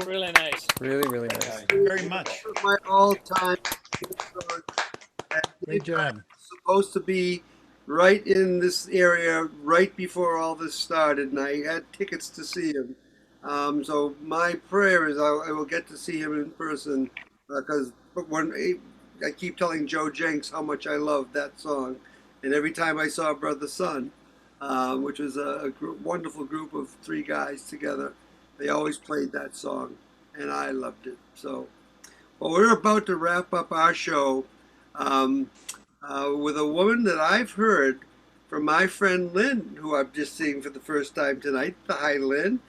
Really nice. Really, really nice. Thank you very much. my all-time song. Great job. Supposed to be right in this area right before all this started, and I had tickets to see him. So my prayer is I will get to see him in person, because I keep telling Joe Jenks how much I love that song, and every time I saw Brother Sun, which was a wonderful group of three guys together, they always played that song, and I loved it. So, well, we're about to wrap up our show with a woman that I've heard from my friend Lynn, who I'm just seeing for the first time tonight. Hi, Lynn.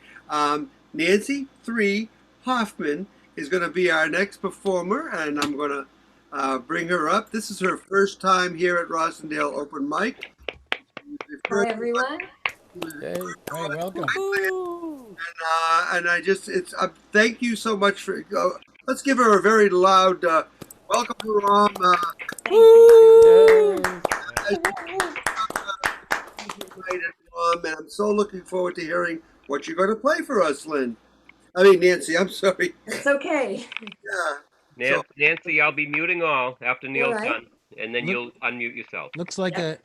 Nancy 3 Hoffman is going to be our next performer, and I'm going to bring her up. This is her first time here at Rossendale Open Mic. Hi, everyone. Hey, hi, welcome. And I just, thank you so much for, let's give her a very loud welcome to ROM. And I'm so looking forward to hearing what you're going to play for us, Lynn. I mean, Nancy, I'm sorry. It's okay. Yeah. Nancy, I'll be muting all after Neil's right. done, and then you'll unmute yourself. Looks like a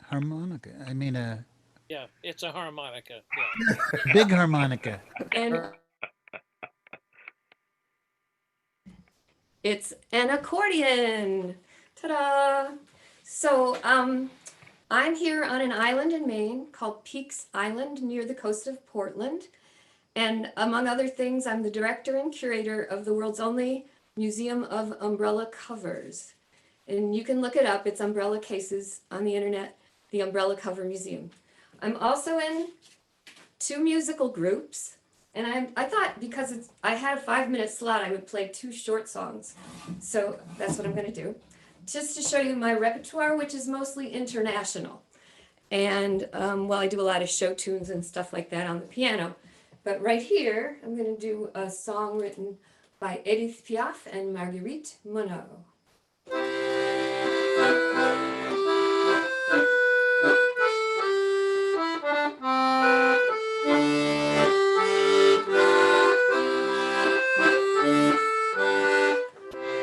harmonica. I mean, a Yeah, it's a harmonica. big harmonica. And it's an accordion. Ta-da! So, I'm here on an island in Maine called Peaks Island near the coast of Portland. And among other things, I'm the director and curator of the world's only museum of umbrella covers. And you can look it up. It's umbrella cases on the internet, the Umbrella Cover Museum. I'm also in 2 musical groups. And I thought because I had a 5-minute slot, I would play 2 short songs. So that's what I'm going to do. Just to show you my repertoire, which is mostly international. And I do a lot of show tunes and stuff like that on the piano. But right here, I'm going to do a song written by Edith Piaf and Marguerite Monod.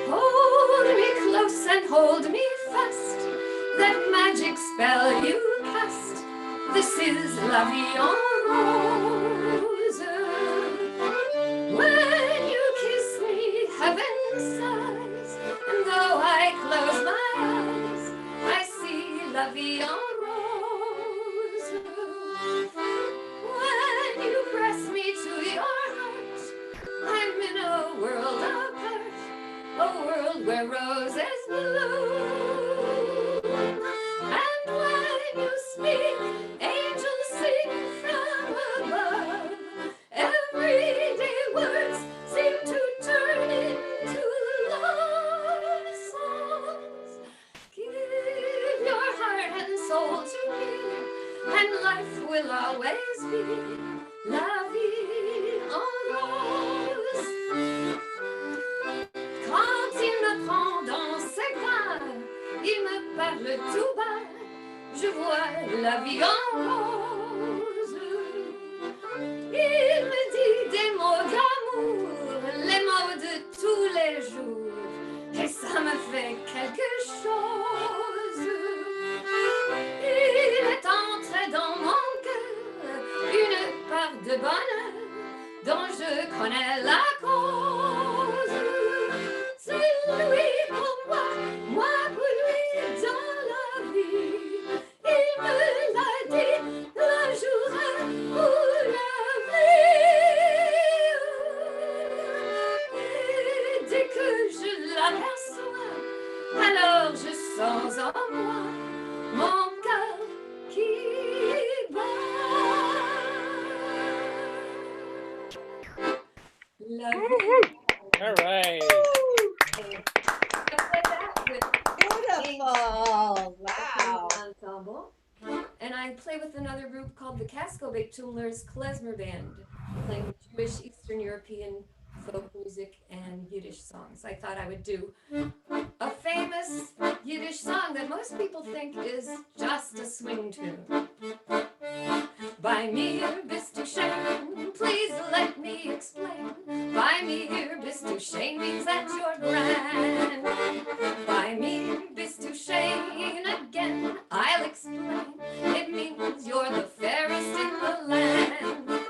Hold me close and hold me fast, that magic spell you cast. This is La Vie en Rose. When you kiss me, heaven sighs, and though I close my la vie en rose. When you press me to your heart, I'm in a world apart, a world where roses bloom. And when you speak, angels sing from above. Everyday words seem to turn into love songs. Give your heart and soul to me, and life will always be la vie en rose. Quand il me prend dans ses bras, il me parle tout bas, je vois la vie en rose. Il me dit des mots d'amour, les mots de tous les jours, et ça me fait quelque chose. Il est entré dans mon cœur une part de bonheur dont je connais la cause. C'est lui pour moi, moi pour lui dans la vie. Il me l'a dit le jour où la vie. Et dès que je l'aperçois, alors je sens en moi mon cœur qui bat. La vie. All right. Beautiful. Wow. Ensemble. And I play with another group called the Casco-Tumler's Klezmer Band, playing Jewish, Eastern European folk music and Yiddish songs. I thought I would do a famous Yiddish song that most people think is just a swing tune. Bei mir bist du schön, please let me explain. Bei mir bist du schön, means that you're grand. Bei mir bist du schön, again I'll explain. It means you're the fairest in the land.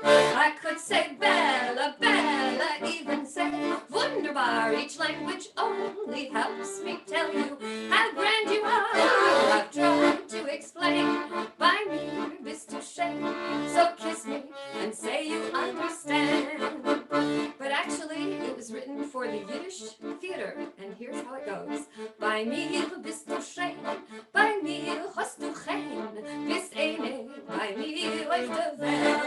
I could say Bella, Bella, even say wunderbar. Each language only helps me tell you how grand you are. I've tried to explain. Bei mir bist du schön, so kiss me and say you understand. But actually, it was written for the Yiddish theater, and here's how it goes. Bei mir bist du schön, bei mir hast du Chen, bist eine, bei mir auf der Welt.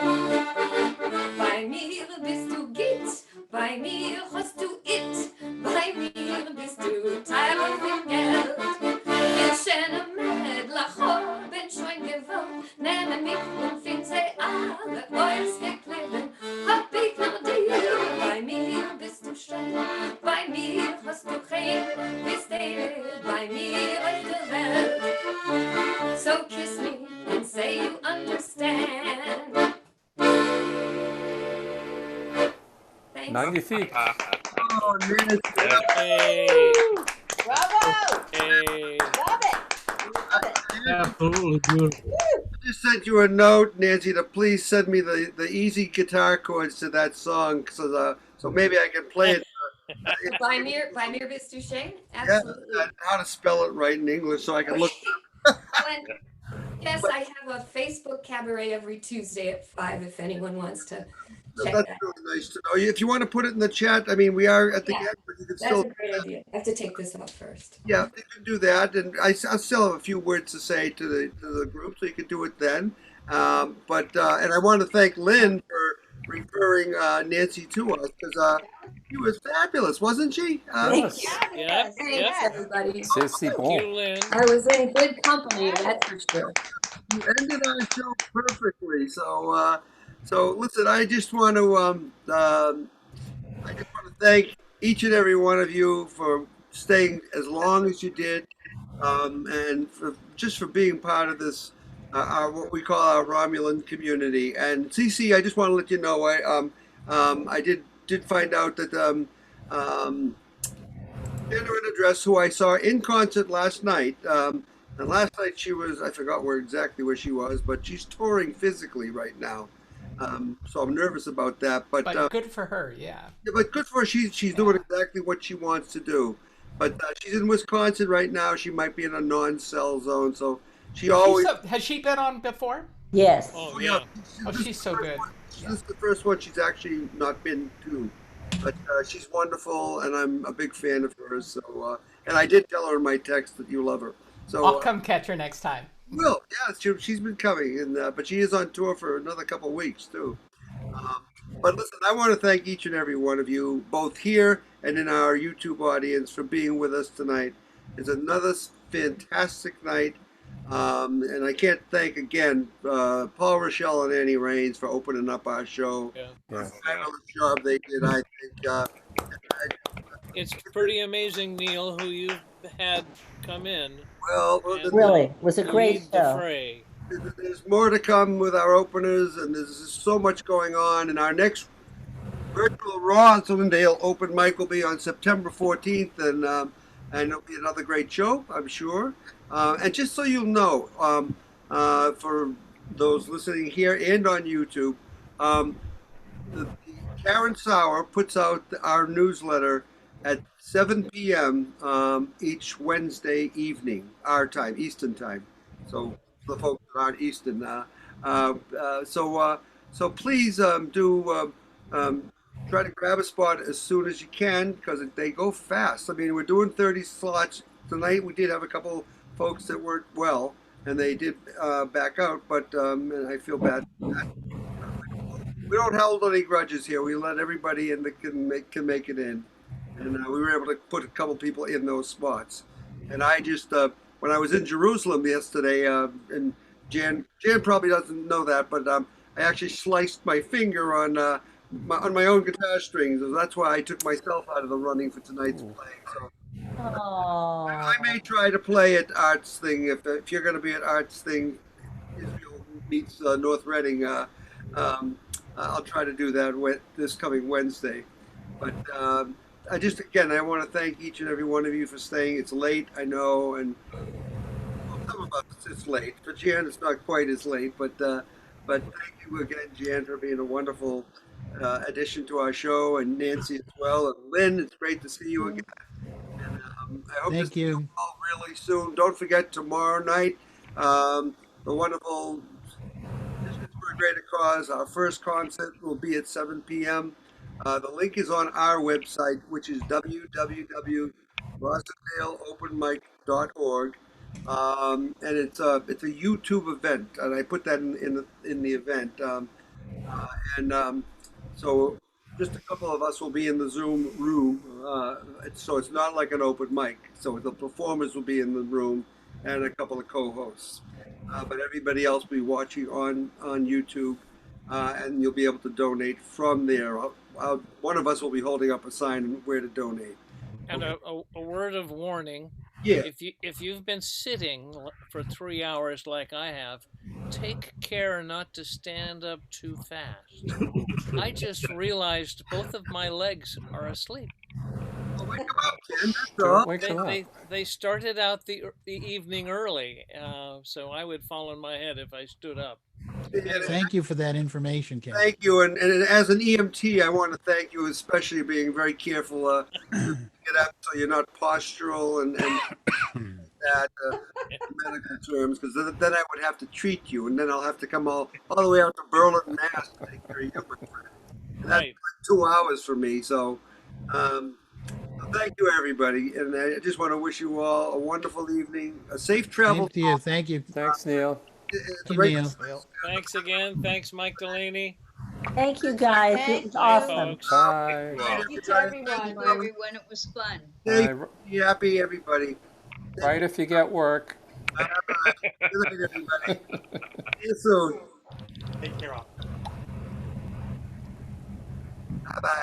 Bei mir bist du Git, bei mir hast du It, bei mir bist du Teil von Geld. Ich schöne Med, lachor, bin schon gewohnt, nehmen mich und find sie alle Boys geklebt. Hab ich noch dir, bei mir bist du schön, bei mir hast du kein, bist eine, bei mir auf der Welt. So kiss me and say you understand. Thanks. Magnifique. Oh, Nancy. Hey. Bravo. Hey. Love it. Love it. Absolutely beautiful. I just sent you a note, Nancy, to please send me the easy guitar chords to that song, so maybe I can play it. By mir bist du schön? Yeah, Absolutely. how to spell it right in English, so I can look. Yes, I have a Facebook cabaret every Tuesday at 5 if anyone wants to check That's that. really nice to know. If you want to put it in the chat, I mean, we are at the end, but you can That's still. a great idea. I have to take this out first. Yeah, you can do that, and I still have a few words to say to the group, so you can do it then. And I want to thank Lynn for referring Nancy to us, because she was fabulous, wasn't she? Yes. Yep. Thanks, everybody. C'est si Thank bon. you, Lynn. I was in good company, that's for sure. You ended our show perfectly. So listen, I just want to thank each and every one of you for staying as long as you did, and for being part of this, what we call our Romulan community. And CC, I just want to let you know, I did find out that Sandra and Address, who I saw in concert last night. And last night she was, I forgot exactly where she was, but she's touring physically right now. So I'm nervous about that. But good for her, yeah. But good for her. She's doing exactly what she wants to do. But she's in Wisconsin right now. She might be in a non-cell zone. So She always. Has she been on before? Yes. Oh yeah. Oh, she's so good. This is the first one she's actually not been to, but she's wonderful, and I'm a big fan of hers. So, and I did tell her in my text that you love her. So I'll come catch her next time. Will, yeah, she's been coming, and but she is on tour for another couple of weeks too. But listen, I want to thank each and every one of you, both here and in our YouTube audience, for being with us tonight. It's another fantastic night. And I can't thank again Paul Rochelle and Annie Raines for opening up our show. Yeah. What a fabulous job they did, I think. It's pretty amazing, Neil, who you've had come in. Well, Really, it was a great lead the show. fray. There's more to come with our openers, and there's so much going on. And our next virtual Raw Sunnydale open mic will be on September 14th, and it'll be another great show, I'm sure. And just so you'll know, for those listening here and on YouTube, Karen Sauer puts out our newsletter at 7 p.m. Each Wednesday evening, our time, Eastern time. So the folks that aren't Eastern, so please do try to grab a spot as soon as you can, because they go fast. I mean, we're doing 30 slots tonight. We did have a couple folks that weren't well, and they did back out, but and I feel bad for that. We don't hold any grudges here. We let everybody in that can make it in, and we were able to put a couple people in those spots. And I just when I was in Jerusalem yesterday, and Jan probably doesn't know that, but I actually sliced my finger on my own guitar strings. So that's why I took myself out of the running for tonight's playing. So I may try to play at Arts Thing if you're going to be at Arts Thing. Israel meets North Reading. I'll try to do that this coming Wednesday. But I want to thank each and every one of you for staying. It's late, I know, and some of us it's late. For Jan, it's not quite as late, but thank you again, Jan, for being a wonderful addition to our show, and Nancy as well, and Lynn. It's great to see you again. And I hope to see you all really soon. Don't forget tomorrow night, the wonderful for a Greater Cause. Our first concert will be at 7 p.m. The link is on our website, which is www.rossendaleopenmic.org. And it's a YouTube event, and I put that in the event. So just a couple of us will be in the Zoom room. So it's not like an open mic. So the performers will be in the room, and a couple of co-hosts. But everybody else will be watching on YouTube, and you'll be able to donate from there. One of us will be holding up a sign where to donate. And a word of warning. Yeah. If you've been sitting for 3 hours like I have, take care not to stand up too fast. I just realized both of my legs are asleep. They started out the evening early, so I would fall on my head if I stood up. Thank you for that information, Ken. Thank you, and as an EMT, I want to thank you, especially being very careful to get up so you're not postural and that medical terms, because then I would have to treat you, and then I'll have to come all the way out to Berlin, Mass, to take care of you, my friend. And that's like 2 hours for me. So, thank you, everybody, and I just want to wish you all a wonderful evening, a safe travel. Same to you. Thank you. Thanks, Neil. Thanks again. Thanks, Mike Delaney. Thank you, guys. It was awesome. Bye. Thank you to everyone. Thank you, everyone. It was fun. Be happy, everybody. Right if you get work. Good night, everybody. See you soon. Take care all. Bye-bye.